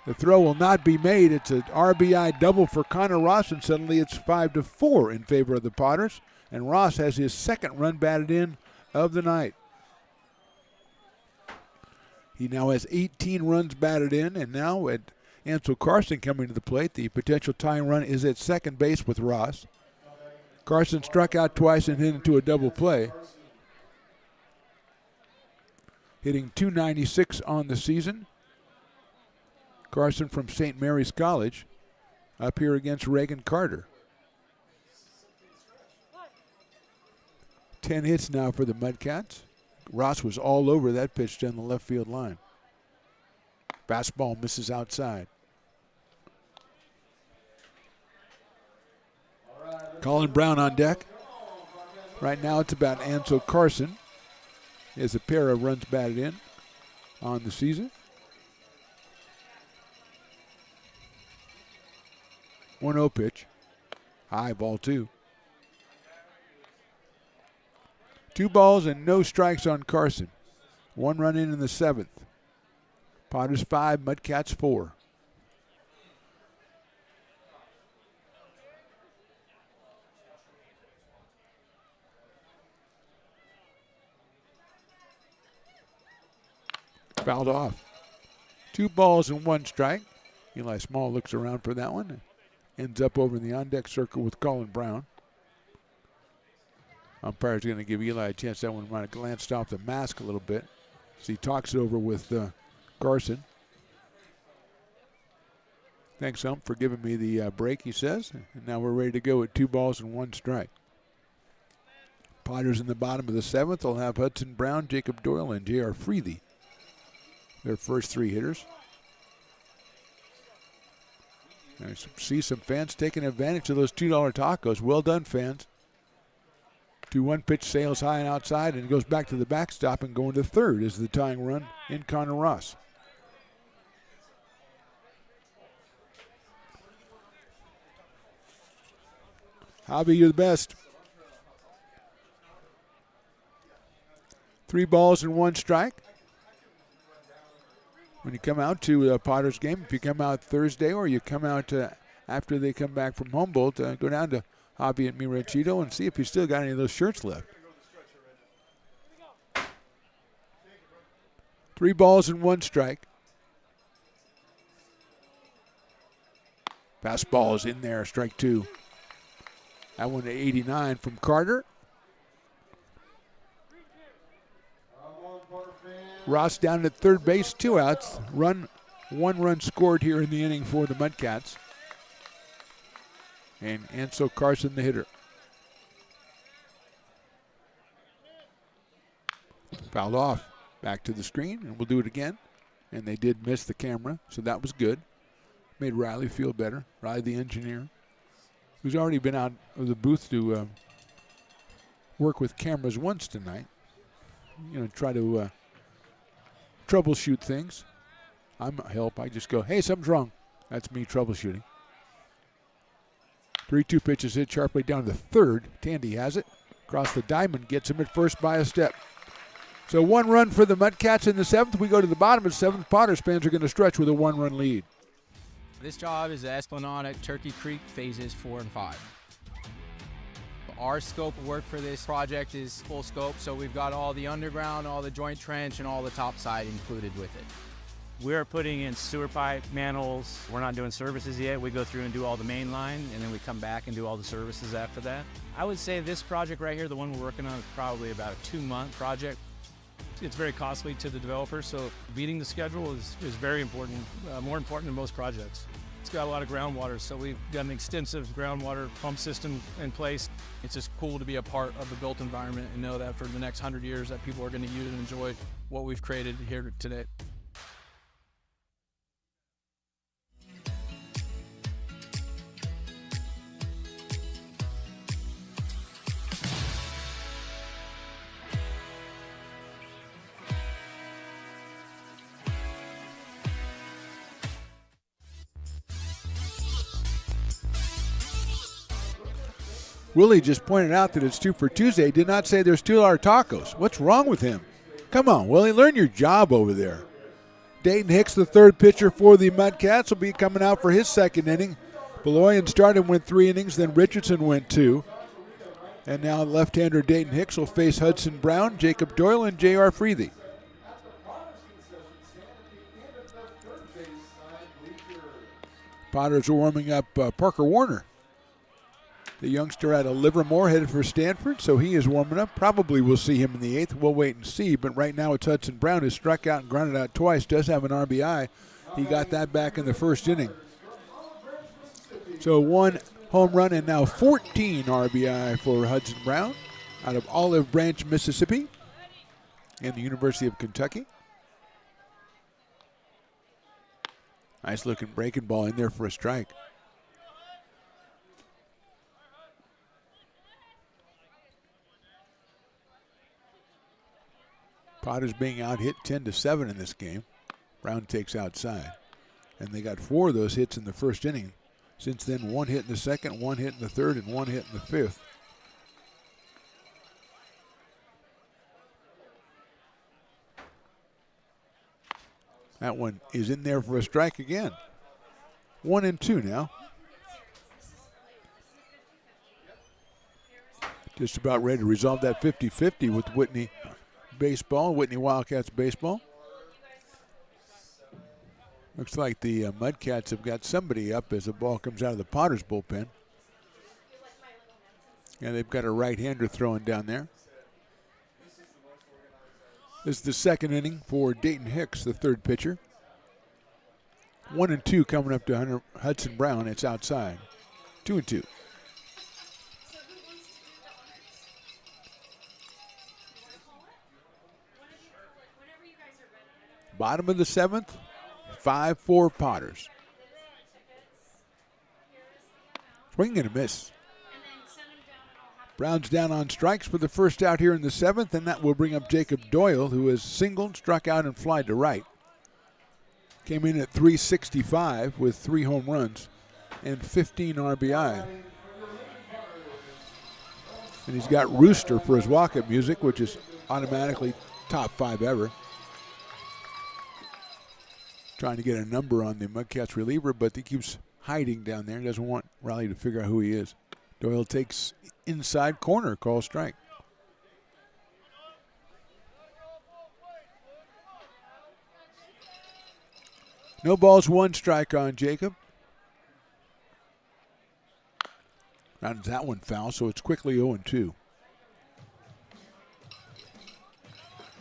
The throw will not be made. It's an RBI double for Connor Ross, and suddenly it's 5-4 in favor of the Potters. And Ross has his 2nd run batted in of the night. He now has 18 runs batted in, and now at Ansel Carson coming to the plate, the potential tying run is at second base with Ross. Carson struck out twice and hit into a double play. Hitting .296 on the season. Carson from St. Mary's College up here against Reagan Carter. 10 hits now for the Mudcats. Ross was all over that pitch down the left field line. Fastball misses outside. Colin Brown on deck. Right now it's about Ansel Carson. He has a pair of runs batted in on the season. 1-0 pitch. High, ball 2. 2 balls and no strikes on Carson. 1 run in the 7th. Potters 5, Mudcats 4. Fouled off. 2 balls and 1 strike. Eli Small looks around for that one. Ends up over in the on-deck circle with Colin Brown. Umpire's going to give Eli a chance. That one might have glanced off the mask a little bit. So he talks it over with Carson. Thanks, Ump, for giving me the break, he says. And now we're ready to go at 2 balls and 1 strike. Potters in the bottom of the 7th. They'll have Hudson Brown, Jacob Doyle, and J.R. Freethy. Their first 3 hitters. I see some fans taking advantage of those $2 tacos. Well done, fans. 2-1 pitch sails high and outside, and it goes back to the backstop and going to third is the tying run in Connor Ross. Javi, you're the best. 3 balls and 1 strike. When you come out to a Potters game, if you come out Thursday or you come out after they come back from Humboldt, go down to Javi at Mirachito and see if you still got any of those shirts left. 3 balls and 1 strike. Fastball is in there, strike 2. That one to 89 from Carter. Ross down at third base, 2 outs. One run scored here in the inning for the Mudcats. And Ansel Carson, the hitter. Fouled off. Back to the screen, and we'll do it again. And they did miss the camera, so that was good. Made Riley feel better. Riley, the engineer, who's already been out of the booth to work with cameras once tonight. You know, try to troubleshoot things. I'm help. I just go, hey, something's wrong. That's me troubleshooting. 3-2 pitch is hit sharply down to the third. Tandy has it. Across the diamond, gets him at first by a step. So 1 run for the Mudcats in the 7th. We go to the bottom of the 7th. Potters fans are going to stretch with a 1-run lead. This job is the Esplanade at Turkey Creek phases 4 and 5. Our scope of work for this project is full scope, so we've got all the underground, all the joint trench, and all the top side included with it. We're putting in sewer pipe, manholes. We're not doing services yet. We go through and do all the main line, and then we come back and do all the services after that. I would say this project right here, the one we're working on, is probably about a 2-month project. It's very costly to the developer, so beating the schedule is very important, more important than most projects. It's got a lot of groundwater, so we've got an extensive groundwater pump system in place. It's just cool to be a part of the built environment and know that for the next 100 years that people are going to use and enjoy what we've created here today. Willie just pointed out that it's 2 for Tuesday. Did not say there's $2 tacos. What's wrong with him? Come on, Willie, learn your job over there. Dayton Hicks, the 3rd pitcher for the Mudcats, will be coming out for his 2nd inning. Beloyan started and went 3 innings, then Richardson went 2. And now left-hander Dayton Hicks will face Hudson Brown, Jacob Doyle, and J.R. Freethy. Potters are warming up Parker Warner. The youngster out of Livermore headed for Stanford, so he is warming up. Probably we'll see him in the 8th. We'll wait and see, but right now it's Hudson Brown, who struck out and grounded out twice, does have an RBI. He got that back in the 1st inning. So 1 home run and now 14 RBI for Hudson Brown out of Olive Branch, Mississippi, and the University of Kentucky. Nice looking breaking ball in there for a strike. Potters being out hit 10-7 in this game. Brown takes outside. And they got 4 of those hits in the 1st inning. Since then, 1 hit in the 2nd, 1 hit in the 3rd, and 1 hit in the 5th. That one is in there for a strike again. 1-2 now. Just about ready to resolve that 50-50 with Whitney baseball, Whitney Wildcats baseball. Looks like the Mudcats have got somebody up as the ball comes out of the Potters bullpen. Yeah, they've got a right-hander throwing down there. This is the 2nd inning for Dayton Hicks, the 3rd pitcher. 1-2 coming up to Hudson Brown. It's outside. 2-2. Bottom of the 7th, 5-4 Potters. Swing and a miss. Brown's down on strikes for the first out here in the 7th, and that will bring up Jacob Doyle, who has singled, struck out, and flied to right. Came in at .365 with 3 home runs and 15 RBI. And he's got Rooster for his walk-up music, which is automatically top 5 ever. Trying to get a number on the Mudcats reliever, but he keeps hiding down there. He doesn't want Riley to figure out who he is. Doyle takes inside corner, call strike. No balls, 1 strike on Jacob. And that one foul, so it's quickly 0-2.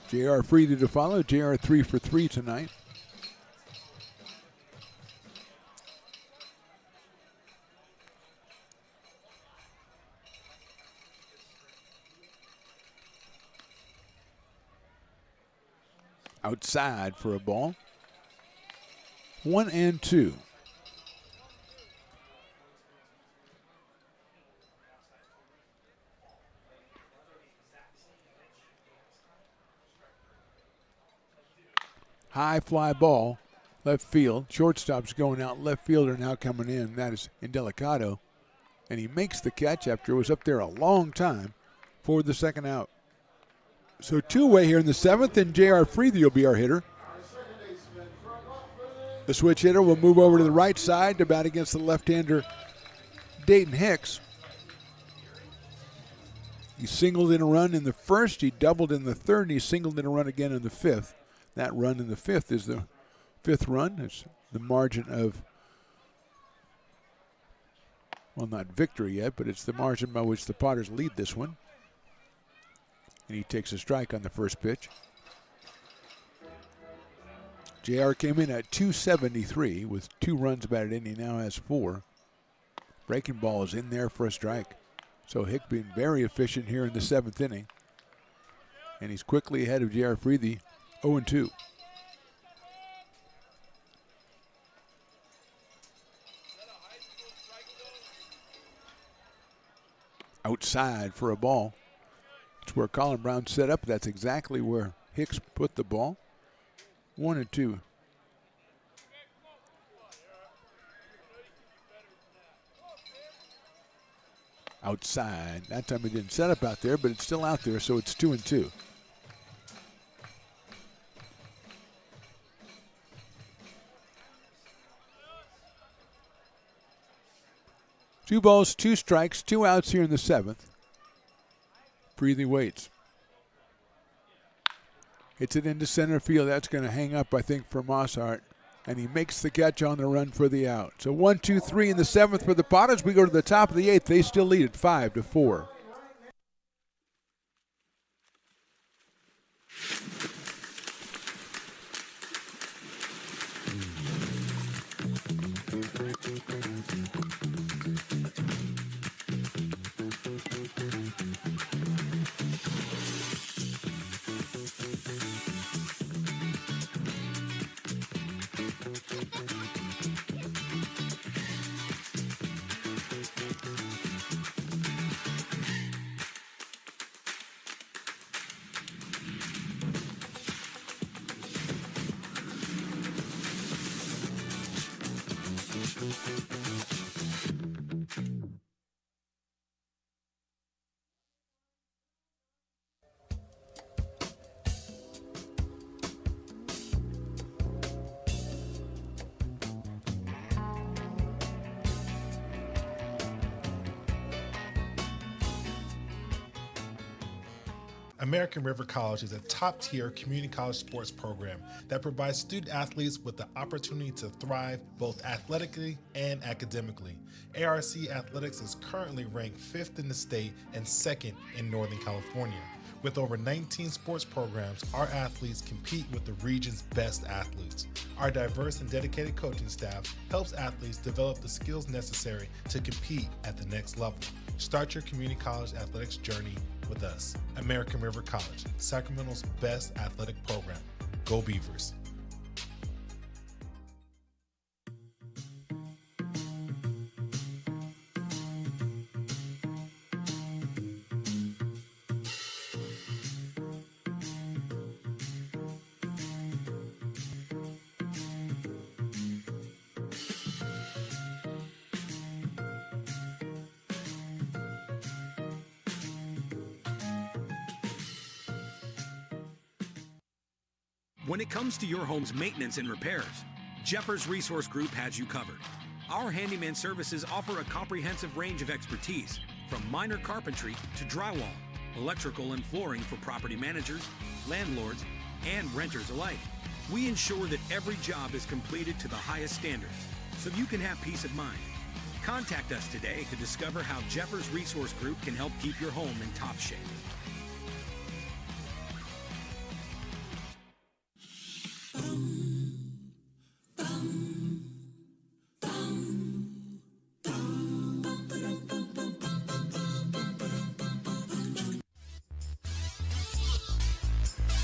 J.R. Freely to follow. J.R. 3 for 3 tonight. Outside for a ball. 1-2. High fly ball, left field. Shortstop's going out, left fielder now coming in. That is Indelicado. And he makes the catch after it was up there a long time for the second out. So two-way here in the seventh, and J.R. Freely will be our hitter. The switch hitter will move over to the right side to bat against the left-hander Dayton Hicks. He singled in a run in the first, he doubled in the third, and he singled in a run again in the fifth. That run in the fifth is the fifth run. It's the margin of, well, not victory yet, but it's the margin by which the Potters lead this one. And he takes a strike on the first pitch. JR came in at 273 with 2 runs batted in. He now has 4. Breaking ball is in there for a strike. So Hick being very efficient here in the 7th inning. And he's quickly ahead of JR Freely, 0-2. Outside for a ball. It's where Colin Brown set up. That's exactly where Hicks put the ball. 1-2. Outside. That time it didn't set up out there, but it's still out there, so it's 2-2. Two balls, 2 strikes, 2 outs here in the 7th. Freely waits. Hits it into center field. That's going to hang up, I think, for Mossart. And he makes the catch on the run for the out. So 1-2-3 in the 7th for the Potters. We go to the top of the 8th. They still lead at 5-4. American River College is a top-tier community college sports program that provides student athletes with the opportunity to thrive both athletically and academically. ARC Athletics is currently ranked 5th in the state and 2nd in Northern California. With over 19 sports programs, our athletes compete with the region's best athletes. Our diverse and dedicated coaching staff helps athletes develop the skills necessary to compete at the next level. Start your community college athletics journey with us. American River College, Sacramento's best athletic program. Go Beavers. When it comes to your home's maintenance and repairs, Jeffers Resource Group has you covered. Our handyman services offer a comprehensive range of expertise, from minor carpentry to drywall, electrical and flooring for property managers, landlords, and renters alike. We ensure that every job is completed to the highest standards, so you can have peace of mind. Contact us today to discover how Jeffers Resource Group can help keep your home in top shape.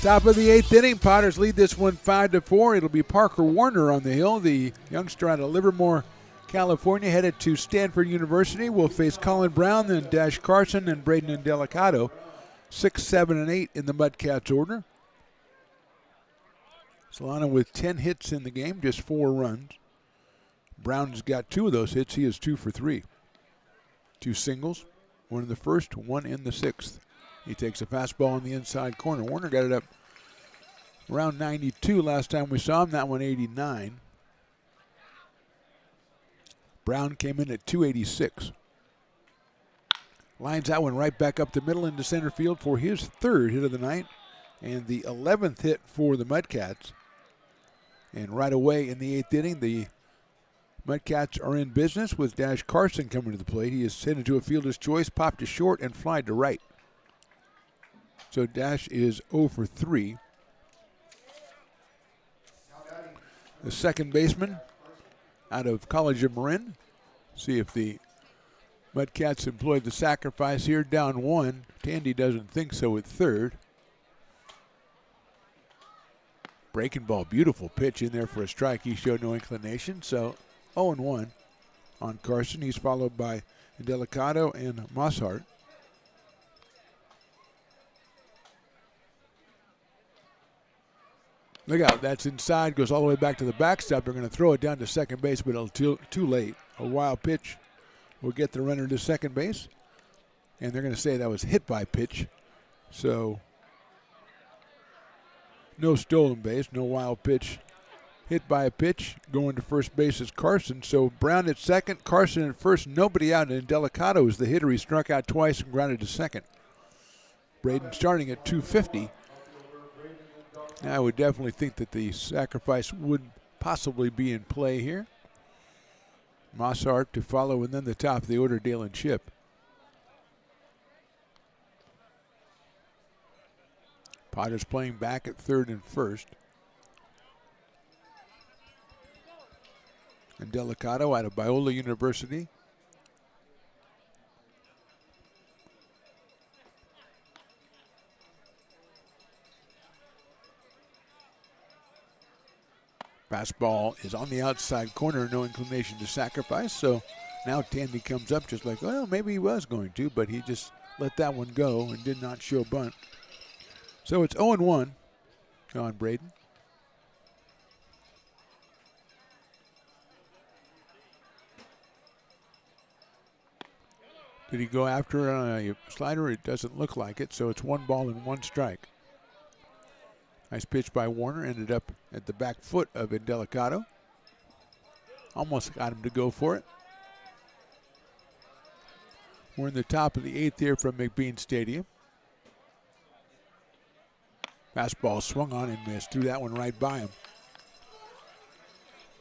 Top of the 8th inning, Potters lead this one 5-4. It'll be Parker Warner on the hill, the youngster out of Livermore, California, headed to Stanford University. Will face Colin Brown, then Dash Carson, and Braden Indelicato. 6, 7, and 8 in the Mudcats order. Solano with 10 hits in the game, just 4 runs. Brown's got 2 of those hits. He is 2 for 3. 2 singles, 1 in the first, 1 in the 6th. He takes a fastball in the inside corner. Warner got it up around 92 last time we saw him. That one 89. Brown came in at 286. Lines that one right back up the middle into center field for his 3rd hit of the night and the 11th hit for the Mudcats. And right away in the 8th inning, the Mudcats are in business with Dash Carson coming to the plate. He is sent into a fielder's choice, popped to short, and flied to right. So Dash is 0 for 3. The second baseman out of College of Marin. See if the Mudcats employed the sacrifice here, down 1. Tandy doesn't think so at 3rd. Breaking ball, beautiful pitch in there for a strike. He showed no inclination, so 0-1 on Carson. He's followed by Indelicato and Mosshart. Look out, that's inside, goes all the way back to the backstop. They're going to throw it down to second base, but it's too late. A wild pitch will get the runner to second base, and they're going to say that was hit by pitch. So no stolen base, no wild pitch. Hit by a pitch, going to first base is Carson. So Brown at second, Carson at first, nobody out, and Indelicato is the hitter. He struck out twice and grounded to second. Braden starting at 250. I would definitely think that the sacrifice would possibly be in play here. Mossart to follow, and then the top of the order, Dale and Chip. Potter's playing back at 3rd and 1st. And Indelicato out of Biola University. Fastball is on the outside corner, no inclination to sacrifice. So now Tandy comes up just like, well, maybe he was going to, but he just let that one go and did not show bunt. So it's 0-1 on Braden. Did he go after a slider? It doesn't look like it, so it's 1 ball and 1 strike. Nice pitch by Warner, ended up at the back foot of Indelicato. Almost got him to go for it. We're in the top of the 8th here from McBean Stadium. Fastball swung on and missed. Threw that one right by him.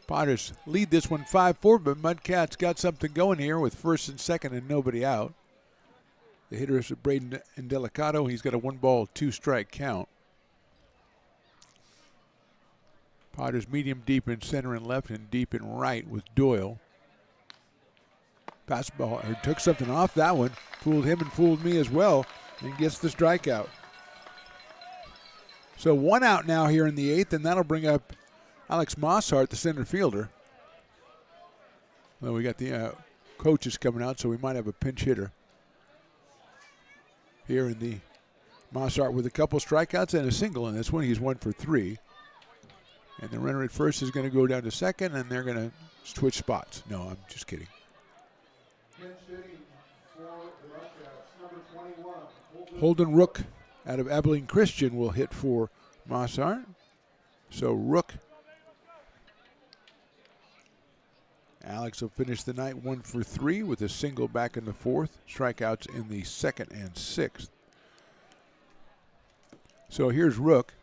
Potters lead this one 5-4, but Mudcats got something going here with 1st and 2nd and nobody out. The hitter is Braden Indelicato. He's got a 1 ball, 2 strike count. Potters medium deep in center and left and deep in right with Doyle. Fastball, or took something off that one. Fooled him and fooled me as well, and gets the strikeout. So 1 out now here in the 8th, and that'll bring up Alex Mosshart, the center fielder. Well, we got the coaches coming out, so we might have a pinch hitter here in the Mosshart with a couple strikeouts and a single in this one. He's 1 for 3. And the runner at first is going to go down to second, and they're going to switch spots. No, I'm just kidding. Holden Rook out of Abilene Christian will hit for Mossart. So Rook. Alex will finish the night 1 for 3 with a single back in the 4th. Strikeouts in the 2nd and 6th. So here's Rook.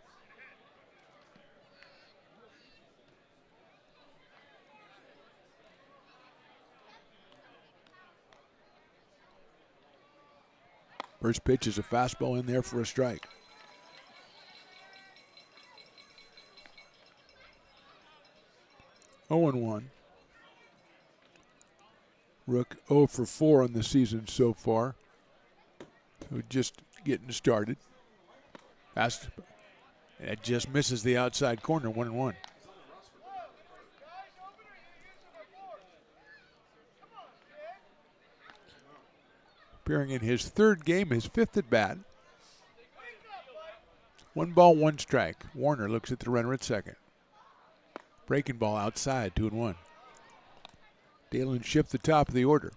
First pitch is a fastball in there for a strike. Oh and 1. Rook 0 for 4 on the season so far. So just getting started. It just misses the outside corner, 1-1. Appearing in his third game, his fifth at bat. 1 ball, 1 strike. Warner looks at the runner at second. Breaking ball outside, 2-1. Dalen Shipp the top of the order.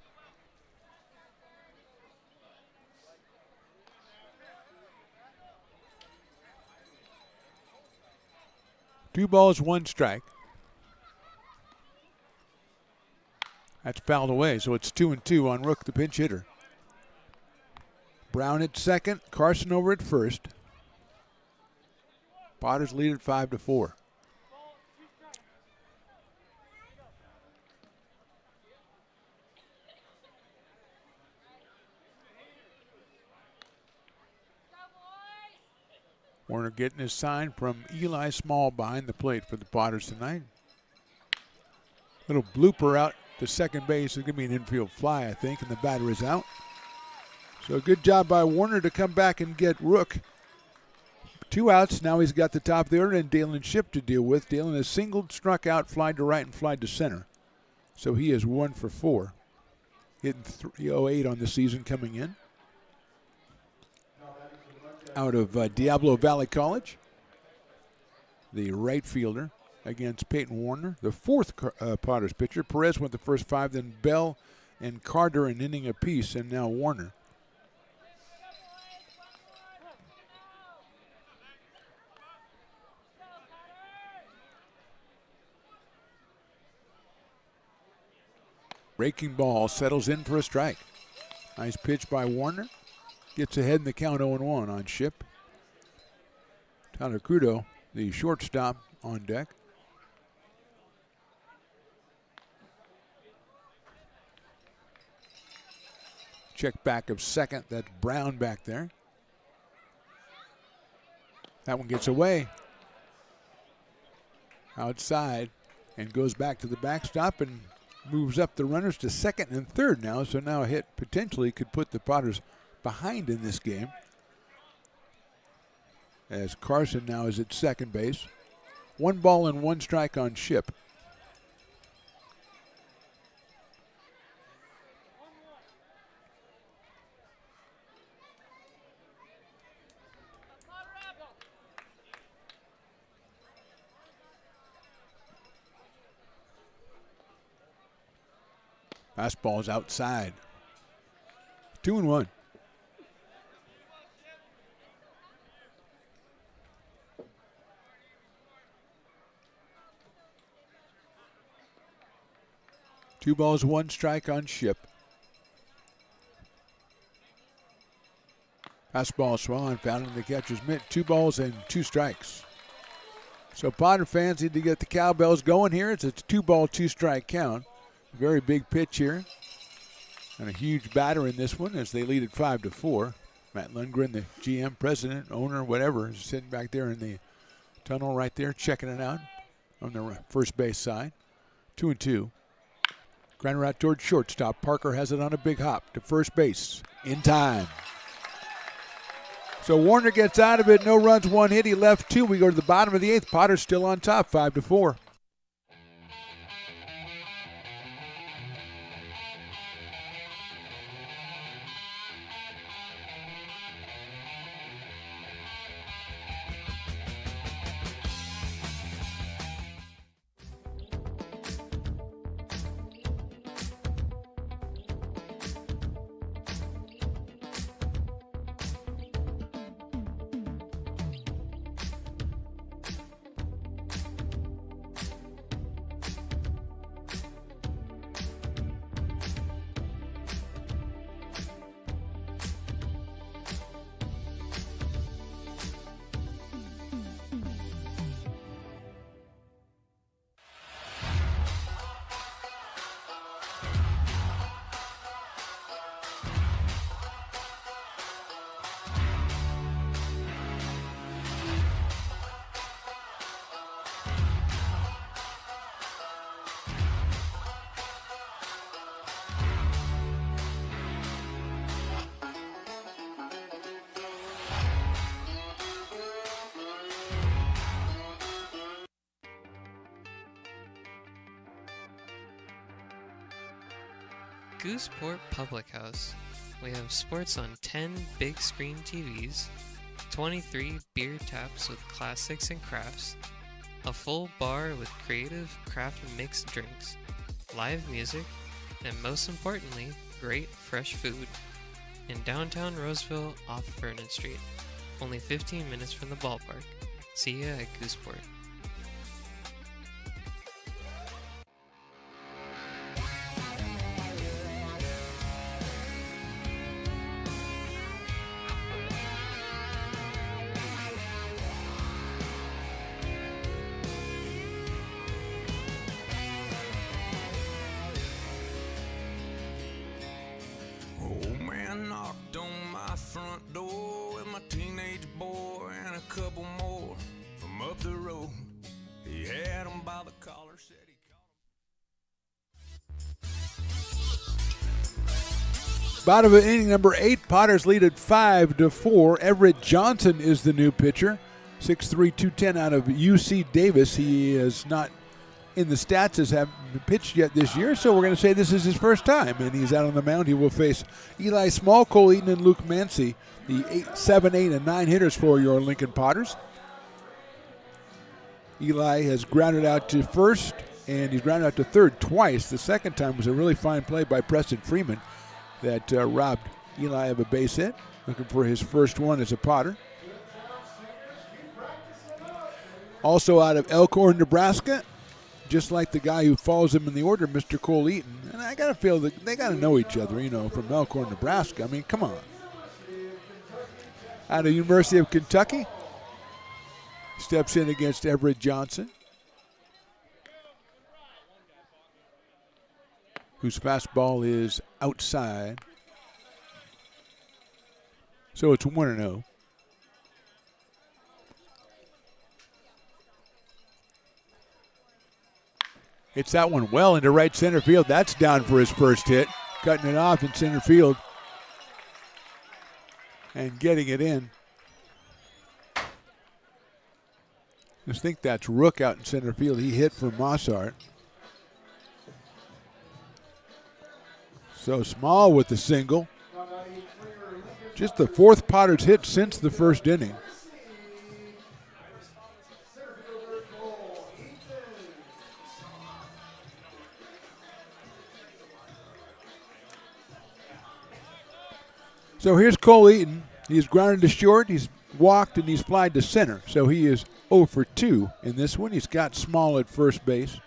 Two balls, 1 strike. That's fouled away, so it's 2-2 on Rook, the pinch hitter. Brown at second, Carson over at first. Potters lead at 5-4. Warner getting his sign from Eli Small behind the plate for the Potters tonight. Little blooper out to second base. It's going to be an infield fly, I think, and the batter is out. So good job by Warner to come back and get Rook. 2 outs. Now he's got the top of the order and Dalen Shipp to deal with. Dalen has singled, struck out, flied to right, and flied to center. So he is 1 for 4. Hitting .308 on the season coming in. Out of Diablo Valley College. The right fielder against Peyton Warner. The fourth Potters pitcher. Perez went the first 5, then Bell and Carter an inning apiece, and now Warner. Breaking ball settles in for a strike. Nice pitch by Warner. Gets ahead in the count 0-1 on Shipp. Tyler Crudo, the shortstop, on deck. Check back of second. That's Brown back there. That one gets away. Outside and goes back to the backstop and moves up the runners to second and third now. So now a hit potentially could put the Potters behind in this game, as Carson now is at second base. 1 ball and 1 strike on Shipp. Fastball's outside. 2-1. Two balls, 1 strike on Shipp. Fastball swung on, found in the catcher's mitt. 2 balls and 2 strikes. So Potter fans need to get the cowbells going here. It's a 2-ball, 2-strike count. Very big pitch here. And a huge batter in this one as they lead at 5-4. Matt Lundgren, the GM, president, owner, whatever, is sitting back there in the tunnel right there, checking it out on the first base side. 2-2. Grinder out towards shortstop. Parker has it on a big hop to first base in time. So Warner gets out of it. No runs, 1 hit. He left 2. We go to the bottom of the 8th. Potter's still on top, 5-4. Gooseport Public House, we have sports on 10 big screen TVs, 23 beer taps with classics and crafts, a full bar with creative craft mixed drinks, live music, and most importantly, great fresh food. In downtown Roseville off Vernon Street, only 15 minutes from the ballpark. See ya at Gooseport. Old man knocked on my front door with my teenage boy and a couple more from up the road. He had 'em by the collar, said he Bottom of inning number 8, Potters lead at 5-4. Everett Johnson is the new pitcher. 6'3", 210 out of UC Davis. He is not in the stats as haven't pitched yet this year, so we're going to say this is his first time, and he's out on the mound. He will face Eli Small, Cole Eaton, and Luke Mancy, the 7, 8, and 9 hitters for your Lincoln Potters. Eli has grounded out to first, and he's grounded out to third twice. The second time was a really fine play by Preston Freeman that robbed Eli of a base hit, looking for his first one as a Potter. Also out of Elkhorn, Nebraska, just like the guy who follows him in the order, Mr. Cole Eaton. And I got to feel that they got to know each other, from Elkhorn, Nebraska. I mean, come on. Out of University of Kentucky, steps in against Everett Johnson, whose fastball is outside. So it's 1-0. Hits that one well into right center field. That's down for his first hit. Cutting it off in center field and getting it in. I think that's Rook out in center field. He hit for Mossart. So Small with the single. Just the fourth Potters hit since the first inning. So here's Cole Eaton. He's grounded to short, he's walked, and he's flied to center. So he is 0 for 2 in this one. He's got Small at first base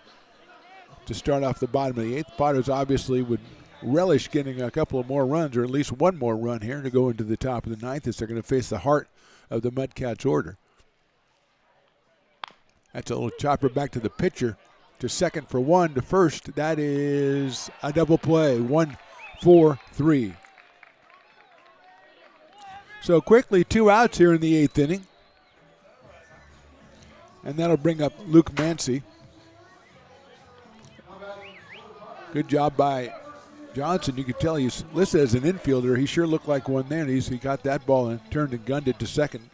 to start off the bottom of the 8th. Potters obviously would relish getting a couple of more runs, or at least one more run here to go into the top of the 9th as they're going to face the heart of the Mudcats order. That's a little chopper back to the pitcher, to second for 1, to first. That is a double play, 1-4-3. So quickly, 2 outs here in the 8th inning. And that'll bring up Luke Mancy. Good job by Johnson. You can tell he's listed as an infielder. He sure looked like one there. He got that ball and turned and gunned it to second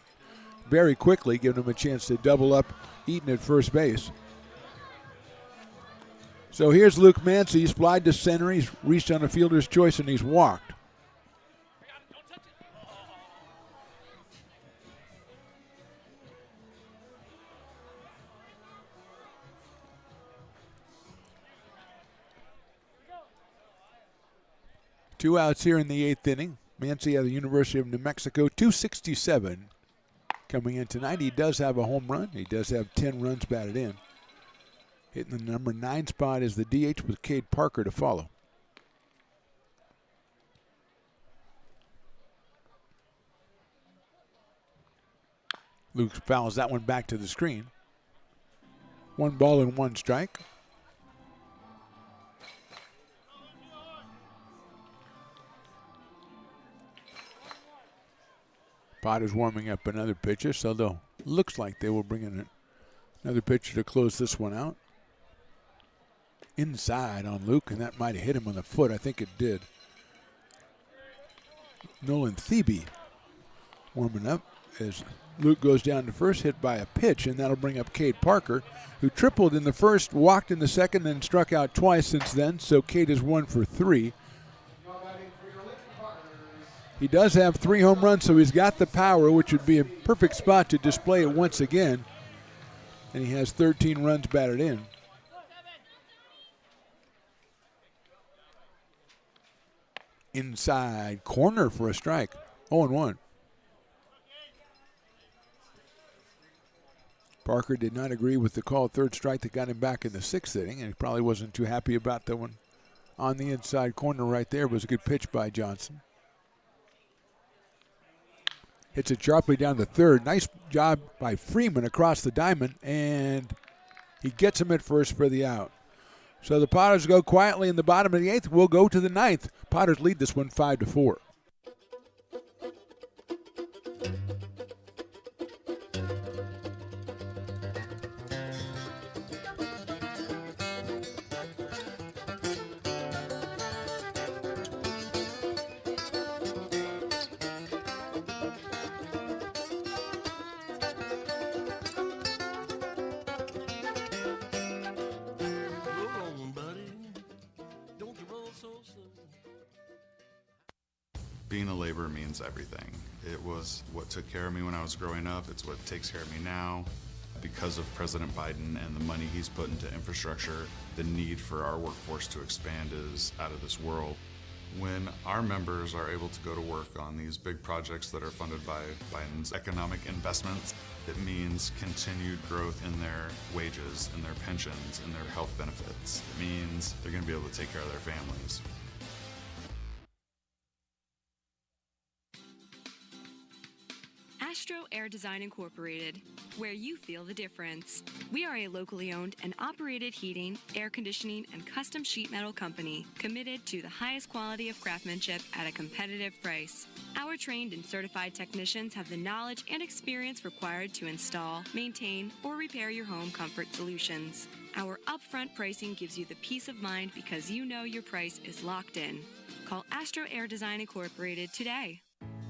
very quickly, giving him a chance to double up Eaton at first base. So here's Luke Mancy. He's flied to center. He's reached on a fielder's choice, and he's walked. Two outs here in the 8th inning. Mancy out of the University of New Mexico, 267 coming in tonight. He does have a home run. He does have 10 runs batted in. Hitting the number 9 spot is the DH with Cade Parker to follow. Luke fouls that one back to the screen. 1 ball and 1 strike. Potters warming up another pitcher, so looks like they will bring in another pitcher to close this one out. Inside on Luke, and that might have hit him on the foot. I think it did. Nolan Thebe warming up as Luke goes down to first, hit by a pitch, and that'll bring up Cade Parker, who tripled in the first, walked in the second, and struck out twice since then. So Cade is 1 for 3 He does have 3 home runs, so he's got the power, which would be a perfect spot to display it once again. And he has 13 runs batted in. Inside corner for a strike. 0-1. Parker did not agree with the call third strike that got him back in the 6th inning, and he probably wasn't too happy about that one on the inside corner right there. It was a good pitch by Johnson. Hits it sharply down the third. Nice job by Freeman across the diamond, and he gets him at first for the out. So the Potters go quietly in the bottom of the 8th. We'll go to the 9th. Potters lead this one 5-4. Being a laborer means everything. It was what took care of me when I was growing up. It's what takes care of me now. Because of President Biden and the money he's put into infrastructure, the need for our workforce to expand is out of this world. When our members are able to go to work on these big projects that are funded by Biden's economic investments, it means continued growth in their wages, in their pensions, in their health benefits. It means they're going to be able to take care of their families. Astro Air Design Incorporated, where you feel the difference. We are a locally owned and operated heating, air conditioning, and custom sheet metal company committed to the highest quality of craftsmanship at a competitive price. Our trained and certified technicians have the knowledge and experience required to install, maintain, or repair your home comfort solutions. Our upfront pricing gives you the peace of mind because you know your price is locked in. Call Astro Air Design Incorporated today.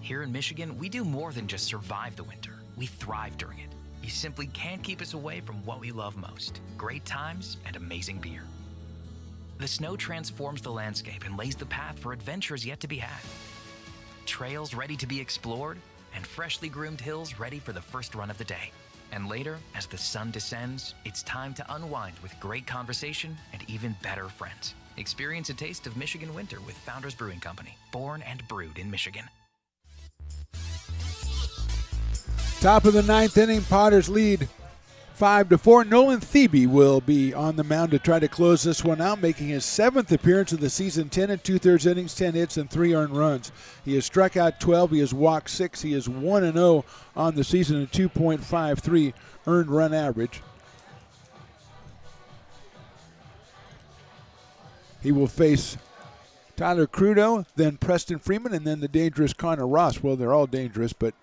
Here in Michigan, we do more than just survive the winter. We thrive during it. You simply can't keep us away from what we love most: great times and amazing beer. The snow transforms the landscape and lays the path for adventures yet to be had. Trails ready to be explored, and freshly groomed hills ready for the first run of the day. And later, as the sun descends, it's time to unwind with great conversation and even better friends. Experience a taste of Michigan winter with Founders Brewing Company, born and brewed in Michigan. Top of the 9th inning, Potters lead 5-4. Nolan Thebe will be on the mound to try to close this one out, making his 7th appearance of the season. 10 2/3 innings, 10 hits, and 3 earned runs. He has struck out 12. He has walked 6. He is 1-0 on the season, and 2.53 earned run average. He will face Tyler Crudo, then Preston Freeman, and then the dangerous Connor Ross. Well, they're all dangerous, but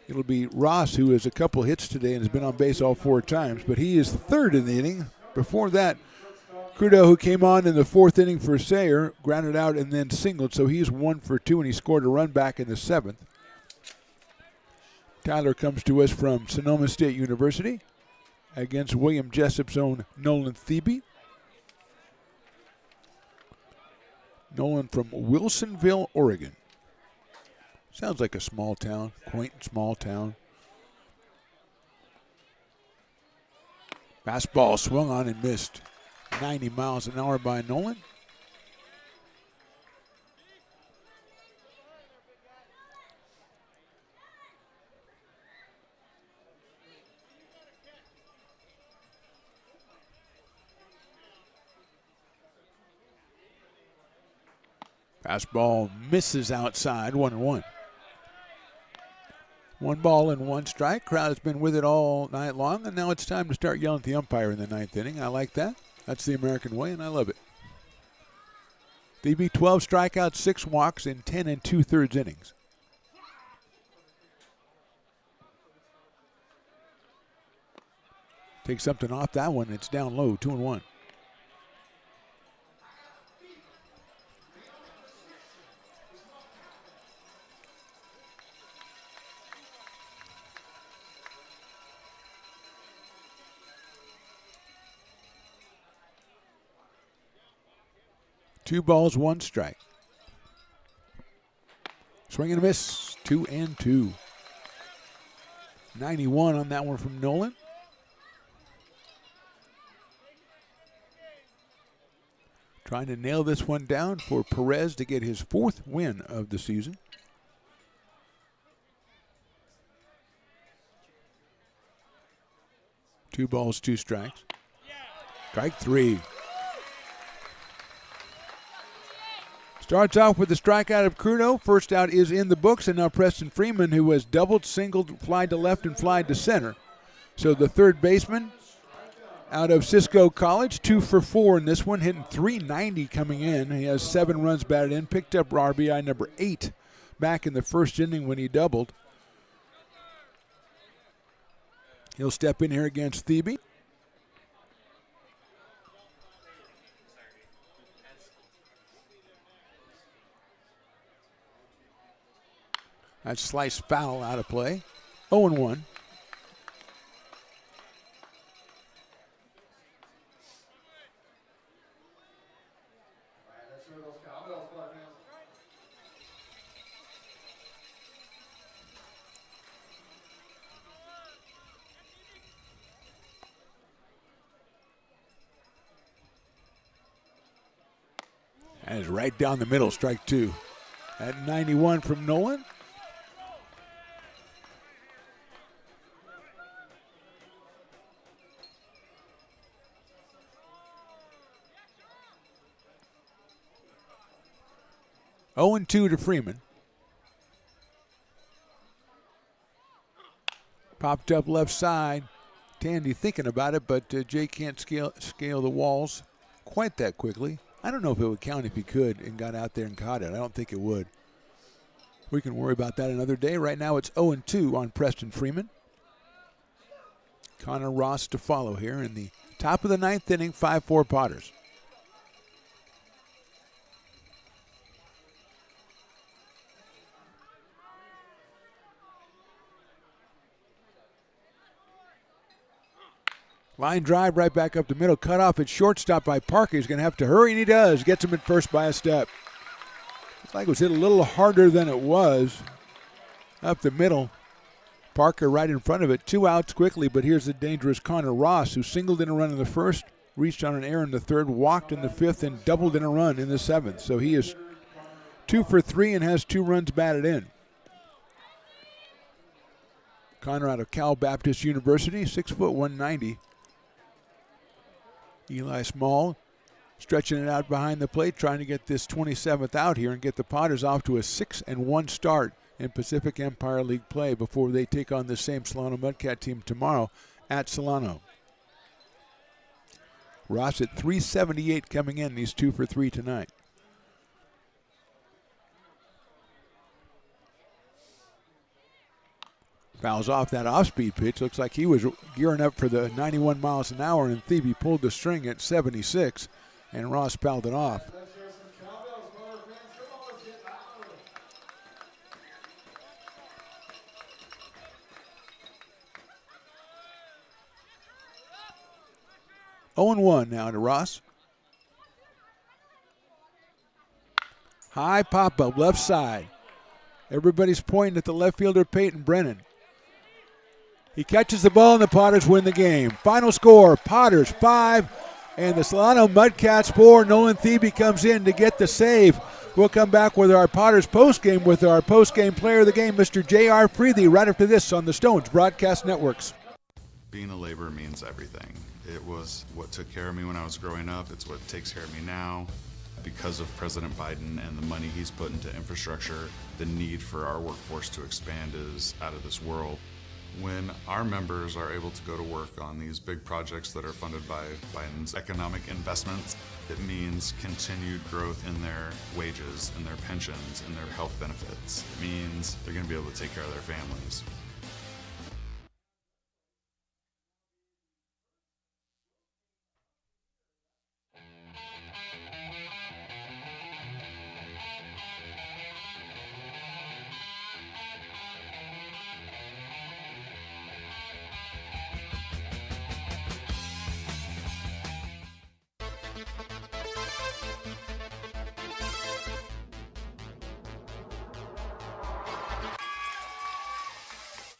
it'll be Ross, who has a couple hits today and has been on base all 4 times, but he is 3rd in the inning. Before that, Crudo, who came on in the 4th inning for Sayer, grounded out and then singled, so he's 1 for 2, and he scored a run back in the 7th. Tyler comes to us from Sonoma State University against William Jessup's own Nolan Thebe. Nolan from Wilsonville, Oregon. Sounds like a small town, quaint small town. Fastball swung on and missed. 90 miles an hour by Nolan. Fastball misses outside, 1-1. 1 ball and 1 strike. Crowd has been with it all night long, and now it's time to start yelling at the umpire in the 9th inning. I like that. That's the American way, and I love it. Thebe 12 strikeouts, 6 walks in 10 2/3 innings. Take something off that one. It's down low, 2-1. Two balls, 1 strike. Swing and a miss. 2-2. 91 on that one from Nolan. Trying to nail this one down for Perez to get his 4th win of the season. Two balls, 2 strikes. Strike 3. Starts off with the strikeout of Crudo. First out is in the books, and now Preston Freeman, who has doubled, singled, flied to left, and flied to center. So the third baseman out of Cisco College, 2 for 4 in this one, hitting .390 coming in. He has 7 runs batted in, picked up RBI number 8 back in the first inning when he doubled. He'll step in here against Thebe. That's sliced foul out of play. 0-1. That is right down the middle, strike 2. At 91 from Nolan. Oh and 2 to Freeman. Popped up left side. Tandy thinking about it, but Jay can't scale the walls quite that quickly. I don't know if it would count if he could and got out there and caught it. I don't think it would. We can worry about that another day. Right now it's 0 and 2 on Preston Freeman. Connor Ross to follow here in the top of the 9th inning, 5-4 Potters. Line drive right back up the middle. Cut off at shortstop by Parker. He's going to have to hurry, and he does. Gets him at first by a step. Looks like it was hit a little harder than it was. Up the middle. Parker right in front of it. 2 outs quickly, but here's the dangerous Connor Ross, who singled in a run in the first, reached on an error in the 3rd, walked in the 5th, and doubled in a run in the 7th. So he is 2 for 3 and has 2 runs batted in. Connor out of Cal Baptist University, 6 foot 190. Eli Small stretching it out behind the plate, trying to get this 27th out here and get the Potters off to a 6-1 start in Pacific Empire League play before they take on the same Solano Mudcat team tomorrow at Solano. Ross at .378 coming in. He's 2 for 3 tonight. Fouls off that off-speed pitch. Looks like he was gearing up for the 91 miles an hour, and Thebe pulled the string at 76, and Ross fouled it off. Oh and 1 now to Ross. High pop-up, left side. Everybody's pointing at the left fielder, Peyton Brennan. He catches the ball and the Potters win the game. Final score, Potters 5 and the Solano Mudcats 4. Nolan Thebe comes in to get the save. We'll come back with our Potters postgame with our postgame player of the game, Mr. J.R. Freethy, right after this on the Stones Broadcast Networks. Being a laborer means everything. It was what took care of me when I was growing up. It's what takes care of me now. Because of President Biden and the money he's put into infrastructure, the need for our workforce to expand is out of this world. When our members are able to go to work on these big projects that are funded by Biden's economic investments, it means continued growth in their wages, in their pensions, in their health benefits. It means they're going to be able to take care of their families.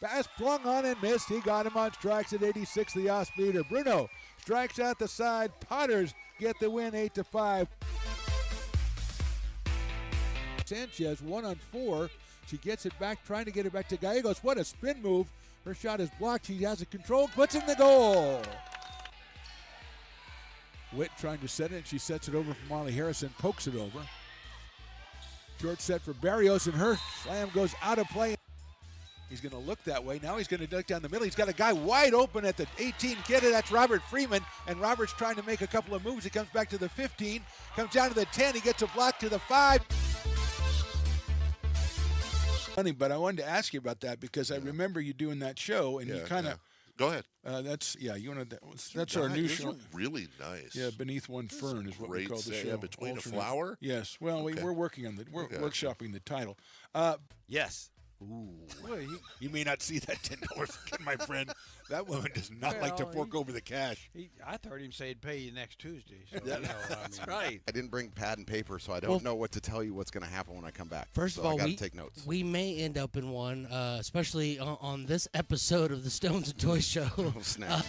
Pass flung on and missed. He got him on strikes at 86, the off-speeder. Bruno strikes out the side. Potters get the win 8-5. Sanchez 1-on-4. She gets it back, trying to get it back to Gallegos. What a spin move. Her shot is blocked. She has it controlled, puts in the goal. Witt trying to set it. She sets it over for Molly Harrison, pokes it over. Short set for Barrios, and her slam goes out of play. He's going to look that way. Now he's going to duck down the middle. He's got a guy wide open at the 18 kidder. That's Robert Freeman, and Robert's trying to make a couple of moves. He comes back to the 15, comes down to the 10. He gets a block to the 5. Funny, but I wanted to ask you about that because I remember you doing that show, and you kind of go ahead. You want to. That's our new show. Really nice. Yeah, Beneath One Fern is what we call the show. Between Alternate. a flower. Yes. Well, we're working on we're workshopping the title. Yes. Ooh. Well, you may not see that $10 my friend. That woman does not like to fork over the cash. I heard him say he'd pay you next Tuesday. So, That's right. I didn't bring pad and paper, so I don't know what to tell you what's going to happen when I come back. First so of all, I got to take notes. We may end up in one, especially on this episode of the Stones and Toys Show. Oh, snap.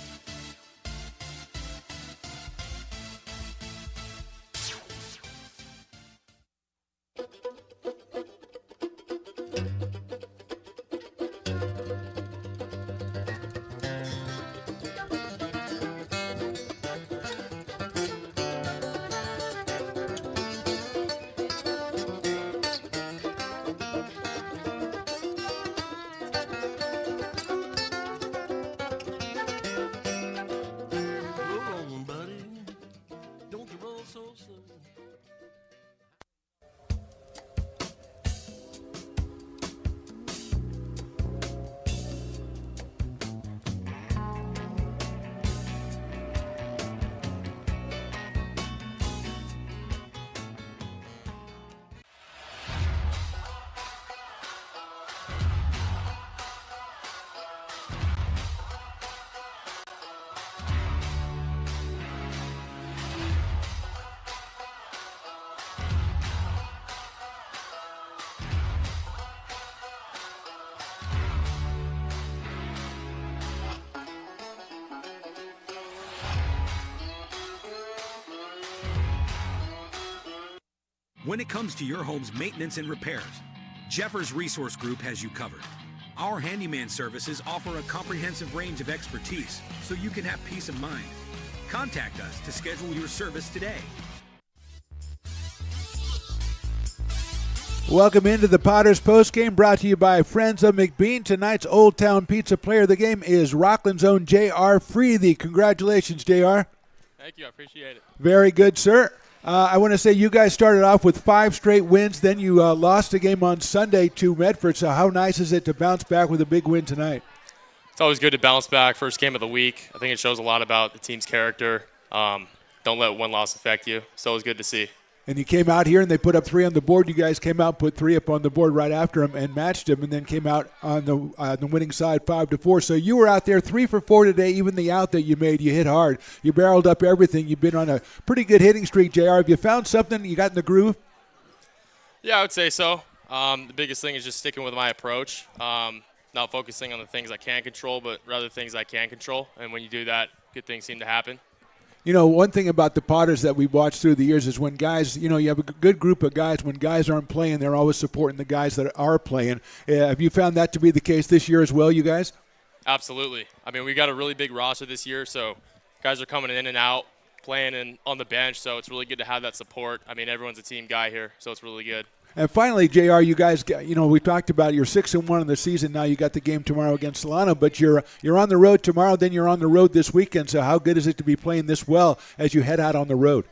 When it comes to your home's maintenance and repairs, Jeffers Resource Group has you covered. Our handyman services offer a comprehensive range of expertise so you can have peace of mind. Contact us to schedule your service today. Welcome into the Potters postgame, brought to you by Friends of McBean. Tonight's Old Town Pizza player of the game is Rockland's own J.R. Freethy. Congratulations, J.R. Thank you. I appreciate it. Very good, sir. I want to say you guys started off with 5 straight wins. Then you lost a game on Sunday to Medford. So how nice is it to bounce back with a big win tonight? It's always good to bounce back. First game of the week. I think it shows a lot about the team's character. Don't let one loss affect you. It's always good to see. And you came out here and they put up 3 on the board. You guys came out, put 3 up on the board right after him and matched him, and then came out on the winning side 5-4. So you were out there 3 for 4 today. Even the out that you made, you hit hard. You barreled up everything. You've been on a pretty good hitting streak, JR. Have you found something? You got in the groove? Yeah, I would say so. The biggest thing is just sticking with my approach. Not focusing on the things I can't control, but rather things I can control. And when you do that, good things seem to happen. You know, one thing about the Potters that we've watched through the years is when guys, you know, you have a good group of guys. When guys aren't playing, they're always supporting the guys that are playing. Have you found that to be the case this year as well, you guys? Absolutely. I mean, we got a really big roster this year, so guys are coming in and out, playing and on the bench, so it's really good to have that support. I mean, everyone's a team guy here, so it's really good. And finally, JR, you guys, you know, we talked about you're 6-1 in the season. Now you got the game tomorrow against Solano, but you're on the road tomorrow. Then you're on the road this weekend. So how good is it to be playing this well as you head out on the road?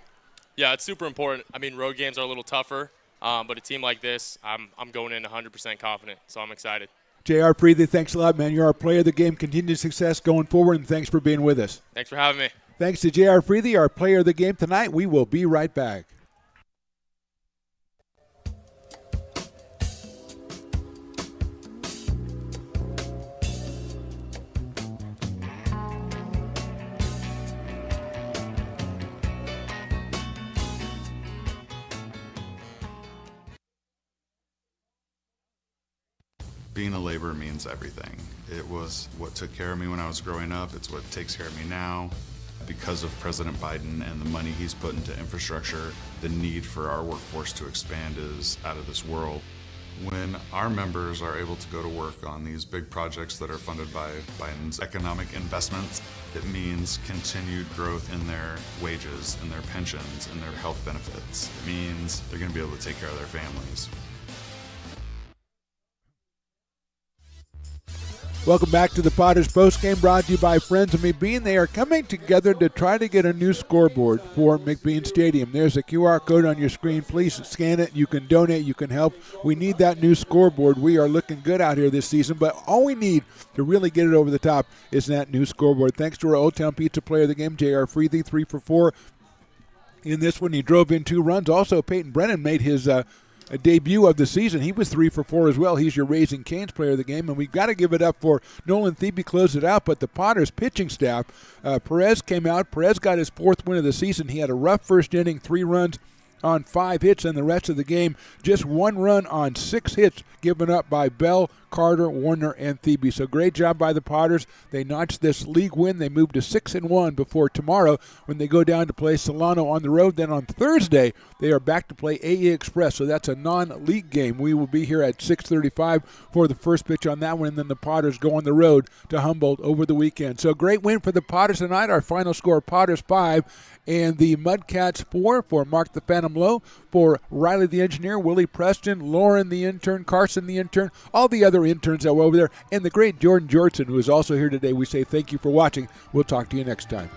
Yeah, it's super important. I mean, road games are a little tougher, but a team like this, I'm going in 100% confident, so I'm excited. JR Freethy, thanks a lot, man. You're our player of the game. Continued success going forward, and thanks for being with us. Thanks for having me. Thanks to JR Freethy, our player of the game tonight. We will be right back. Being a laborer means everything. It was what took care of me when I was growing up. It's what takes care of me now. Because of President Biden and the money he's put into infrastructure, the need for our workforce to expand is out of this world. When our members are able to go to work on these big projects that are funded by Biden's economic investments, it means continued growth in their wages, in their pensions, in their health benefits. It means they're going to be able to take care of their families. Welcome back to the Potters postgame, brought to you by Friends of McBean. They are coming together to try to get a new scoreboard for McBean Stadium. There's a QR code on your screen. Please scan it. You can donate. You can help. We need that new scoreboard. We are looking good out here this season, but all we need to really get it over the top is that new scoreboard. Thanks to our Old Town Pizza player of the game, J.R. Freethy, 3 for 4 in this one. He drove in 2 runs. Also, Peyton Brennan made his a debut of the season. He was 3 for 4 as well. He's your Raising Cane's player of the game, and we've got to give it up for Nolan Thebe, closed it out, but the Potters pitching staff, Perez came out. Perez got his 4th win of the season. He had a rough first inning, 3 runs on 5 hits, and the rest of the game, just 1 run on 6 hits given up by Bell, Carter, Warner, and Thebe. So great job by the Potters. They notched this league win. They moved to 6-1 before tomorrow when they go down to play Solano on the road. Then on Thursday, they are back to play AE Express. So that's a non-league game. We will be here at 6:35 for the first pitch on that one, and then the Potters go on the road to Humboldt over the weekend. So great win for the Potters tonight. Our final score, Potters 5 and the Mudcats 4 for Mark the Phantom Lowe, for Riley the engineer, Willie Preston, Lauren the intern, Carson the intern, all the other interns that were over there, and the great Jordan Jordan, who is also here today. We say thank you for watching. We'll talk to you next time.